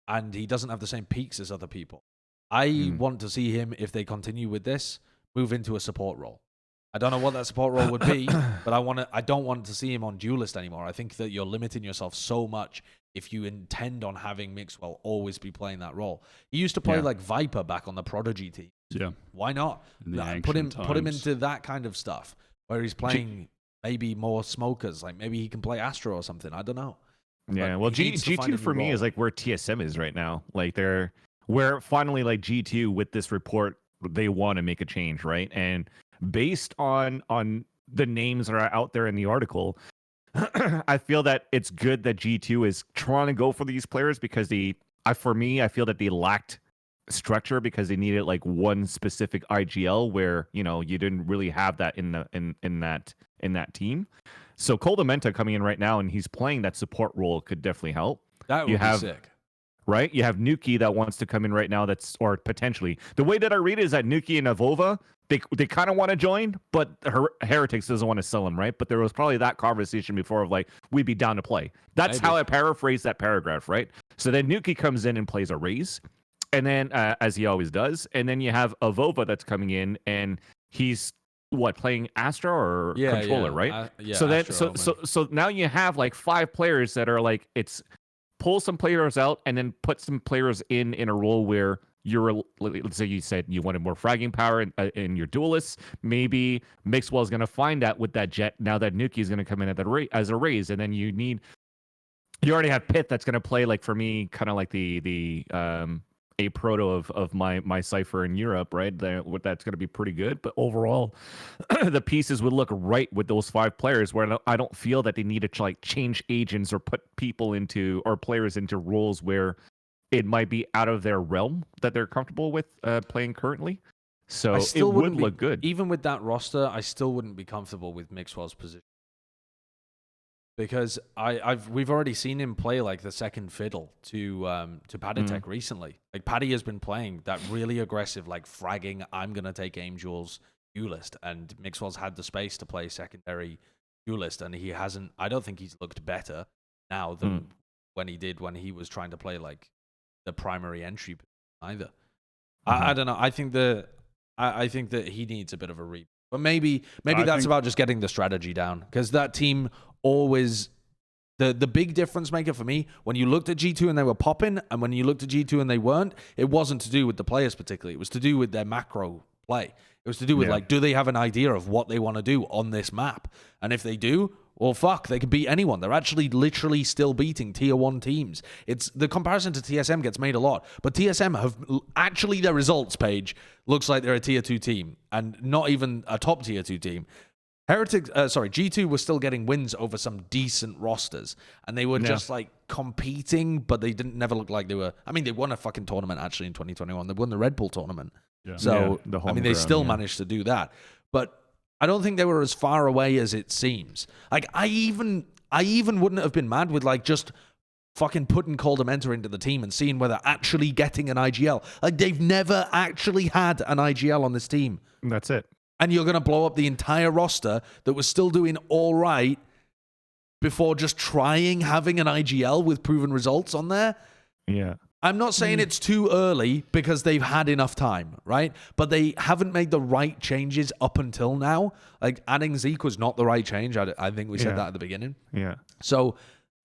and he doesn't have the same peaks as other people. I want to see him, if they continue with this, move into a support role. I don't know what that support role would be, but I don't want to see him on duelist anymore. I think that you're limiting yourself so much if you intend on having Mixwell always be playing that role. He used to play like Viper back on the Prodigy team. Yeah. Why not? Put him into that kind of stuff where he's playing maybe more smokers. Like maybe he can play Astro or something. I don't know. Yeah. But well, G2 for me is like where TSM is right now. Like where finally like G2 with this report, they want to make a change, right? And based on the names that are out there in the article, I feel that it's good that G2 is trying to go for these players because I feel that they lacked structure because they needed like one specific IGL where, you know, you didn't really have that in that team. So Coldamenta coming in right now and he's playing that support role could definitely help. That would be sick. Right? You have Nuki that wants to come in right now or potentially. The way that I read it is that Nuki and Avova, they kind of want to join, but Heretics doesn't want to sell them, right? But there was probably that conversation before of like, we'd be down to play. That's how I paraphrase that paragraph, right? So then Nuki comes in and plays a Raze, and then as he always does, and then you have Avova that's coming in and he's playing Astra or controller, right? So then so now you have like 5 players that are like it's pull some players out and then put some players in a role where you're, let's say you said you wanted more fragging power in your duelists. Maybe Mixwell is going to find that with that Jett. Now that Nuki is going to come in as a Raze, and then you already have Pit that's going to play, like for me, kind of like a proto of my Cypher in Europe, right? That's going to be pretty good. But overall, the pieces would look right with those 5 players where I don't feel that they need to like change agents or put people into or players into roles where it might be out of their realm that they're comfortable with playing currently. So it would look good. Even with that roster, I still wouldn't be comfortable with Mixwell's position. Because we've already seen him play like the second fiddle to Paddytech recently. Like Paddy has been playing that really aggressive, like fragging, I'm gonna take aim duels duelist, and Mixwell's had the space to play secondary duelist, and he hasn't. I don't think he's looked better now than when he was trying to play like the primary entry either. I don't know. I think that he needs a bit of a read. But maybe that's about just getting the strategy down, because that team always the big difference maker for me when you looked at G2 and they were popping, and when you looked at G2 and they weren't, it wasn't to do with the players particularly. It was to do with their macro play. It was to do with like, do they have an idea of what they want to do on this map? And if they do, well, fuck, they can beat anyone. They're actually literally still beating tier 1 teams. It's the comparison to TSM gets made a lot, but TSM have actually their results page looks like they're a tier 2 team and not even a top tier 2 team. G2 was still getting wins over some decent rosters, and they were just like competing, but they never look like they were. I mean, they won a fucking tournament actually in 2021. They won the Red Bull tournament. Yeah. So I mean, they still managed to do that, but I don't think they were as far away as it seems. Like I even wouldn't have been mad with like just fucking putting Coldamenta into the team and seeing whether actually getting an IGL. Like they've never actually had an IGL on this team. That's it. And you're going to blow up the entire roster that was still doing all right before just having an IGL with proven results on there? Yeah. I'm not saying it's too early because they've had enough time, right? But they haven't made the right changes up until now. Like adding Zeke was not the right change. I think we said that at the beginning. Yeah. So...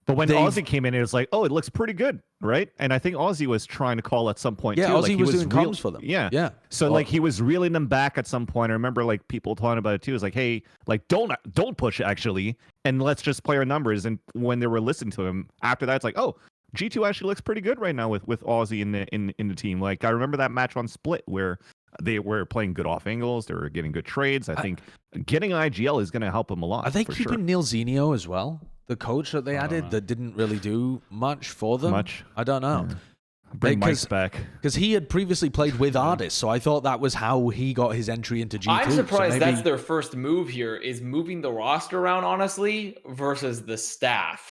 But when Aussie came in, it was like, oh, it looks pretty good, right? And I think Aussie was trying to call at some point, too. Aussie like, was doing comms for them. Yeah. So, like, he was reeling them back at some point. I remember, like, people talking about it, too. It's like, hey, like, don't push, actually, and let's just play our numbers. And when they were listening to him, after that, it's like, oh, G2 actually looks pretty good right now with Aussie in the team. Like, I remember that match on Split where they were playing good off angles. They were getting good trades. I think getting IGL is going to help them a lot. Are they keeping Neil Zenio as well? The coach that they added that didn't really do much for them? I don't know. Yeah. Bring Mike back. Because he had previously played with Ardis, so I thought that was how he got his entry into G2. I'm surprised that's their first move here, is moving the roster around, honestly, versus the staff.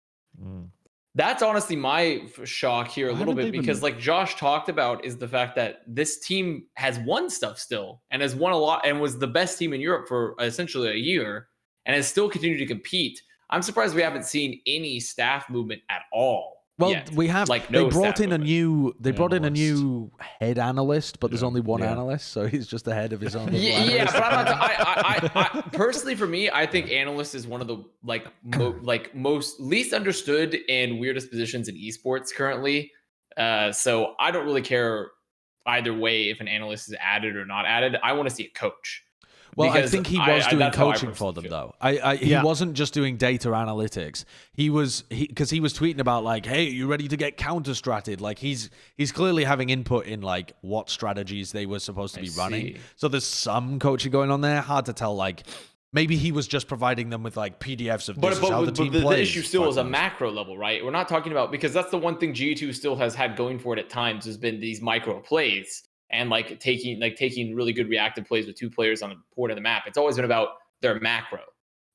That's honestly my shock here a little bit, because like Josh talked about is the fact that this team has won stuff still and has won a lot and was the best team in Europe for essentially a year and has still continued to compete. I'm surprised we haven't seen any staff movement at all. Well, yet. we have. Like, they no brought stat in a movement. new. They brought in a Analyst. new head analyst, but there's only one analyst, so he's just the head of his own. little Yeah, analyst. but I'm not. I personally, for me, I think analyst is one of the most least understood and weirdest positions in esports currently. So I don't really care either way if an analyst is added or not added. I want to see a coach. Well, I Because think he was doing that's how I coaching for personally them, feel. though. He wasn't just doing data analytics. He was because he was tweeting about like, "Hey, you ready to get counter-stratted?" Like he's clearly having input in like what strategies they were supposed to be running. see. So there's some coaching going on there. Hard to tell. Like maybe he was just providing them with like PDFs of this is how the team the plays. issue still is a macro level, right? We're not talking about, because that's the one thing G2 still has had going for it at times, has been these micro plays. And like taking really good reactive plays with 2 players on a port of the map. It's always been about their macro.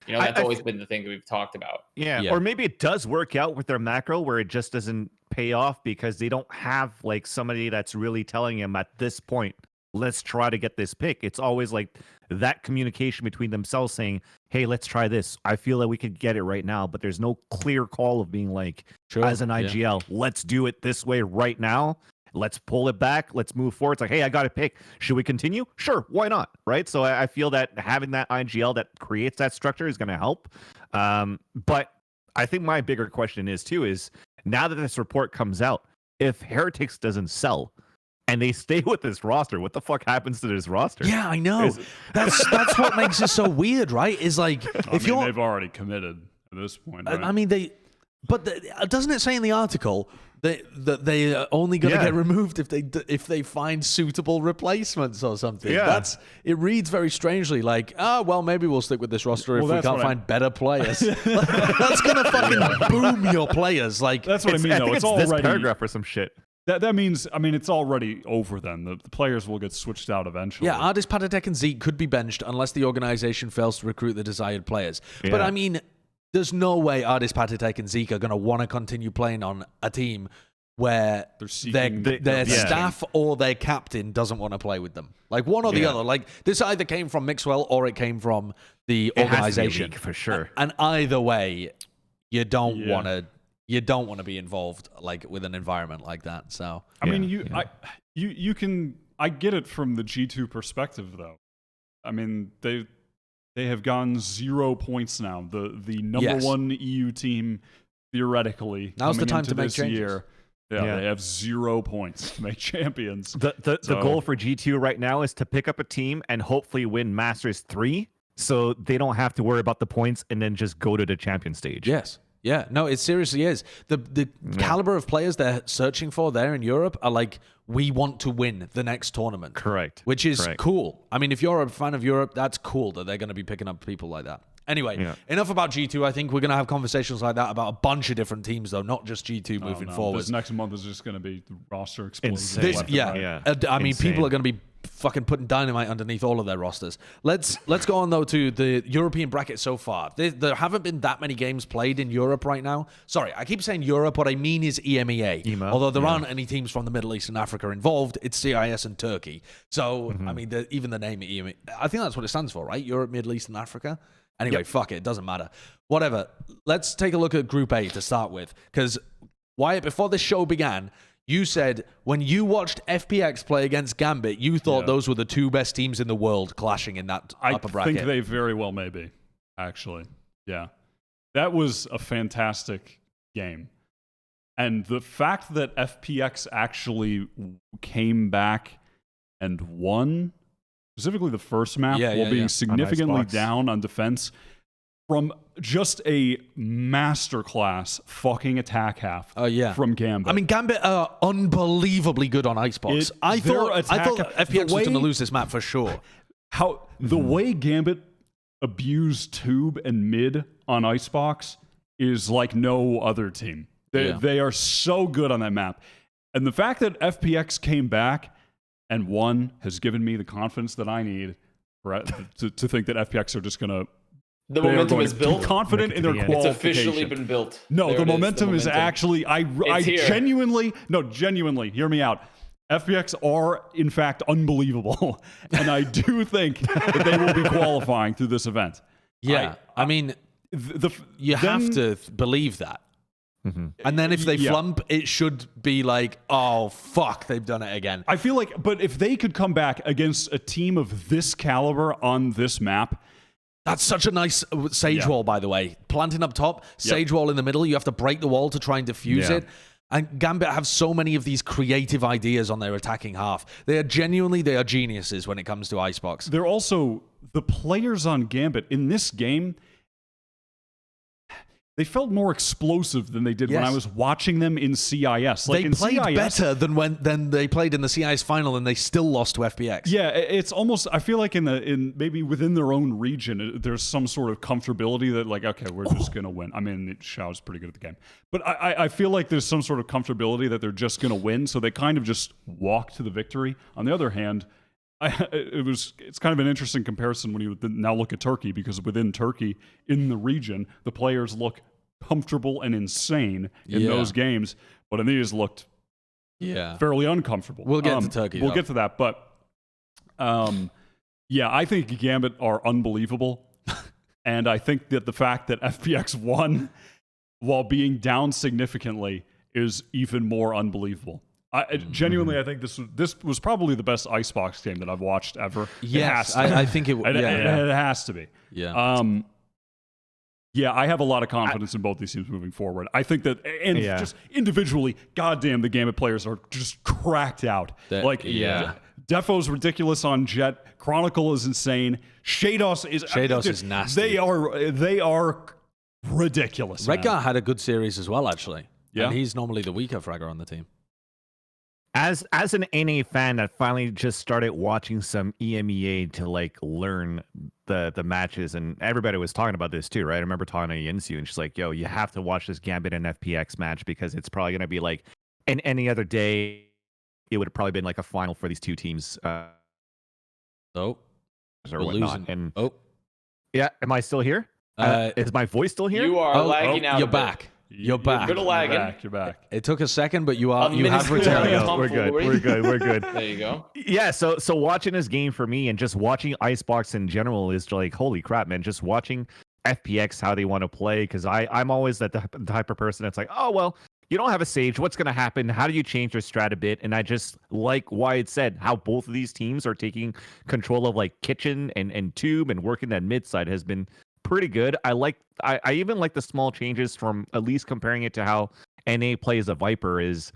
You know, that's always been the thing that we've talked about. Yeah, or maybe it does work out with their macro where it just doesn't pay off because they don't have like somebody that's really telling them at this point, let's try to get this pick. It's always like that communication between themselves saying, hey, let's try this. I feel that we could get it right now, but there's no clear call of being like, as an IGL, let's do it this way right now. Let's pull it back. Let's move forward. It's like, hey, I got a pick. Should we continue? Sure. Why not? Right. So I feel that having that IGL that creates that structure is going to help. But I think my bigger question is now that this report comes out, if Heretics doesn't sell and they stay with this roster, what the fuck happens to this roster? Yeah, I know. That's what makes it so weird, right? Is like if you're they've already committed at this point. Right? I mean, doesn't it say in the article that they are only going to get removed if they find suitable replacements or something? Yeah. It reads very strangely, like, oh well, maybe we'll stick with this roster if we can't find better players. That's going to fucking boom your players. Like that's what I mean. I Though think it's this already paragraph or some shit. That means, I mean, it's already over then. The players will get switched out eventually. Yeah, Ardis, Patatek, and Zeke could be benched unless the organization fails to recruit the desired players. Yeah. But I mean, there's no way Ardis, Patatek, and Zeke are going to want to continue playing on a team where their staff or their captain doesn't want to play with them. Like one or the other. Like this either came from Mixwell or it came from the organization. For sure. And either way, you don't want to be involved like with an environment like that. So I mean, you can. I get it from the G2 perspective, though. I mean, they have gotten 0 points now. The number one EU team theoretically. Now's the time into to make this changes. year. Yeah, they have 0 points to make champions. The goal for G2 right now is to pick up a team and hopefully win Masters 3, so they don't have to worry about the points and then just go to the champion stage. Yes. Yeah, no, it seriously is. The caliber of players they're searching for there in Europe are like, we want to win the next tournament. Correct. Which is cool. I mean, if you're a fan of Europe, that's cool that they're going to be picking up people like that. Anyway, enough about G2. I think we're going to have conversations like that about a bunch of different teams, though, not just G2 moving forward. This next month is just going to be roster explosion. I mean, people are going to be fucking putting dynamite underneath all of their rosters. Let's go on, though, to the European bracket so far. There haven't been that many games played in Europe right now. Sorry, I keep saying Europe. What I mean is EMEA. Although there aren't any teams from the Middle East and Africa involved, it's CIS and Turkey. So, I mean, even the name EMEA, I think that's what it stands for, right? Europe, Middle East, and Africa. Anyway, fuck it. It doesn't matter. Whatever. Let's take a look at Group A to start with. Because, Wyatt, before this show began, you said when you watched FPX play against Gambit, you thought those were the 2 best teams in the world clashing in that upper bracket. I think they very well may be, actually. Yeah. That was a fantastic game. And the fact that FPX actually came back and won, specifically the first map, while being significantly down on defense, from just a masterclass fucking attack half from Gambit. I mean, Gambit are unbelievably good on Icebox. I thought FPX was going to lose this map for sure. The way Gambit abused Tube and Mid on Icebox is like no other team. They are so good on that map. And the fact that FPX came back and won has given me the confidence that I need to think that FPX are just going to... The momentum is built. Confident in their qualification. It's officially been built. No, the momentum is actually... genuinely, hear me out. FPX are, in fact, unbelievable. And I do think that they will be qualifying through this event. Yeah, I mean, you have to believe that. And then if they flump, it should be like, oh, fuck, they've done it again. I feel like, but if they could come back against a team of this caliber on this map, that's such a nice sage wall, by the way. Planting up top, sage wall in the middle. You have to break the wall to try and defuse it. And Gambit have so many of these creative ideas on their attacking half. They are geniuses when it comes to Icebox. They're also, the players on Gambit in this game, they felt more explosive than they did when I was watching them in CIS. Like they played better than they played in the CIS final, and they still lost to FPX. Yeah, it's almost, I feel like in maybe within their own region, there's some sort of comfortability that like, okay, we're just going to win. I mean, Xiao's pretty good at the game. But I feel like there's some sort of comfortability that they're just going to win, so they kind of just walk to the victory. On the other hand, it's kind of an interesting comparison when you now look at Turkey, because within Turkey, in the region, the players look comfortable and insane in those games, but in these looked fairly uncomfortable. We'll get to Turkey. We'll get to that, but I think Gambit are unbelievable, and I think that the fact that FPX won while being down significantly is even more unbelievable. Genuinely, I think this was probably the best Icebox game that I've watched ever. Yes, I think it has to be. Yeah. I have a lot of confidence in both these teams moving forward. I think that, and just individually, goddamn, the Gambit players are just cracked out. Defo's ridiculous on Jett. Chronicle is insane. Shados is nasty. They are ridiculous. Redgar had a good series as well, actually. Yeah, and he's normally the weaker fragger on the team. As an NA fan that finally just started watching some EMEA to like learn the matches, and everybody was talking about this too, right? I remember talking to Yinsu, and she's like, yo, you have to watch this Gambit and FPX match because it's probably going to be like, in any other day, it would have probably been like a final for these two teams. We're losing. And yeah, am I still here? Is my voice still here? You are lagging out. You're back. You're back. You're lagging. You're back. It took a second, but you have returned. returned. We're good. There you go. Yeah, so watching this game for me and just watching Icebox in general is like, holy crap, man. Just watching FPX, how they want to play, because I'm always the type of person that's like, oh, well, you don't have a Sage. What's going to happen? How do you change your strat a bit? And I just like Wyatt said, how both of these teams are taking control of like Kitchen and Tube and working that mid side has been pretty good. I even like the small changes from at least comparing it to how NA plays a Viper is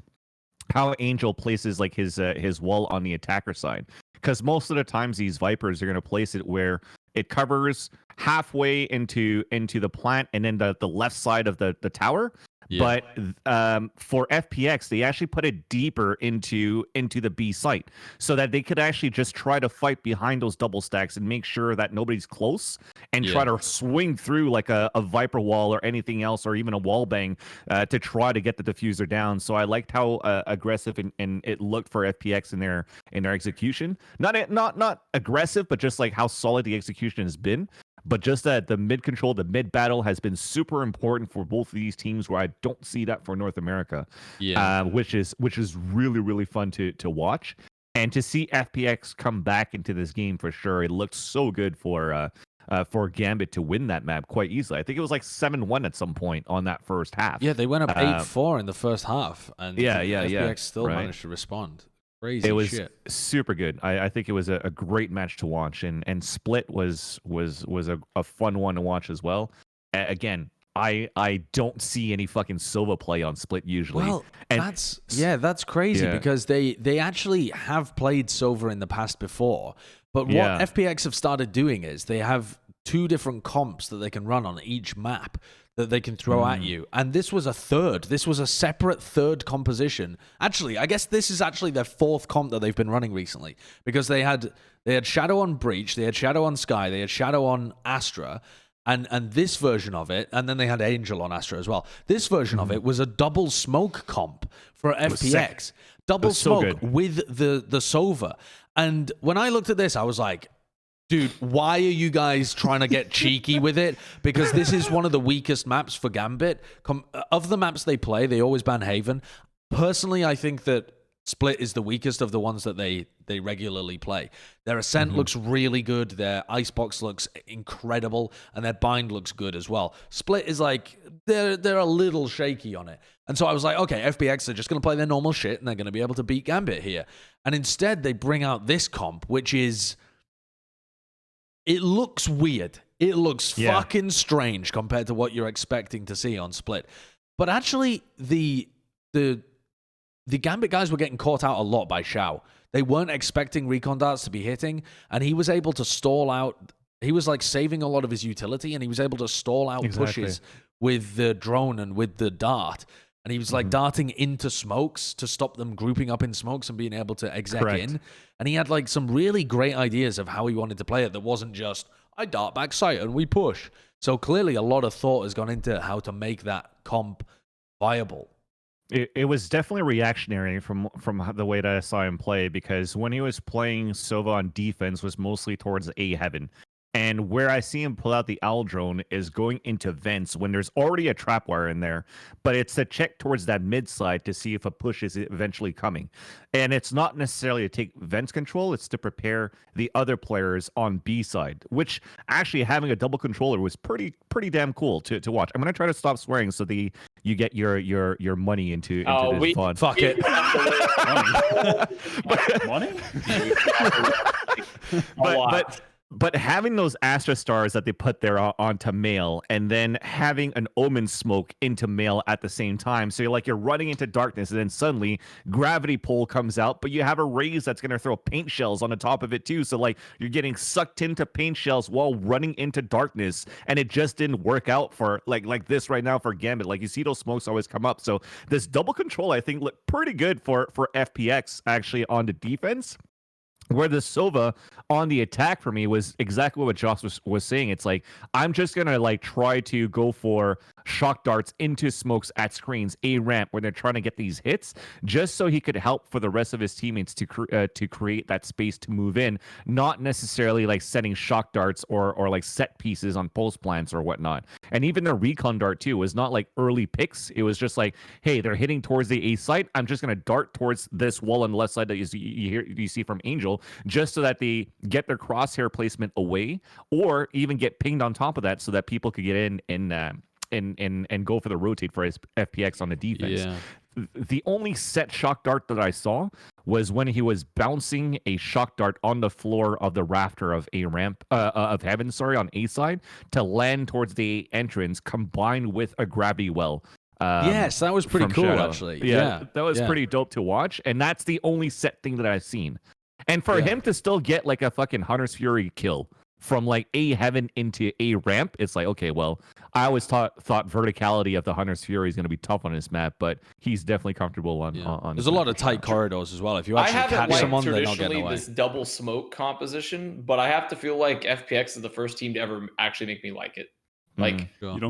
how Angel places like his wall on the attacker side. Because most of the times these Vipers are going to place it where it covers halfway into the plant and then the left side of the tower. Yeah. But for FPX, they actually put it deeper into the B site so that they could actually just try to fight behind those double stacks and make sure that nobody's close and try to swing through like a Viper wall or anything else, or even a wall bang to try to get the diffuser down. So I liked how aggressive and it looked for FPX in their execution. Not aggressive, but just like how solid the execution has been. But just that the mid control, the mid battle has been super important for both of these teams, where I don't see that for North America. Which is really, really fun to watch. And to see FPX come back into this game for sure. It looked so good for Gambit to win that map quite easily. I think it was like 7-1 at some point on that first half. Yeah, they went up 8-4 in the first half, and FPX still managed to respond. Crazy it was shit. Super good. I think it was a great match to watch, and Split was a fun one to watch as well. Again, I don't see any fucking Sova play on Split usually. Well, that's crazy because they actually have played Sova in the past before. But what FPX have started doing is they have 2 different comps that they can run on each map that they can throw at you. And this was a third. This was a separate third composition. Actually, I guess this is actually their 4th comp that they've been running recently, because they had Shadow on Breach, they had Shadow on Sky, they had Shadow on Astra, and this version of it, and then they had Angel on Astra as well. This version of it was a double smoke comp for FPX. Double smoke with the Sova. And when I looked at this, I was like, dude, why are you guys trying to get cheeky with it? Because this is one of the weakest maps for Gambit. Of the maps they play, they always ban Haven. Personally, I think that Split is the weakest of the ones that they regularly play. Their Ascent looks really good. Their Icebox looks incredible, and their Bind looks good as well. Split is like they're a little shaky on it, and so I was like, okay, FPX are just going to play their normal shit, and they're going to be able to beat Gambit here. And instead, they bring out this comp, which is it looks weird. It looks fucking strange compared to what you're expecting to see on Split. But actually, the Gambit guys were getting caught out a lot by Xiao. They weren't expecting recon darts to be hitting, and he was able to stall out. He was like saving a lot of his utility, and he was able to stall out pushes with the drone and with the dart. And he was like darting into smokes to stop them grouping up in smokes and being able to exec in. And he had like some really great ideas of how he wanted to play it that wasn't just, I dart back sight and we push. So clearly a lot of thought has gone into how to make that comp viable. It was definitely reactionary from the way that I saw him play, because when he was playing Sova on defense was mostly towards A heaven. And where I see him pull out the owl drone is going into vents when there's already a trap wire in there, but it's to check towards that mid side to see if a push is eventually coming. And it's not necessarily to take vents control, it's to prepare the other players on B side, which actually having a double controller was pretty damn cool to watch. I'm going to try to stop swearing so you get your money into this fun. Fuck it. But having those Astra stars that they put there onto Mail, and then having an Omen smoke into Mail at the same time, so you're running into darkness, and then suddenly Gravity Pole comes out, but you have a Raze that's going to throw paint shells on the top of it too, so you're getting sucked into paint shells while running into darkness, and it just didn't work out for like this right now for Gambit. You see those smokes always come up, so this double control I think looked pretty good for FPX actually on the defense. Where the Sova on the attack for me was exactly what Josh was saying. It's like, I'm just going to try to go for shock darts into smokes at screens, A ramp, where they're trying to get these hits, just so he could help for the rest of his teammates to create that space to move in, not necessarily setting shock darts or set pieces on post plants or whatnot. And even the recon dart too was not early picks. It was just hey, they're hitting towards the A site. I'm just going to dart towards this wall on the left side that you see from Angel, just so that they get their crosshair placement away, or even get pinged on top of that, so that people could get in and go for the rotate for his FPX on the defense. Yeah. The only set shock dart that I saw was when he was bouncing a shock dart on the floor of the rafter of of heaven, on A side, to land towards the entrance, combined with a gravity well. Yes, that was pretty cool, Shadow. actually. Yeah, that was pretty dope to watch, and that's the only set thing that I've seen. And for him to still get a fucking Hunter's Fury kill from A heaven into A ramp, it's okay, well, I always thought verticality of the Hunter's Fury is going to be tough on this map, but he's definitely comfortable on. There's a lot of tight corridors as well. If you actually catch someone, they're not getting away. This double smoke composition, but I have to feel like FPX is the first team to ever actually make me like it. But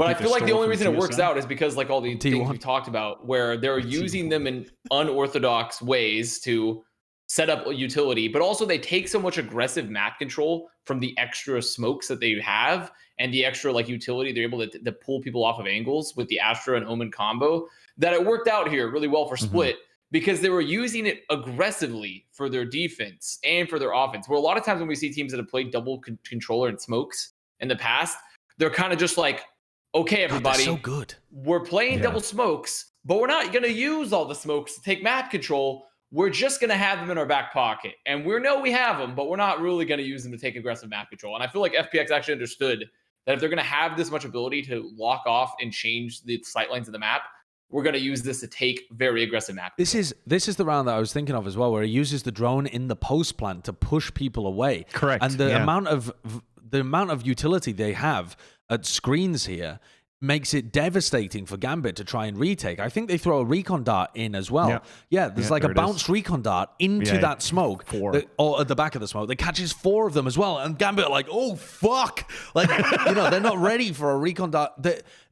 I feel like the only reason it works out is because all the things we talked about, where they're using them in unorthodox ways to set up a utility, but also they take so much aggressive map control from the extra smokes that they have and the extra utility they're able to pull people off of angles with the Astra and Omen combo, that it worked out here really well for Split, because they were using it aggressively for their defense and for their offense. Where a lot of times when we see teams that have played double controller and smokes in the past, they're kind of just okay, everybody, so good. We're playing double smokes, but we're not going to use all the smokes to take map control. We're just going to have them in our back pocket. And we know we have them, but we're not really going to use them to take aggressive map control. And I feel like FPX actually understood that if they're going to have this much ability to lock off and change the sight lines of the map, we're going to use this to take very aggressive map control. This is the round that I was thinking of as well, where he uses the drone in the post plant to push people away. Correct. And the amount of utility they have at screens here makes it devastating for Gambit to try and retake. I think they throw a recon dart in as well. Yeah, there's a bounced recon dart into that smoke, or at the back of the smoke, that catches 4 of them as well. And Gambit are oh, fuck. They're not ready for a recon dart.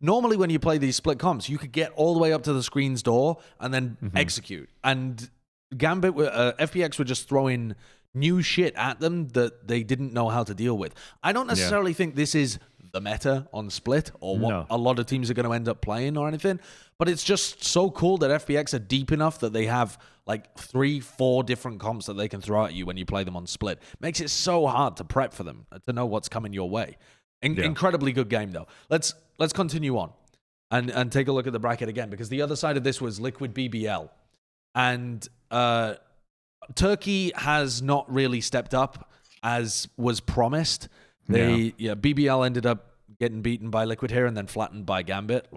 Normally when you play these split comps, you could get all the way up to the screen's door and then execute. And Gambit, FPX were just throwing new shit at them that they didn't know how to deal with. I don't necessarily think this is the meta on Split or what a lot of teams are going to end up playing or anything. But it's just so cool that FPX are deep enough that they have like 3-4 different comps that they can throw at you when you play them on Split. Makes it so hard to prep for them, to know what's coming your way. Incredibly good game though. Let's continue on and take a look at the bracket again, because the other side of this was Liquid BBL. And Turkey has not really stepped up as was promised. BBL ended up getting beaten by Liquid here and then flattened by Gambit.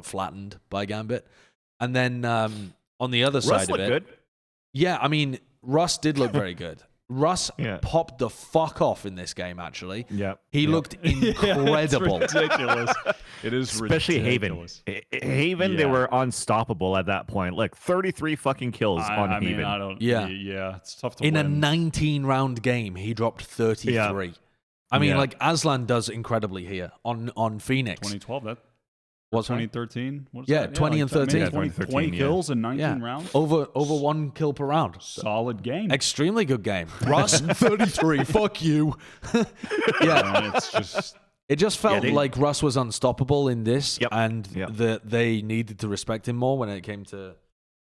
And then on the other side of it, good. Yeah, I mean, Russ did look very good. Russ popped the fuck off in this game, actually. Yeah. He looked incredible. It's ridiculous. It is especially ridiculous. Haven, they were unstoppable at that point. Like 33 fucking kills on Haven. It's tough to win. In a 19-round game, he dropped 33. Yeah. I mean, like, Aslan does incredibly here on Phoenix. 2012, that was 2013. 20 and 13. 20 kills in 19 rounds. Over 1 kill per round. Solid game. Extremely good game. Russ, 33. Fuck you. It just felt like Russ was unstoppable in this, and that they needed to respect him more when it came to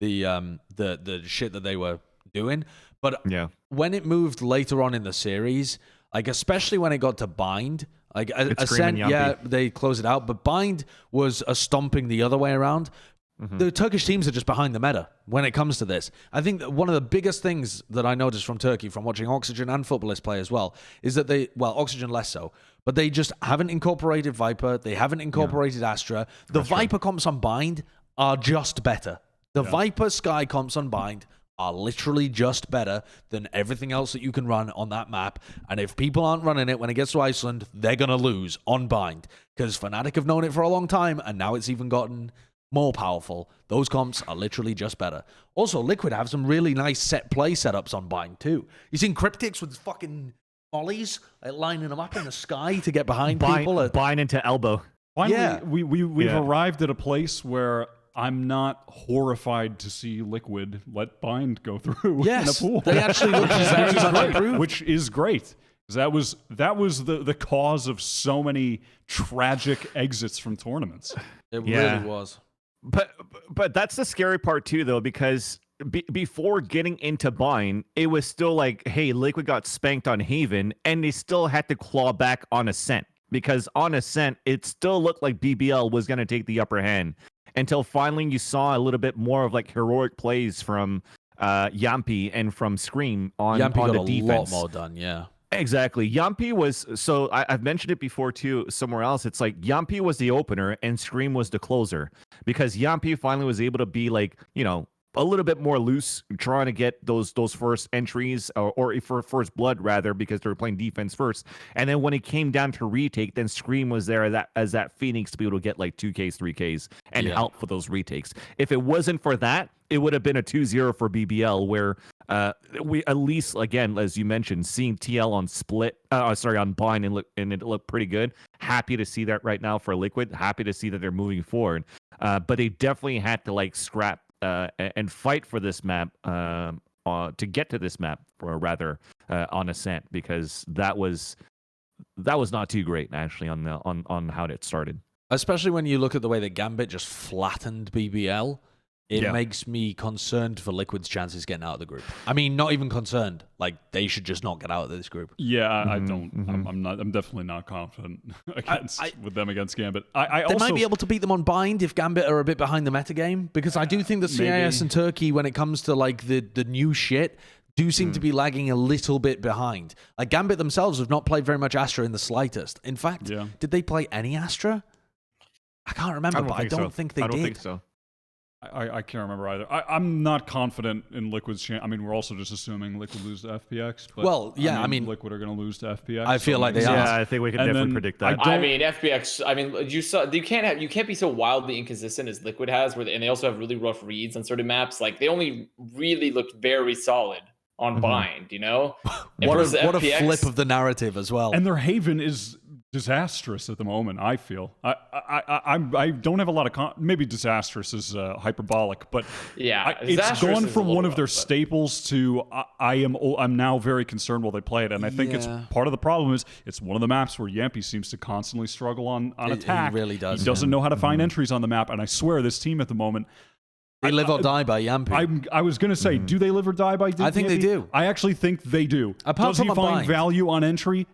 the shit that they were doing. But when it moved later on in the series, like especially when it got to Bind, like Ascent, they close it out, but Bind was a stomping the other way around. Mm-hmm. The Turkish teams are just behind the meta when it comes to this. I think that one of the biggest things that I noticed from Turkey, from watching Oxygen and Footballist play as well, is that Oxygen less so, but they just haven't incorporated Viper. They haven't incorporated Astra. The Viper comps on Bind are just better. The Viper Sky comps on Bind are literally just better than everything else that you can run on that map. And if people aren't running it when it gets to Iceland, they're going to lose on Bind. Because Fnatic have known it for a long time, and now it's even gotten more powerful. Those comps are literally just better. Also, Liquid have some really nice set play setups on Bind too. You've seen Cryptics with fucking ollies, like lining them up in the sky to get behind people. Bind into elbow. Finally, we've arrived at a place where I'm not horrified to see Liquid let Bind go through in a pool. They actually look which is great. That was the cause of so many tragic exits from tournaments. It really was. But that's the scary part too, though, because before getting into Bind, it was still like, hey, Liquid got spanked on Haven, and they still had to claw back on Ascent, because on Ascent, it still looked like BBL was going to take the upper hand. Until finally you saw a little bit more of like heroic plays from Yampi and from Scream on the defense. A lot more done, Exactly. Yampi was, so I've mentioned it before too, somewhere else. It's like Yampi was the opener and Scream was the closer, because Yampi finally was able to be like, a little bit more loose, trying to get those first entries or for first blood rather, because they were playing defense first. And then when it came down to retake, then Scream was there as that Phoenix to be able to get like 2Ks, 3Ks and help for those retakes. If it wasn't for that, it would have been a 2-0 for BBL, where we at least, again, as you mentioned, seeing TL on Split, on Bind, and it looked pretty good. Happy to see that right now for Liquid. Happy to see that they're moving forward. But they definitely had to like scrap and fight for this map to get to this map, or rather on Ascent, because that was not too great actually on how it started. Especially when you look at the way that Gambit just flattened BBL. It makes me concerned for Liquid's chances getting out of the group. I mean, not even concerned. Like, they should just not get out of this group. Yeah, I don't. I'm definitely not confident with them against Gambit. They might be able to beat them on Bind if Gambit are a bit behind the metagame, because I do think that CIS and Turkey, when it comes to like the new shit, do seem to be lagging a little bit behind. Like, Gambit themselves have not played very much Astra in the slightest. In fact, did they play any Astra? I can't remember, but I don't think they did. I don't think so. I can't remember either. I'm not confident in Liquid's chance. I mean, we're also just assuming Liquid lose to FPX. But I mean Liquid are going to lose to FPX. I feel like they are. Yeah, I think we can definitely predict that. I mean, FPX. I mean, you can't be so wildly inconsistent as Liquid has, and they also have really rough reads on certain maps. Like, they only really looked very solid on Bind. What a flip of the narrative as well. And their Haven is disastrous at the moment. I feel I don't have a lot of maybe disastrous is hyperbolic, but it's gone from one of their staples to I'm now very concerned while they play it, and I think it's part of the problem is it's one of the maps where Yampy seems to constantly struggle on attack. He really does. He doesn't know how to find entries on the map, and I swear this team at the moment. They live or die by Yampy. I was going to say, do they live or die by Yampy? I think they do. I actually think they do. Does he find value on entry?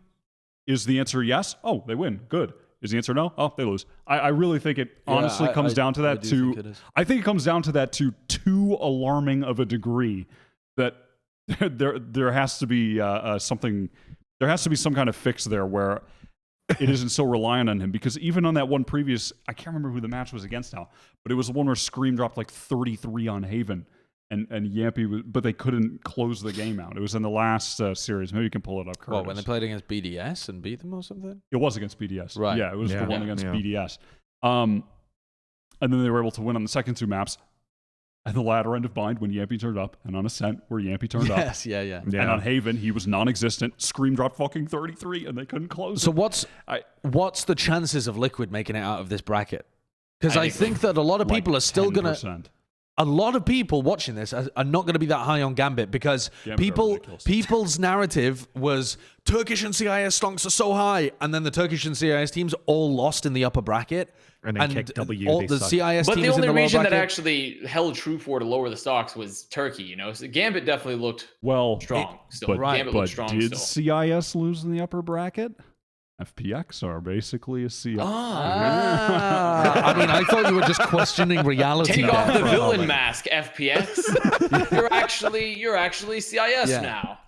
Is the answer yes? Oh, they win. Good. Is the answer no? Oh, they lose. I really think it honestly comes down to that I think it comes down to that to too alarming of a degree that there has to be something. There has to be some kind of fix there where it isn't so reliant on him, because even on that one previous, I can't remember who the match was against now, but it was the one where Scream dropped like 33 on Haven, and Yampy but they couldn't close the game out. It was in the last series. Maybe you can pull it up, Curtis. What, when they played against BDS and beat them or something? It was against BDS. Right. Yeah, it was the one against BDS. And then they were able to win on the second two maps. At the latter end of Bind, when Yampy turned up, and on Ascent, where Yampy turned up. Yes, yeah. And on Haven, he was non-existent. Scream dropped fucking 33, and they couldn't close So it. what's the chances of Liquid making it out of this bracket? Because I think that a lot of people are still going to... A lot of people watching this are not going to be that high on Gambit, because people's narrative was Turkish and CIS stonks are so high, and then the Turkish and CIS teams all lost in the upper bracket. And then kicked W. All the CIS but teams the only in the region lower that bracket, actually held true for to lower the stocks was Turkey. You know, so Gambit definitely looked strong. Gambit looked strong. Did CIS lose in the upper bracket? FPX are basically a CIS. I mean, I thought you were just questioning reality. Take off the villain mask, FPX. You're actually CIS now.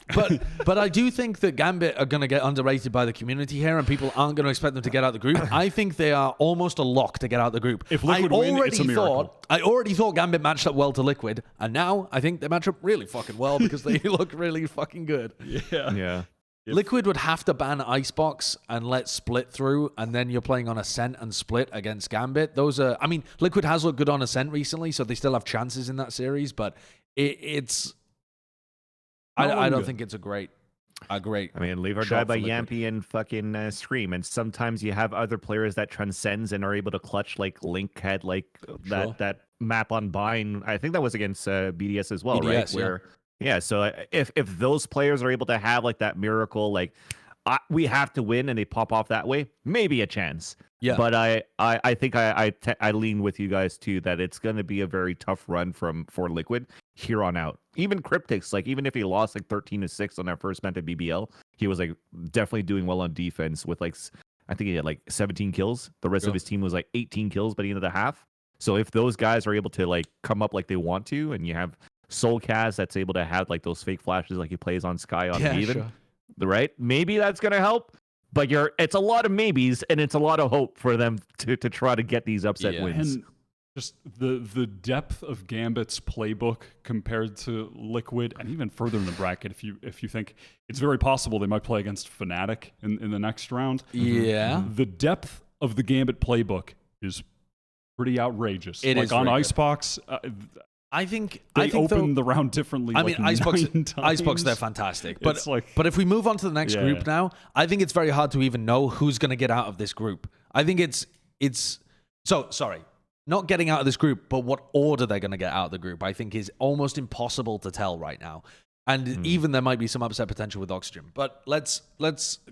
But I do think that Gambit are going to get underrated by the community here, and people aren't going to expect them to get out of the group. I think they are almost a lock to get out of the group. If Liquid win, it's a miracle. I already thought Gambit matched up well to Liquid, and now I think they match up really fucking well because they look really fucking good. Yeah. Liquid would have to ban Icebox and let Split through, and then you're playing on Ascent and Split against Gambit. Those are, I mean, Liquid has looked good on Ascent recently, so they still have chances in that series, but it's... I don't think it's a great. I mean, leave or die by Yampy and fucking Scream. And sometimes you have other players that transcends and are able to clutch, like Link had like that map on Bind. I think that was against BDS as well, right? So if those players are able to have like that miracle, like we have to win, and they pop off that way, maybe a chance. Yeah. But I think I lean with you guys too that it's going to be a very tough run for Liquid here on out. Even Cryptix, like even if he lost like 13-6 on that first match at BBL, he was like definitely doing well on defense with like I think he had like 17 kills. The rest of his team was like 18 kills by the end of the half. So if those guys are able to like come up like they want to, and you have Soulcast that's able to have like those fake flashes like he plays on Sky on Haven, right? Maybe that's gonna help. But it's a lot of maybes, and it's a lot of hope for them to try to get these upset wins. And just the depth of Gambit's playbook compared to Liquid, and even further in the bracket, if you think it's very possible they might play against Fnatic in the next round. Yeah. The depth of the Gambit playbook is pretty outrageous. It like is on Icebox, I think open the round differently. I mean, Icebox, they're fantastic. But if we move on to the next group now, I think it's very hard to even know who's going to get out of this group. I think not getting out of this group, but what order they're going to get out of the group, I think is almost impossible to tell right now. And even there might be some upset potential with Oxygen. But let's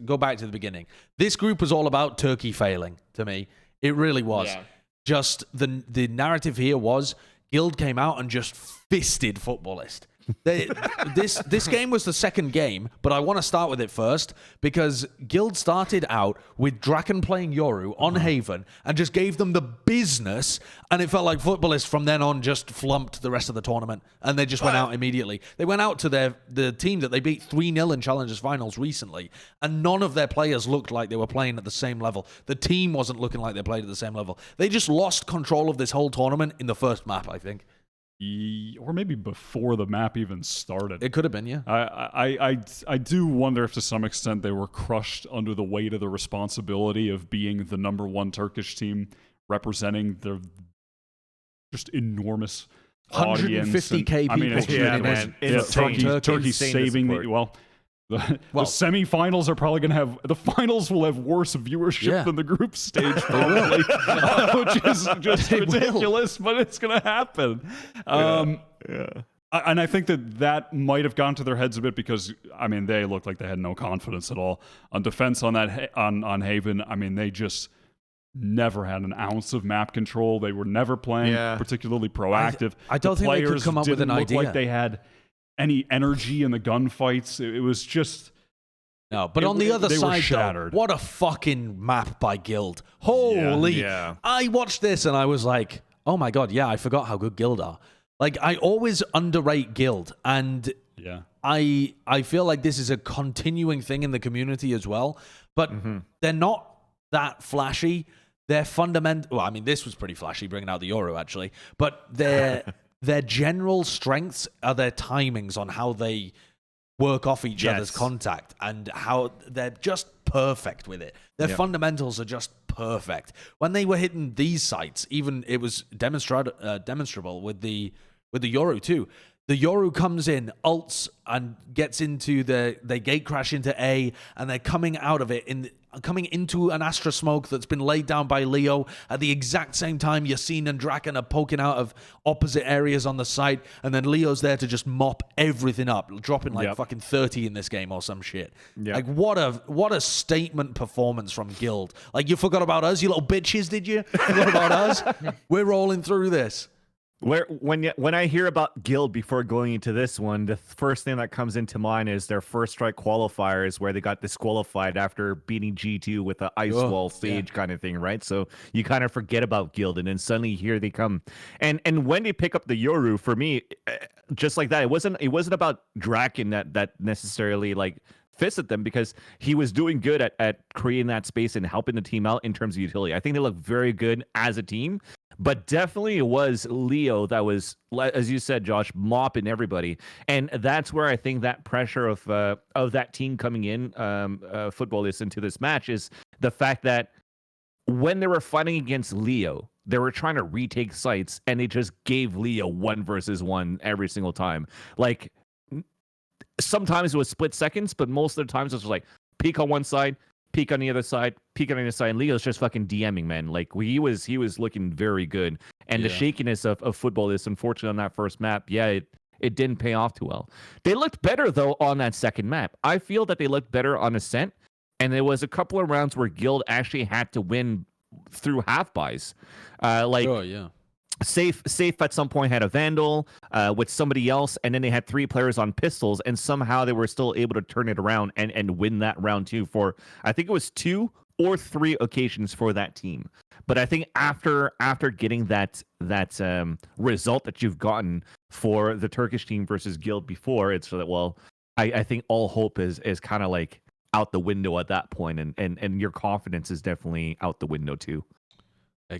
go back to the beginning. This group was all about Turkey failing to me. It really was. Yeah. Just the narrative here was Guild came out and just fisted Footballist. This game was the second game, but I want to start with it first because Guild started out with Draken playing Yoru on Haven and just gave them the business, and it felt like Footballist from then on just flumped the rest of the tournament, and they just went out immediately. They went out to the team that they beat 3-0 in Challengers Finals recently, and none of their players looked like they were playing at the same level. The team wasn't looking like they played at the same level. They just lost control of this whole tournament in the first map, I think. Or maybe before the map even started. It could have been, yeah. I do wonder if to some extent they were crushed under the weight of the responsibility of being the number one Turkish team representing their just enormous 150K people. I mean, Turkey saving. The semifinals are probably going to have, the finals will have worse viewership than the group stage, probably, which is just ridiculous, but it's going to happen. And I think that might have gone to their heads a bit because, I mean, they looked like they had no confidence at all on defense on that on Haven. I mean, they just never had an ounce of map control. They were never playing particularly proactive. I don't think they could come up with an idea. Like they had any energy in the gunfights. It was just... No, but on the other side, though, what a fucking map by Guild. Holy... Yeah. I watched this and I was like, oh my god, I forgot how good Guild are. Like, I always underrate Guild, and I feel like this is a continuing thing in the community as well, but they're not that flashy. They're fundamental... Well, I mean, this was pretty flashy, bringing out the Yoru, actually, but their general strengths are their timings on how they work off each other's contact and how they're just perfect with it. Their fundamentals are just perfect. When they were hitting these sites, even it was demonstrable with the Yoru too. The Yoru comes in, ults, and gets into they gate crash into A, and they're coming out of it coming into an Astra smoke that's been laid down by Leo. At the exact same time, Yassine and Draken are poking out of opposite areas on the site, and then Leo's there to just mop everything up, dropping like fucking 30 in this game or some shit. Like, what a statement performance from Guild. Like, you forgot about us, you little bitches, did you? Forgot about us? We're rolling through this. When I hear about Guild before going into this one, the first thing that comes into mind is their first strike qualifiers where they got disqualified after beating G2 with an ice wall stage kind of thing, right? So you kind of forget about Guild, and then suddenly here they come. And when they pick up the Yoru, for me, just like that, it wasn't about Draken that necessarily like fisted them, because he was doing good at creating that space and helping the team out in terms of utility. I think they look very good as a team. But definitely it was Leo that was, as you said, Josh, mopping everybody. And that's where I think that pressure of that team coming in, footballists into this match, is the fact that when they were fighting against Leo, they were trying to retake sites, and they just gave Leo 1 versus 1 every single time. Like, sometimes it was split seconds, but most of the times it was like peek on one side, peek on the other side, peek on the other side, and Leo's just fucking DMing, man. Like, he was looking very good. And the shakiness of football is, unfortunately, on that first map, it didn't pay off too well. They looked better, though, on that second map. I feel that they looked better on Ascent, and there was a couple of rounds where Guild actually had to win through half buys. Safe at some point had a Vandal with somebody else, and then they had 3 players on pistols, and somehow they were still able to turn it around and win that round too, for I think it was 2 or 3 occasions for that team. But I think after getting that result that you've gotten for the Turkish team versus Guild before, it's that, well, I think all hope is kind of like out the window at that point, and your confidence is definitely out the window too.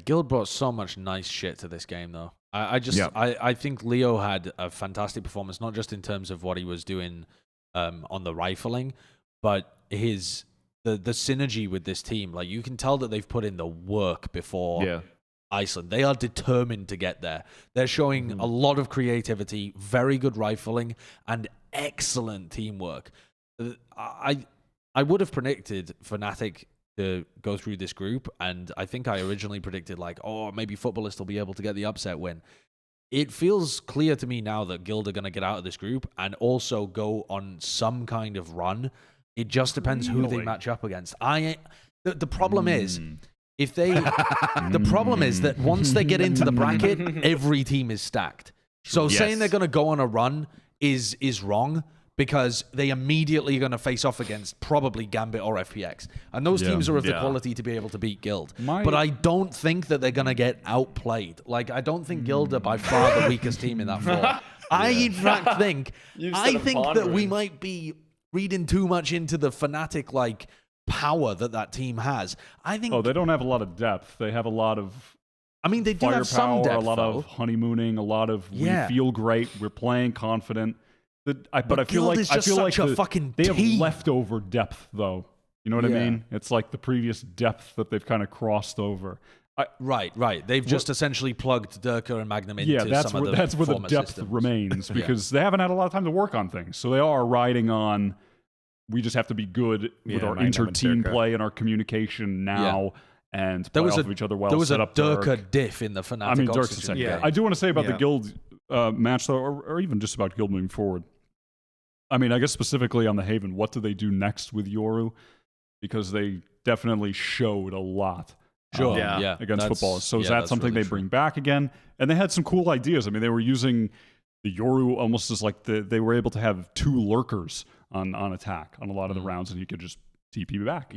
Guild brought so much nice shit to this game, though. I think Leo had a fantastic performance, not just in terms of what he was doing on the rifling, but the synergy with this team. Like, you can tell that they've put in the work before Iceland. They are determined to get there. They're showing a lot of creativity, very good rifling, and excellent teamwork. I would have predicted Fnatic to go through this group, and I think I originally predicted maybe Footballists will be able to get the upset win. It feels clear to me now that Guild are going to get out of this group and also go on some kind of run. It just depends who they match up against. The problem is, the problem is that once they get into the bracket, every team is stacked. So saying they're going to go on a run is wrong, because they immediately are going to face off against probably Gambit or FPX. And those teams are of the quality to be able to beat Guild. But I don't think that they're going to get outplayed. Like, I don't think Guild are by far the weakest team in that floor. I, in fact, think that we might be reading too much into the Fnatic, power that team has. I think... Oh, they don't have a lot of depth. They have a lot of... I mean, they do have some depth, a lot of honeymooning, a lot of we feel great, we're playing confident. But I feel like they have leftover depth, though. You know what I mean? It's like the previous depth that they've kind of crossed over. Right. They've just essentially plugged Durka and Magnum into some of the that's where the depth systems. remains, because they haven't had a lot of time to work on things. So they are riding on we just have to be good with our inter-team play and our communication now and play off of each other well. There was set a up Durka diff in the Fnatic. I mean, Durka's insane. I do want to say about the Guild match, though, or even just about Guild moving forward. I mean, I guess specifically on the Haven, what do they do next with Yoru? Because they definitely showed a lot. Against footballers. So is that something they bring back again? And they had some cool ideas. I mean, they were using the Yoru almost as like they were able to have 2 lurkers on attack on a lot of the rounds, and you could just TP back.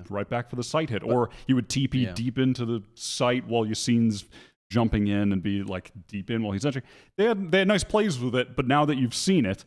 Right back for the site hit. Or you would TP deep into the site while Yassine's jumping in and be like deep in while he's entering. They had nice plays with it, but now that you've seen it,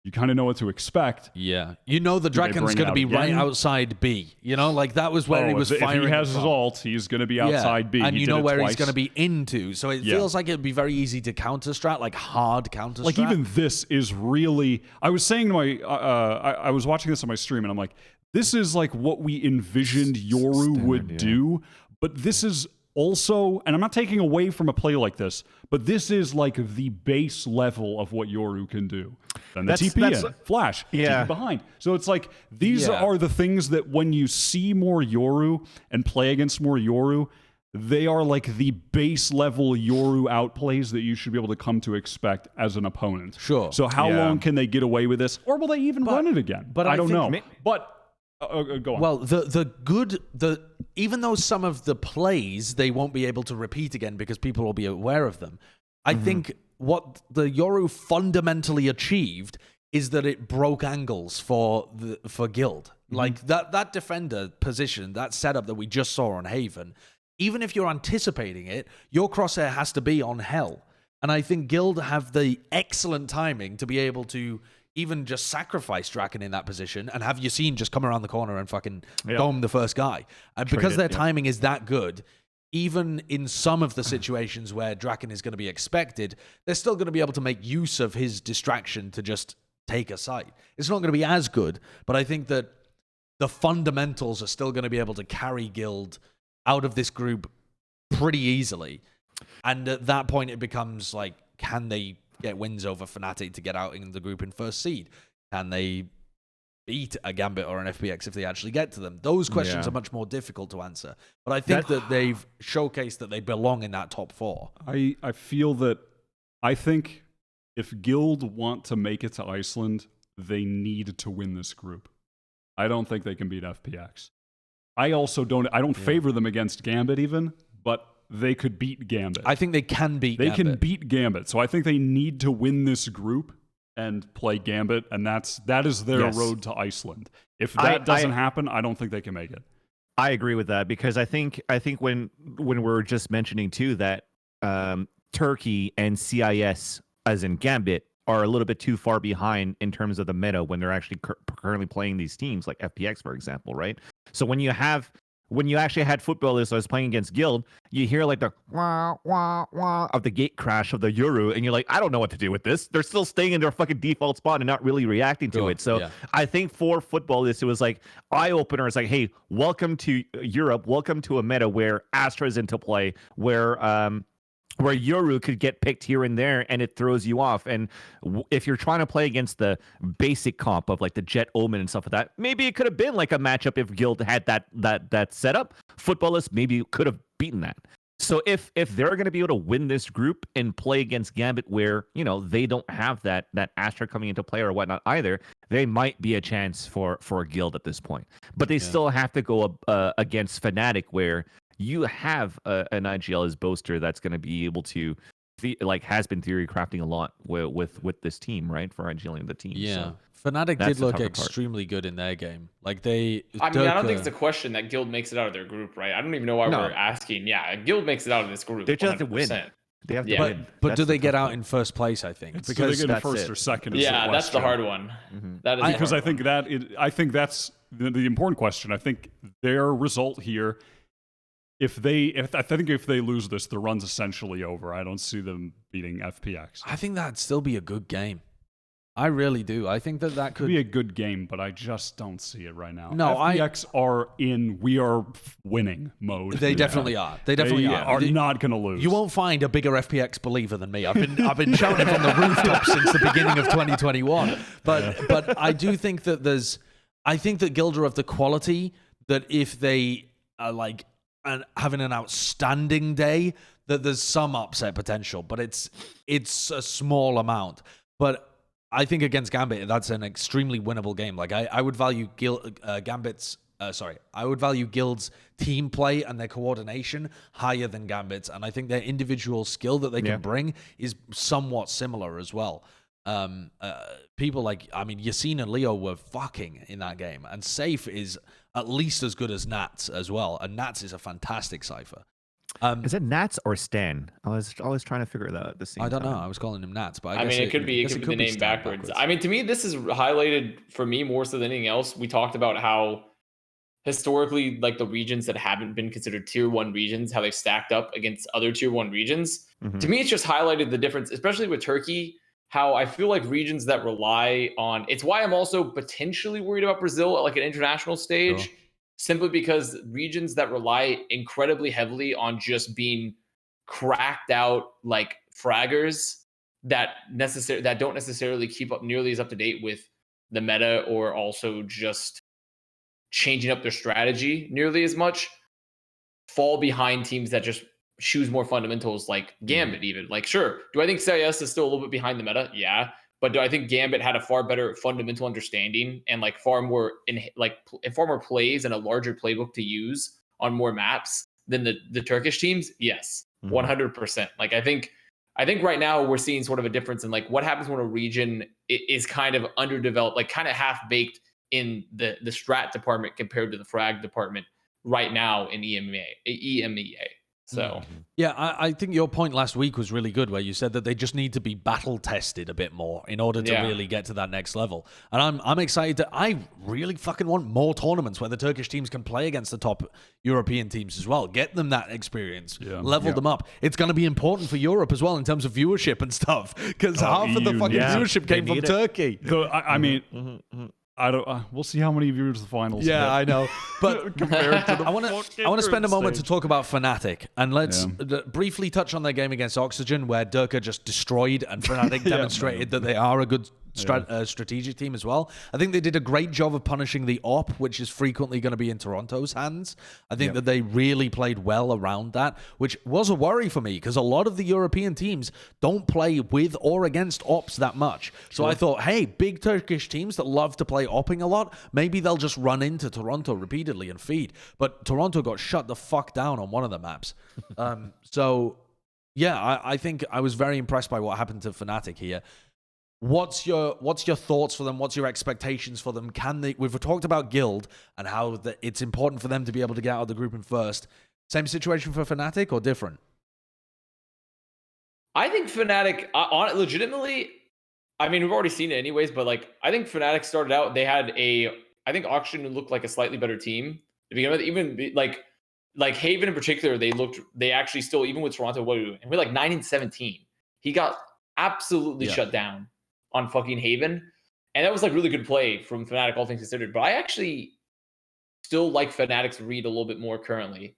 you kind of know what to expect. Yeah. You know the Draken's going to be right outside B. You know, like that was where he was firing. If he has his ult, he's going to be outside B. And you know where he's going to be into. So it feels like it'd be very easy to counter-strat, like hard counter-strat. Like even this is really... I was saying to my... I was watching this on my stream and I'm like, this is like what we envisioned Yoru would do, but this is also, and I'm not taking away from a play like this, but this is like the base level of what Yoru can do. Then the TP in, flash, TP behind. So it's like, these are the things that when you see more Yoru and play against more Yoru, they are like the base level Yoru outplays that you should be able to come to expect as an opponent. Sure. So how long can they get away with this? Or will they even run it again? But I don't know. But go on. Well, even though some of the plays they won't be able to repeat again because people will be aware of them, I think what the Yoru fundamentally achieved is that it broke angles for Guild. Like that defender position, that setup that we just saw on Haven, even if you're anticipating it, your crosshair has to be on Hell. And I think Guild have the excellent timing to be able to even just sacrifice Draken in that position and have Yassine just come around the corner and fucking dome the first guy. And because their timing is that good, even in some of the situations where Draken is going to be expected, they're still going to be able to make use of his distraction to just take a site. It's not going to be as good, but I think that the fundamentals are still going to be able to carry Guild out of this group pretty easily. And at that point, it becomes like, can they get wins over Fnatic to get out in the group in first seed? Can they beat a Gambit or an FPX if they actually get to them? Those questions are much more difficult to answer. But I think that they've showcased that they belong in that top 4. I feel that, I think if Guild want to make it to Iceland, they need to win this group. I don't think they can beat FPX. I don't favor them against Gambit even, but they could beat Gambit. I think they can beat Gambit. They can beat Gambit. So I think they need to win this group and play Gambit, and that is their road to Iceland. If that doesn't happen, I don't think they can make it. I agree with that, because I think when we're just mentioning too that Turkey and CIS, as in Gambit, are a little bit too far behind in terms of the meta when they're actually currently playing these teams like FPX, for example, right? So when you actually had footballers that was playing against Guild, you hear like the wah, wah, wah of the gate crash of the Yoru, and you're like, I don't know what to do with this. They're still staying in their fucking default spot and not really reacting to it. So I think for footballers, it was like eye-opener. It's like, hey, welcome to Europe. Welcome to a meta where Astra is into play, where Yoru could get picked here and there, and it throws you off. And if you're trying to play against the basic comp of like the Jett Omen and stuff like that, maybe it could have been like a matchup if Guild had that setup. Footballers maybe could have beaten that. So if they're going to be able to win this group and play against Gambit, where they don't have that Astra coming into play or whatnot either, they might be a chance for Guild at this point. But they still have to go against Fnatic, where you have an IGL as Boaster that's going to be able to, has been theory crafting a lot with this team, right? For IGLing the team. Yeah. So Fnatic did look extremely good in their game. Like I don't think it's a question that Guild makes it out of their group, right? I don't even know why we're asking. Yeah, Guild makes it out of this group. They just have to win. They have to win. But do they get out in first place, I think? Because they get in first or second. Yeah, that's the hard one. Mm-hmm. That is because I think that's the important question. I think their result here, I think if they lose this, the run's essentially over. I don't see them beating FPX. I think that'd still be a good game. I really do. I think that could be a good game, but I just don't see it right now. No, FPX are in we are winning mode. They definitely are. They definitely are not going to lose. You won't find a bigger FPX believer than me. I've been shouting from the rooftop since the beginning of 2021. But I do think that there's I think that Guild are of the quality that if they are like having an outstanding day, that there's some upset potential, but it's a small amount. But I think against Gambit, that's an extremely winnable game. Like I would value I would value Guild's team play and their coordination higher than Gambit's, and I think their individual skill that they can bring is somewhat similar as well. People like, I mean, Yassine and Leo were fucking in that game, and Safe is at least as good as Nats as well, and Nats is a fantastic cipher. Is it Nats or Stan? I was always trying to figure that out at the same time. I don't know. I was calling him Nats, but I mean, it could be the name backwards. I mean, to me, this is highlighted for me more so than anything else. We talked about how historically, like the regions that haven't been considered tier 1 regions, how they've stacked up against other tier 1 regions. To me, it's just highlighted the difference, especially with Turkey, how I feel like regions that rely on, it's why I'm also potentially worried about Brazil at like an international stage, simply because regions that rely incredibly heavily on just being cracked out like fraggers that don't necessarily keep up nearly as up to date with the meta, or also just changing up their strategy nearly as much, fall behind teams that just choose more fundamentals like Gambit even. Like, sure, do I think CIS is still a little bit behind the meta? Yeah. But do I think Gambit had a far better fundamental understanding and like far more plays and a larger playbook to use on more maps than the Turkish teams? Yes, 100%. Like I think right now we're seeing sort of a difference in like what happens when a region is kind of underdeveloped, like kind of half baked in the strat department compared to the frag department right now in EMEA. So yeah, I think your point last week was really good, where you said that they just need to be battle tested a bit more in order to really get to that next level. And I'm excited I really fucking want more tournaments where the Turkish teams can play against the top European teams as well. Get them that experience, level them up. It's going to be important for Europe as well in terms of viewership and stuff, because half of the fucking viewership came from Turkey. I mean. I don't. We'll see how many viewers the finals. Yeah, I know. But compared to the I want to spend a moment to talk about Fnatic, and let's briefly touch on their game against Oxygen, where Durka just destroyed, and Fnatic demonstrated that they are a good strategic team as well. I think they did a great job of punishing the op, which is frequently going to be in Toronto's hands. I think that they really played well around that, which was a worry for me, because a lot of the European teams don't play with or against ops that much. So I thought, hey, big Turkish teams that love to play opping a lot, maybe they'll just run into Toronto repeatedly and feed. But Toronto got shut the fuck down on one of the maps. So yeah, I think I was very impressed by what happened to Fnatic here. What's your thoughts for them? What's your expectations for them? We've talked about Guild and how it's important for them to be able to get out of the group in first. Same situation for Fnatic or different? I think Fnatic, legitimately, I mean, we've already seen it anyways, but like, I think Fnatic started out, they had I think Oxygen looked like a slightly better team to begin with. Even like Haven in particular, they actually still, even with Toronto, and we're like 9-17. He got absolutely shut down on fucking Haven, and that was like really good play from Fnatic, all things considered. But I actually still like Fnatic's read a little bit more currently.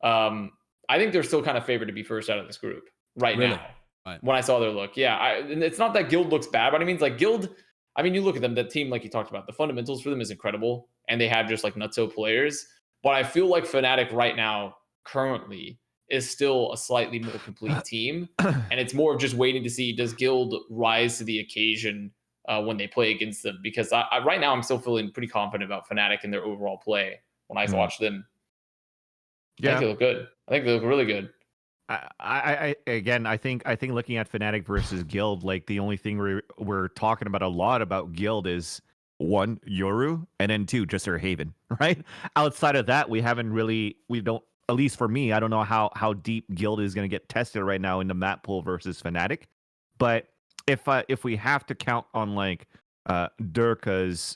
I think they're still kind of favored to be first out of this group now. Right. When I saw their look, and it's not that Guild looks bad, but I mean, it's like Guild. I mean, you look at them, that team, like you talked about, the fundamentals for them is incredible, and they have just like nutso players. But I feel like Fnatic right now, currently, is still a slightly more complete team, and it's more of just waiting to see, does Guild rise to the occasion when they play against them? Because I right now I'm still feeling pretty confident about Fnatic and their overall play when I watch them. I think they look good. I think they look really good. I think looking at Fnatic versus Guild, like the only thing we're talking about a lot about Guild is 1, Yoru, and then 2, just their Haven, right? Outside of that, we don't. At least for me, I don't know how deep Guild is going to get tested right now in the map pool versus Fnatic. But if we have to count on like Durka's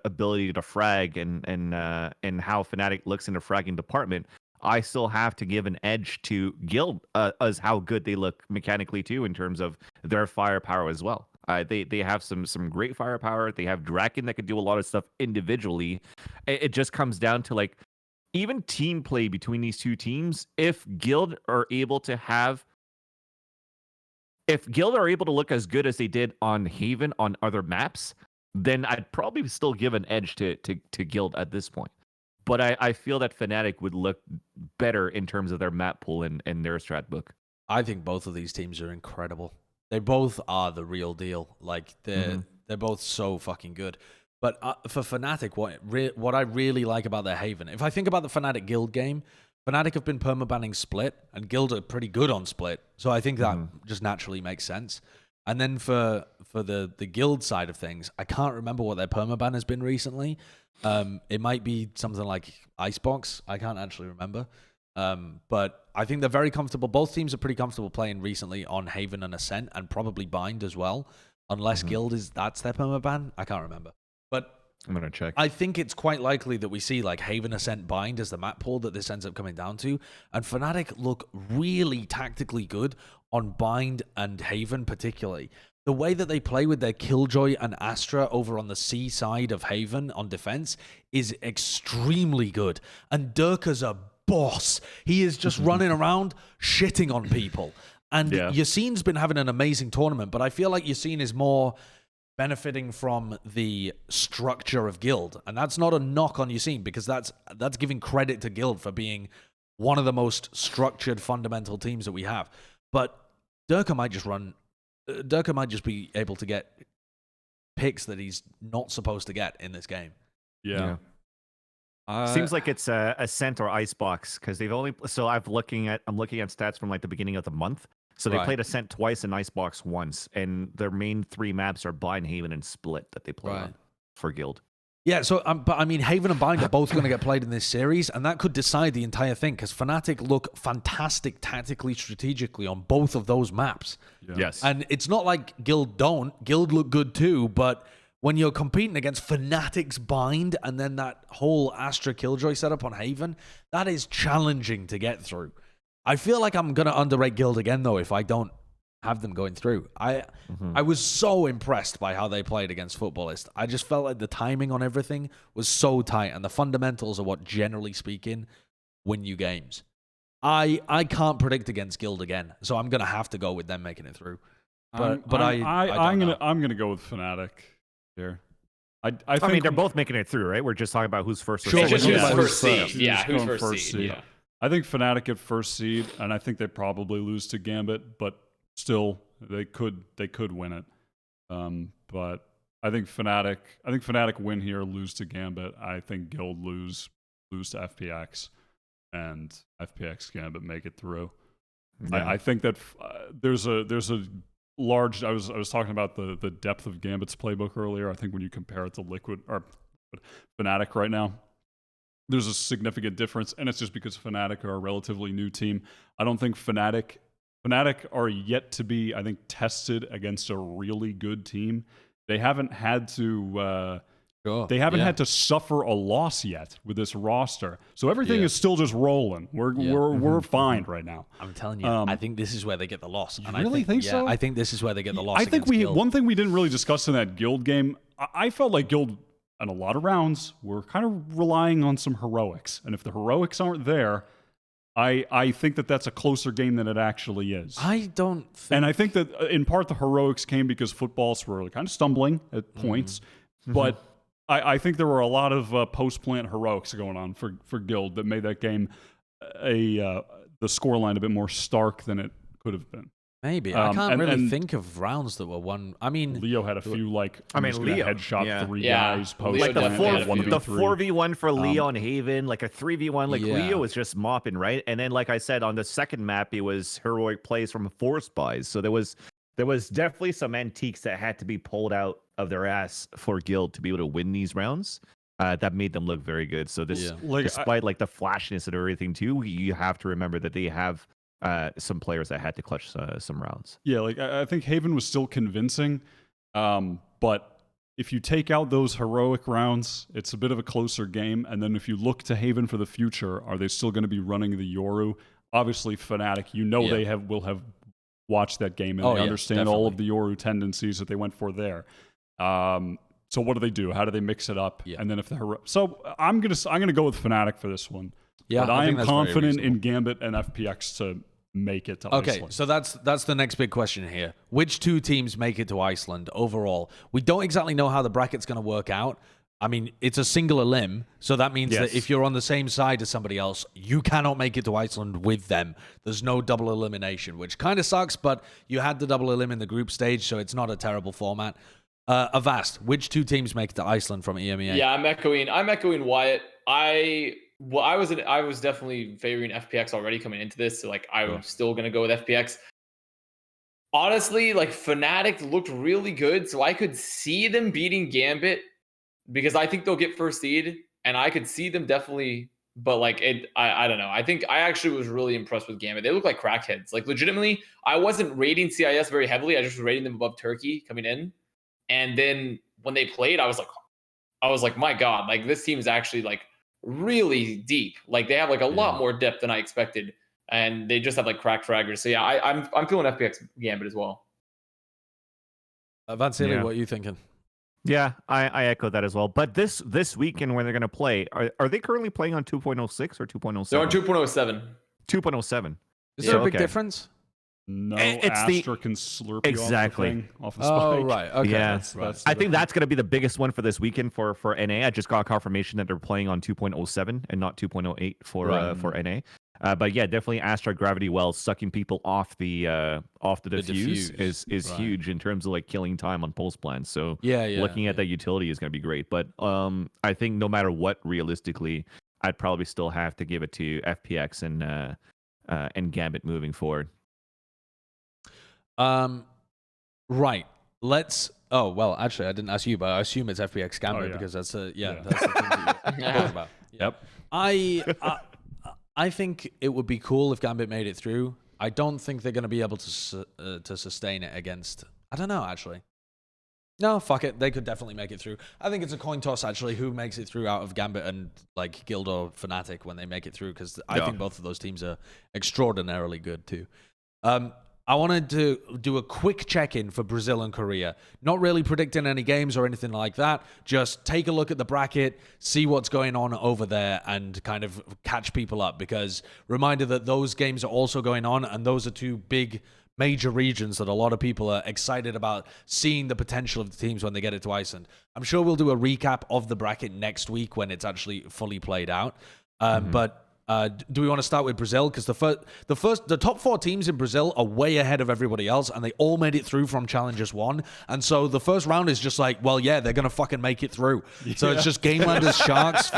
ability to frag and how Fnatic looks in the fragging department, I still have to give an edge to Guild as how good they look mechanically too, in terms of their firepower as well. They have some great firepower. They have Draken that can do a lot of stuff individually. It just comes down to like, even team play between these two teams, if Guild are able to look as good as they did on Haven on other maps, then I'd probably still give an edge to Guild at this point. But I feel that Fnatic would look better in terms of their map pool and their strat book. I think both of these teams are incredible. They both are the real deal. Like they're both so fucking good. But for Fnatic, what I really like about their Haven, if I think about the Fnatic Guild game, Fnatic have been permabanning Split, and Guild are pretty good on Split. So I think that just naturally makes sense. And then for the Guild side of things, I can't remember what their permaban has been recently. It might be something like Icebox. I can't actually remember. But I think they're very comfortable. Both teams are pretty comfortable playing recently on Haven and Ascent, and probably Bind as well. Unless Guild that's their permaban. I can't remember. But I'm going to check. I think it's quite likely that we see like Haven, Ascent, Bind as the map pool that this ends up coming down to. And Fnatic look really tactically good on Bind and Haven particularly. The way that they play with their Killjoy and Astra over on the C side of Haven on defense is extremely good. And Durka's a boss. He is just running around shitting on people. And Yassine's been having an amazing tournament, but I feel like Yassine is more benefiting from the structure of Guild. And that's not a knock on Yassine, because that's giving credit to Guild for being one of the most structured fundamental teams that we have. But Durka might just be able to get picks that he's not supposed to get in this game. Yeah. Seems like it's Ascent or Icebox, because they've only. So I'm looking at stats from like the beginning of the month. So they played Ascent twice and Icebox once, and their main 3 maps are Bind, Haven, and Split that they play on for Guild. Yeah, so but I mean, Haven and Bind are both going to get played in this series, and that could decide the entire thing, because Fnatic look fantastic tactically, strategically on both of those maps. Yeah. Yes, and it's not like Guild don't. Guild look good too, but when you're competing against Fnatic's Bind and then that whole Astra Killjoy setup on Haven, that is challenging to get through. I feel like I'm going to underrate Guild again, though, if I don't have them going through. I was so impressed by how they played against Footballist. I just felt like the timing on everything was so tight, and the fundamentals are what, generally speaking, win you games. I can't predict against Guild again, so I'm going to have to go with them making it through. I'm gonna go with Fnatic here. I think they're both making it through, right? We're just talking about who's first or It's second. just who's first seed. Yeah, who's first seed. Yeah. I think Fnatic at first seed, and I think they probably lose to Gambit, but still they could win it. But I think Fnatic win here, lose to Gambit. I think Guild lose to FPX, and FPX Gambit make it through. Yeah. I think that there's a large. I was talking about the depth of Gambit's playbook earlier. I think when you compare it to Liquid or Fnatic right now, there's a significant difference, and it's just because Fnatic are a relatively new team. I don't think Fnatic are yet to be, I think, tested against a really good team. They haven't had to had to suffer a loss yet with this roster, so everything is still just rolling. We're fine right now. I'm telling you, I think this is where they get the loss. You really think so? I think this is where they get the loss. I think one thing we didn't really discuss in that Guild game. I felt like Guild, in a lot of rounds, we're kind of relying on some heroics. And if the heroics aren't there, I think that that's a closer game than it actually is. I don't think... And I think that in part the heroics came because footballs were kind of stumbling at points. But I think there were a lot of post-plant heroics going on for Guild that made that game the scoreline a bit more stark than it could have been. Maybe. I can't really think of rounds that were won. I mean, Leo had a few Leo headshot 3 guys post. Like the 4v1 for Leo on Haven, like a 3v1. Like Leo was just mopping, right? And then, like I said, on the second map, it was heroic plays from 4 spies. So there was definitely some antiques that had to be pulled out of their ass for Guild to be able to win these rounds. That made them look very good. So despite like the flashiness and everything too, you have to remember that they have some players that had to clutch some rounds. Yeah, like I think Haven was still convincing, but if you take out those heroic rounds, it's a bit of a closer game. And then if you look to Haven for the future, are they still going to be running the Yoru? Obviously, Fnatic, they will have watched that game and they understand all of the Yoru tendencies that they went for there. So what do? How do they mix it up? Yeah. And then if so I'm gonna go with Fnatic for this one. Yeah, but I am confident in Gambit and FPX make it to Okay, Iceland. so that's the next big question here. Which 2 teams make it to Iceland overall? We don't exactly know how the bracket's going to work out. I mean, it's a single elim, so that means that if you're on the same side as somebody else, you cannot make it to Iceland with them. There's no double elimination, which kind of sucks, but you had the double elim in the group stage, so it's not a terrible format. Avast, which 2 teams make it to Iceland from EMEA? Yeah, I'm echoing Wyatt. I was definitely favoring FPX already coming into this, so like I'm still gonna go with FPX. Honestly, like Fnatic looked really good, so I could see them beating Gambit because I think they'll get first seed, and I could see them definitely. But like I don't know. I think I actually was really impressed with Gambit. They look like crackheads. Like legitimately, I wasn't rating CIS very heavily. I just was rating them above Turkey coming in, and then when they played, I was like, my God, like this team is actually like really deep. Like they have like a lot more depth than I expected, and they just have like cracked fraggers. So yeah, I'm feeling FPX Gambit as well. Vansilli, what are you thinking? Yeah, I echo that as well. But this weekend when they're going to play, are they currently playing on 2.06 or 2.07? They're on 2.07. 2.07. Is there a big difference? No, it's Astra can slurp you off the spike. Oh, right. Okay. Yeah. That's I think that's going to be the biggest one for this weekend for NA. I just got confirmation that they're playing on 2.07 and not 2.08 for NA. But yeah, definitely Astra Gravity Wells sucking people off the diffuse is huge in terms of like killing time on pulse plans. So looking at that utility is going to be great. But I think no matter what, realistically, I'd probably still have to give it to FPX and Gambit moving forward. Right. Let's. Oh well, actually, I didn't ask you, but I assume it's FPX Gambit because that's that's the thing that you're talking about. Yep. I think it would be cool if Gambit made it through. I don't think they're going to be able to sustain it against. I don't know, actually. No, fuck it. They could definitely make it through. I think it's a coin toss, actually, who makes it through out of Gambit and like Guild or Fnatic when they make it through, because I think both of those teams are extraordinarily good too. I wanted to do a quick check-in for Brazil and Korea. Not really predicting any games or anything like that. Just take a look at the bracket, see what's going on over there, and kind of catch people up. Because reminder that those games are also going on, and those are 2 big major regions that a lot of people are excited about seeing the potential of the teams when they get it to Iceland. I'm sure we'll do a recap of the bracket next week when it's actually fully played out. But do we want to start with Brazil? Because the top 4 teams in Brazil are way ahead of everybody else, and they all made it through from Challengers 1. And so the first round is just like, well, yeah, they're going to fucking make it through. Yeah. So it's just Gamelanders, Sharks,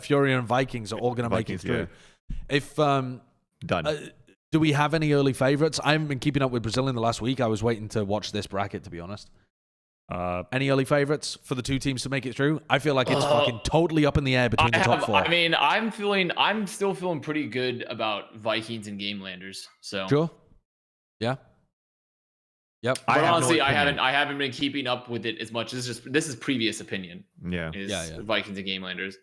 Fury, and Vikings are all going to make it through. If done. Do we have any early favorites? I haven't been keeping up with Brazil in the last week. I was waiting to watch this bracket, to be honest. Any early favorites for the 2 teams to make it through? I feel like it's fucking totally up in the air between the top 4. I mean, I'm still feeling pretty good about Vikings and Gamelanders. So sure, yeah, yep. But honestly, I haven't been keeping up with it as much. This is previous opinion. Yeah, Vikings and Gamelanders.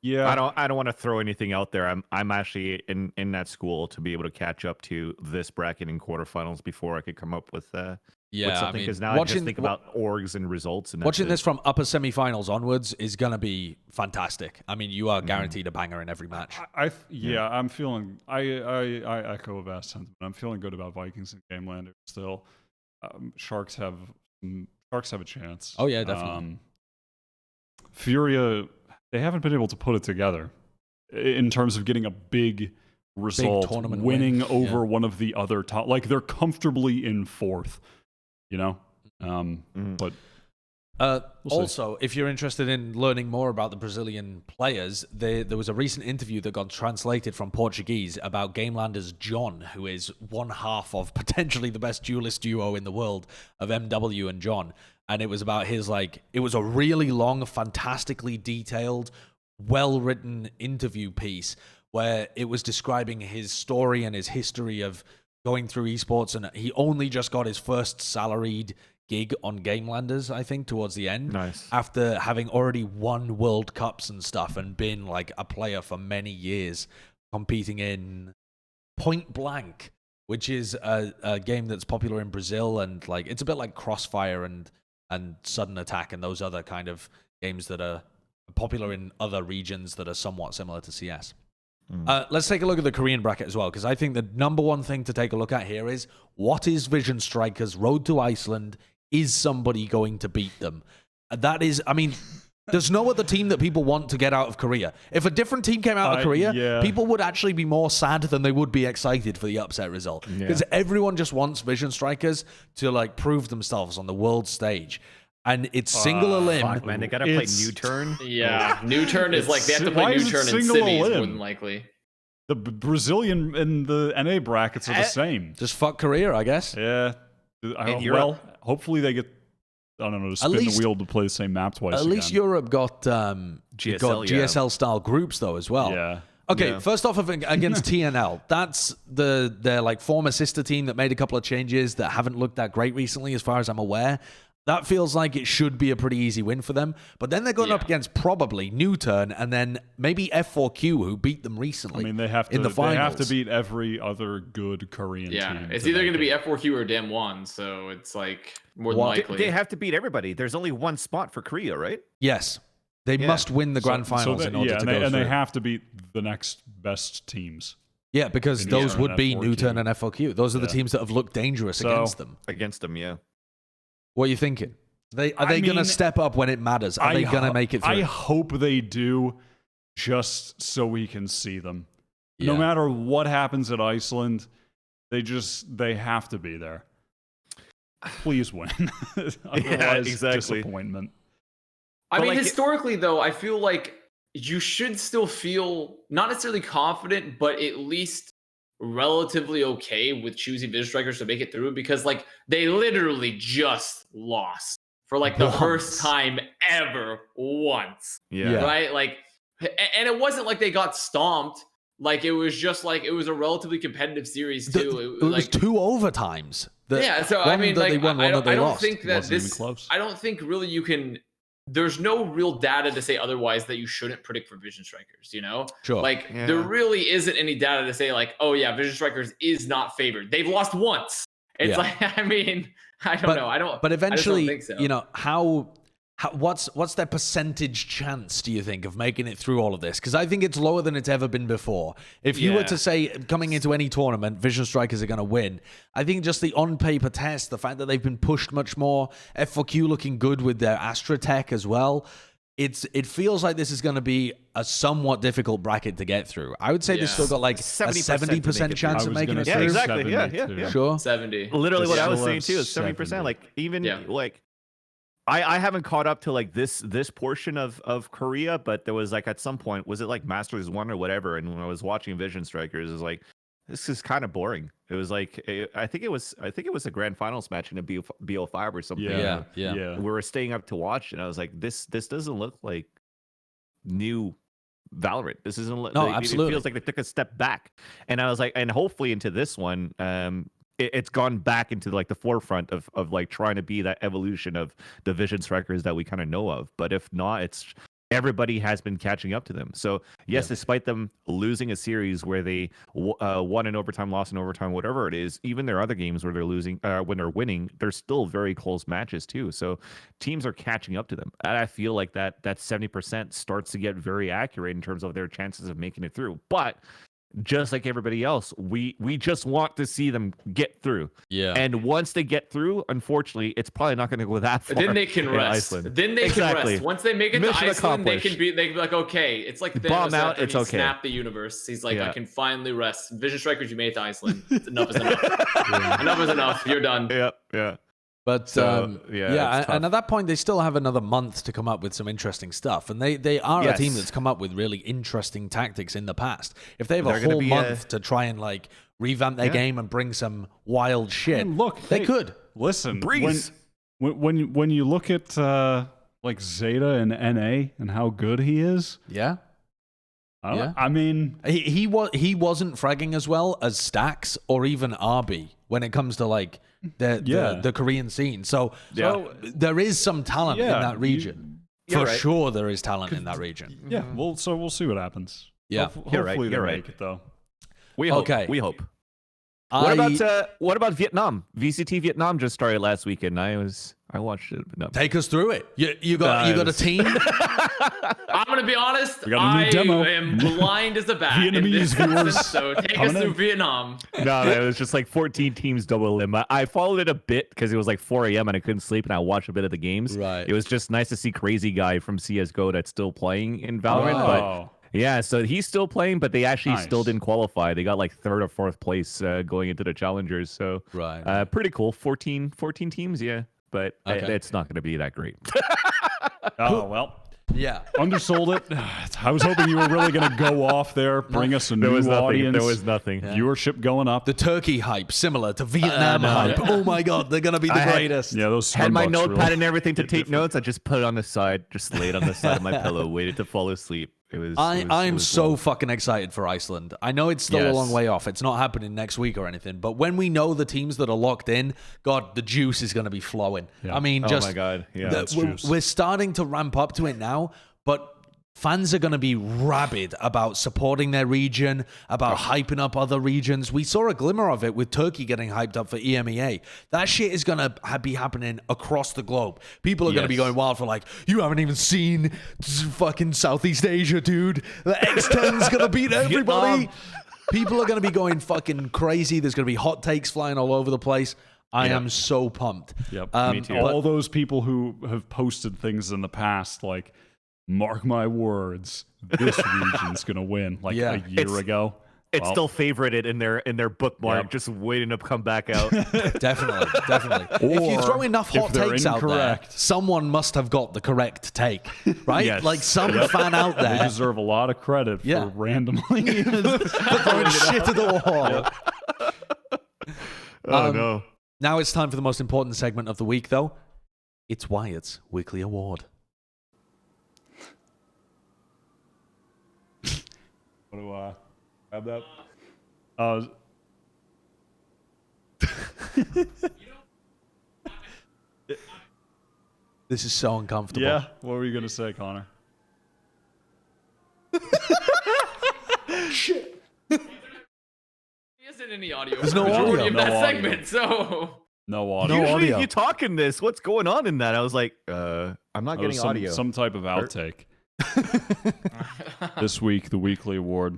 Yeah, I don't want to throw anything out there. I'm actually in that school to be able to catch up to this bracket in quarterfinals before I could come up with something, because now I just think about orgs and results. And watching this from upper semifinals onwards is going to be fantastic. I mean, you are guaranteed a banger in every match. I'm feeling. I echo Avast sentiment. I'm feeling good about Vikings and Gamelanders still. Sharks have a chance. Oh yeah, definitely. Furia, they haven't been able to put it together in terms of getting a big result, tournament winning over one of the other top. Like they're comfortably in 4th. You know, but also, if you're interested in learning more about the Brazilian players, there was a recent interview that got translated from Portuguese about Gamelanders John, who is one half of potentially the best duelist duo in the world of MW and John. And it was about his, it was a really long, fantastically detailed, well-written interview piece where it was describing his story and his history of going through esports, and he only just got his first salaried gig on Gamelanders, I think, towards the end. Nice. After having already won World Cups and stuff and been like a player for many years, competing in Point Blank, which is a game that's popular in Brazil, and like it's a bit like Crossfire and Sudden Attack and those other kind of games that are popular in other regions that are somewhat similar to CS. Let's take a look at the Korean bracket as well, because I think the number one thing to take a look at here is what is Vision Strikers' road to Iceland? Is somebody going to beat them? That is, I mean, there's no other team that people want to get out of Korea. If a different team came out of Korea, people would actually be more sad than they would be excited for the upset result. Because everyone just wants Vision Strikers to like prove themselves on the world stage. And it's single elim. Fuck, man, they gotta play New Turn. Yeah, New Turn is like they have to play New Turn in cities more than likely. The Brazilian and the NA brackets are the same. Just fuck Korea, I guess. Yeah. Well, hopefully they get, I don't know, to spin the wheel to play the same map twice At least Europe got GSL style groups though as well. Yeah. Okay, first off against TNL, that's their like former sister team that made a couple of changes that haven't looked that great recently, as far as I'm aware. That feels like it should be a pretty easy win for them. But then they're going up against probably New Turn and then maybe F4Q, who beat them recently. I mean, they have to, in the finals. They have to beat every other good Korean team. Yeah, it's either going to be F4Q or Dam1, so it's like more than likely. They have to beat everybody. There's only one spot for Korea, right? Yes. They must win the grand finals in order to go through. And they have to beat the next best teams. Yeah, because those would be New Turn and F4Q. Those are the teams that have looked dangerous against them. Yeah. What are you thinking? Are they going to step up when it matters? Are they going to make it through? I hope they do, just so we can see them. Yeah. No matter what happens at Iceland, they have to be there. Please win. Otherwise, disappointment. I mean, historically, though, I feel like you should still feel not necessarily confident, but at least relatively okay with choosing Vision Strikers to make it through, because like they literally just lost for like the first time ever once. Right? Like, and it wasn't like they got stomped. Like it was just like it was a relatively competitive series too. It was 2 overtimes. So I mean, like I don't think that this. Close. I don't think really you can. There's no real data to say otherwise that you shouldn't predict for Vision Strikers, you know? Sure. Like, there really isn't any data to say, like, oh, yeah, Vision Strikers is not favored. They've lost once. It's like, I mean, I don't know. But eventually, I just don't think so. you know, what's their percentage chance, do you think, of making it through all of this? Because I think it's lower than it's ever been before. If you were to say, coming into any tournament, Vision Strikers are going to win, I think just the on-paper test, the fact that they've been pushed much more, F4Q looking good with their Astra tech as well, it feels like this is going to be a somewhat difficult bracket to get through. I would say they've still got like a 70% chance of making it through. Yeah, exactly. Yeah. Sure. 70. Literally what I was saying too is 70%. Like, even like, I haven't caught up to like this portion of Korea, but there was like at some point, was it like Masters 1 or whatever? And when I was watching Vision Strikers, it was like, this is kind of boring. It was like I think it was a grand finals match in a BO5 or something. Yeah. We were staying up to watch, and I was like, this doesn't look like new Valorant. This isn't. Absolutely. It feels like they took a step back, and I was like, and hopefully into this one, it's gone back into like the forefront of like trying to be that evolution of the Vision Strikers that we kind of know of. But if not, it's everybody has been catching up to them. So yes, despite them losing a series where they won in overtime, lost in overtime, whatever it is, even their other games where they're losing, when they're winning, they're still very close matches too. So teams are catching up to them. And I feel like that 70% starts to get very accurate in terms of their chances of making it through. But just like everybody else, we just want to see them get through. Yeah. And once they get through, unfortunately, it's probably not going to go that far. Then they can rest. Iceland. Then they can rest. Once they make it Mission to Iceland, they accomplished. can be like, okay, it's like Thanos Bomb out, after it's he okay. snapped the universe. He's like, I can finally rest. Vision Strikers, you made it to Iceland. Enough is enough. Enough is enough. You're done. Yeah. But and at that point, they still have another month to come up with some interesting stuff. And they are a team that's come up with really interesting tactics in the past. If they have a whole month to try and like revamp their game and bring some wild shit, look, they could. Listen, Breeze. when you look at like Zeta and NA and how good he is, I mean, he wasn't fragging as well as Stax or even RB when it comes to like the Korean scene. So there is some talent in that region. For sure there is talent in that region. Yeah, we'll see what happens. Yeah. Hopefully they make it though. We hope. Okay. We hope. What about Vietnam? VCT Vietnam just started last weekend. I watched it. No. Take us through it. You got a team? I'm gonna be honest. We got a new demo. I am blind as a bat. Vietnamese viewers. So take us through Vietnam. No, it was just like 14 teams double limb. I followed it a bit because it was like 4 a.m. and I couldn't sleep, and I watched a bit of the games. Right. It was just nice to see Crazy Guy from CS:GO that's still playing in Valorant. But yeah, so he's still playing, but they actually still didn't qualify. They got like 3rd or 4th place going into the Challengers. So pretty cool. 14 teams, yeah. But it's not going to be that great. Oh, well. Yeah. Undersold it. I was hoping you were really going to go off there, bring us a new audience. There was nothing. Yeah. Viewership going up. The Turkey hype, similar to Vietnam hype. Oh my God, they're going to be the greatest. Yeah, those had my notepad really and everything to take notes. I just put it on the side, just laid on the side of my pillow, waited to fall asleep. I am so fucking excited for Iceland. I know it's still a long way off. It's not happening next week or anything. But when we know the teams that are locked in, God, the juice is going to be flowing. Yeah. I mean, oh my God. Yeah, we're starting to ramp up to it now, but fans are going to be rabid about supporting their region, about hyping up other regions. We saw a glimmer of it with Turkey getting hyped up for EMEA. That shit is going to be happening across the globe. People are going to be going wild for like, you haven't even seen fucking Southeast Asia, dude. The X10's going to beat everybody. People are going to be going fucking crazy. There's going to be hot takes flying all over the place. I am so pumped. Yep, me too. All those people who have posted things in the past, like, mark my words, this region's gonna win. Like a year ago, it's still favorited in their bookmark, just waiting to come back out. Definitely. If you throw enough hot takes out there, someone must have got the correct take, right? Yes. Like some fan out there. They deserve a lot of credit for randomly throwing shit at the wall. Oh no! Now it's time for the most important segment of the week, though. It's Wyatt's weekly award. What do I have that? This is so uncomfortable. Yeah. What were you gonna say, Connor? Shit. There isn't any audio. There's no audio. Of that segment, so no audio. Usually you talk in this. What's going on in that? I was like, I'm not getting audio. Some type of outtake. This week, the weekly award.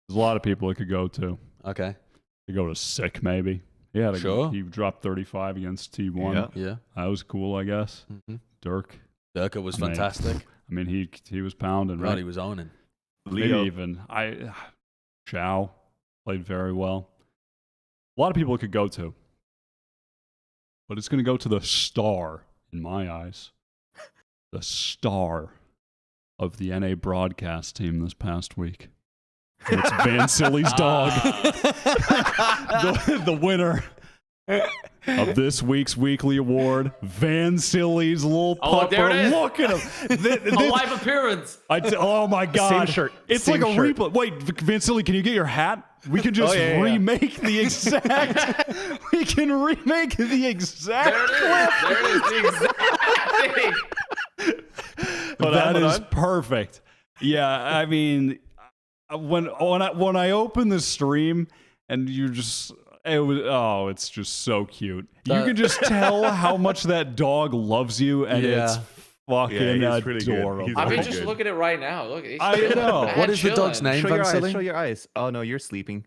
There's a lot of people it could go to. Okay. You go to Sick, maybe. Yeah, he dropped 35 against T1. Yeah. That was cool, I guess. Mm-hmm. Dirk was fantastic. I mean, he was pounding, right? He was owning. Maybe even Chow played very well. A lot of people it could go to. But it's going to go to the star, in my eyes. The star of the NA broadcast team this past week. It's Vansilli's dog. The winner of this week's weekly award, Vansilli's little pupper. There it is. Look at him. A live appearance. Oh my God. Same shirt. It's Same like a shirt. replay. Wait, Vansilli, can you get your hat? We can just remake the exact. We can remake the exact clip. There it is. The exact thing. That is perfect. Yeah, I mean, when I open the stream and you just it's just so cute. You can just tell how much that dog loves you, and it's fucking adorable. I mean, just look at it right now. Look, I know. What is the dog's name? Show your eyes. Oh no, you're sleeping.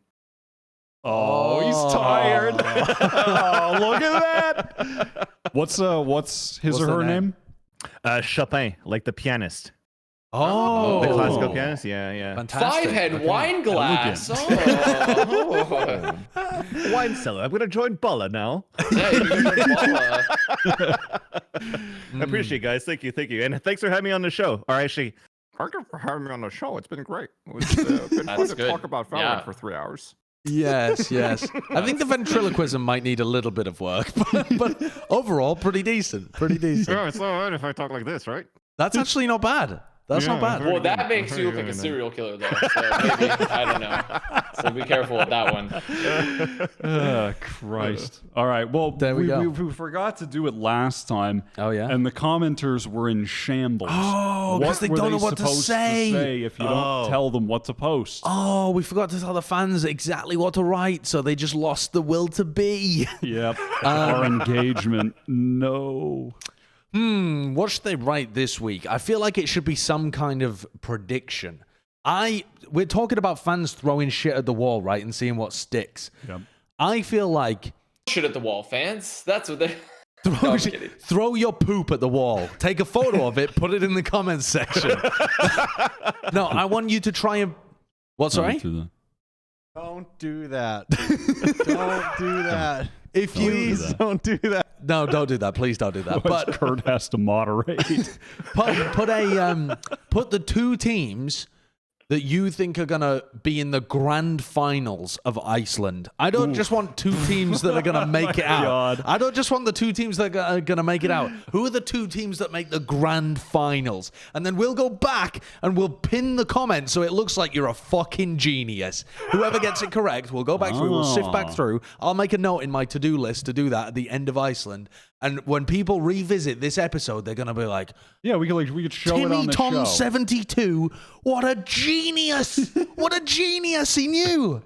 Oh, he's tired. Oh, look at that. What's his or her name? Chopin, like the pianist. Oh, the classical pianist. Yeah. Five Fantastic. head wine glass. Wine cellar. I'm gonna join Bala now. Yeah, you're gonna I appreciate it, guys. Thank you, and thanks for having me on the show. Or actually, thank you for having me on the show. It's been great. It's been fun to talk about Valorant for 3 hours. Yes. I think the ventriloquism might need a little bit of work, but overall, pretty decent. Yeah, it's all right if I talk like this, right? That's actually not bad. That's not bad. Well, that makes you look like a serial killer, though. So maybe, I don't know. So be careful with that one. Christ. All right. Well, there we go. We forgot to do it last time. Oh, yeah? And the commenters were in shambles. Oh, because they don't know what to say. If you don't tell them what to post. Oh, we forgot to tell the fans exactly what to write, so they just lost the will to be. Yep. Our engagement. No. What should they write this week? I feel like it should be some kind of prediction. We're talking about fans throwing shit at the wall, right, and seeing what sticks. Yep. I feel like Shit at the wall, fans. That's what they. throw your poop at the wall. Take a photo of it. Put it in the comments section. No, I want you to try and. What? Sorry. Don't do that. Don't do that. Please don't do that. No, don't do that. Please don't do that. But Kurt has to moderate. put the two teams that you think are going to be in the grand finals of Iceland. I don't just want two teams that are going to make it out. I don't just want the two teams that are going to make it out. Who are the two teams that make the grand finals? And then we'll go back and we'll pin the comment so it looks like you're a fucking genius. Whoever gets it correct, we'll go back through, we'll sift back through. I'll make a note in my to-do list to do that at the end of Iceland. And when people revisit this episode, they're going to be like, yeah, we could show it on the Tom show. 72, what a genius! What a genius, he knew!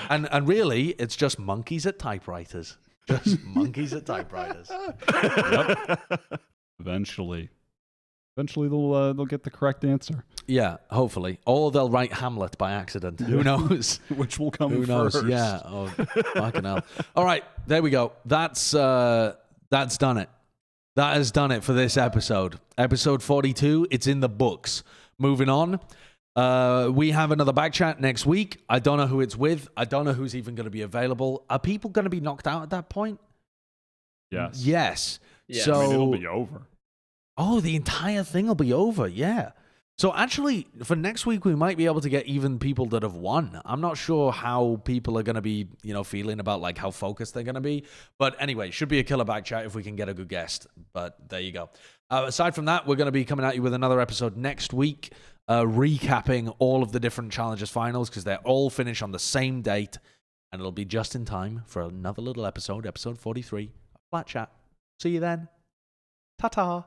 And really, it's just monkeys at typewriters. Just monkeys at typewriters. Yep. Eventually they'll get the correct answer. Yeah, hopefully. Or they'll write Hamlet by accident. Who knows? Which will come Who knows? first. Yeah. Oh, fucking hell. All right, there we go. That's done it. That has done it for this episode. Episode 42, it's in the books. Moving on. We have another back chat next week. I don't know who it's with. I don't know who's even going to be available. Are people going to be knocked out at that point? Yes. Yes. Yes. So I mean, it'll be over. Oh, the entire thing will be over. Yeah. So actually, for next week, we might be able to get even people that have won. I'm not sure how people are going to be, feeling about like how focused they're going to be. But anyway, should be a killer back chat if we can get a good guest. But there you go. Aside from that, we're going to be coming at you with another episode next week, recapping all of the different Challengers finals because they're all finished on the same date. And it'll be just in time for another little episode, episode 43 of Plat Chat. See you then. Ta-ta.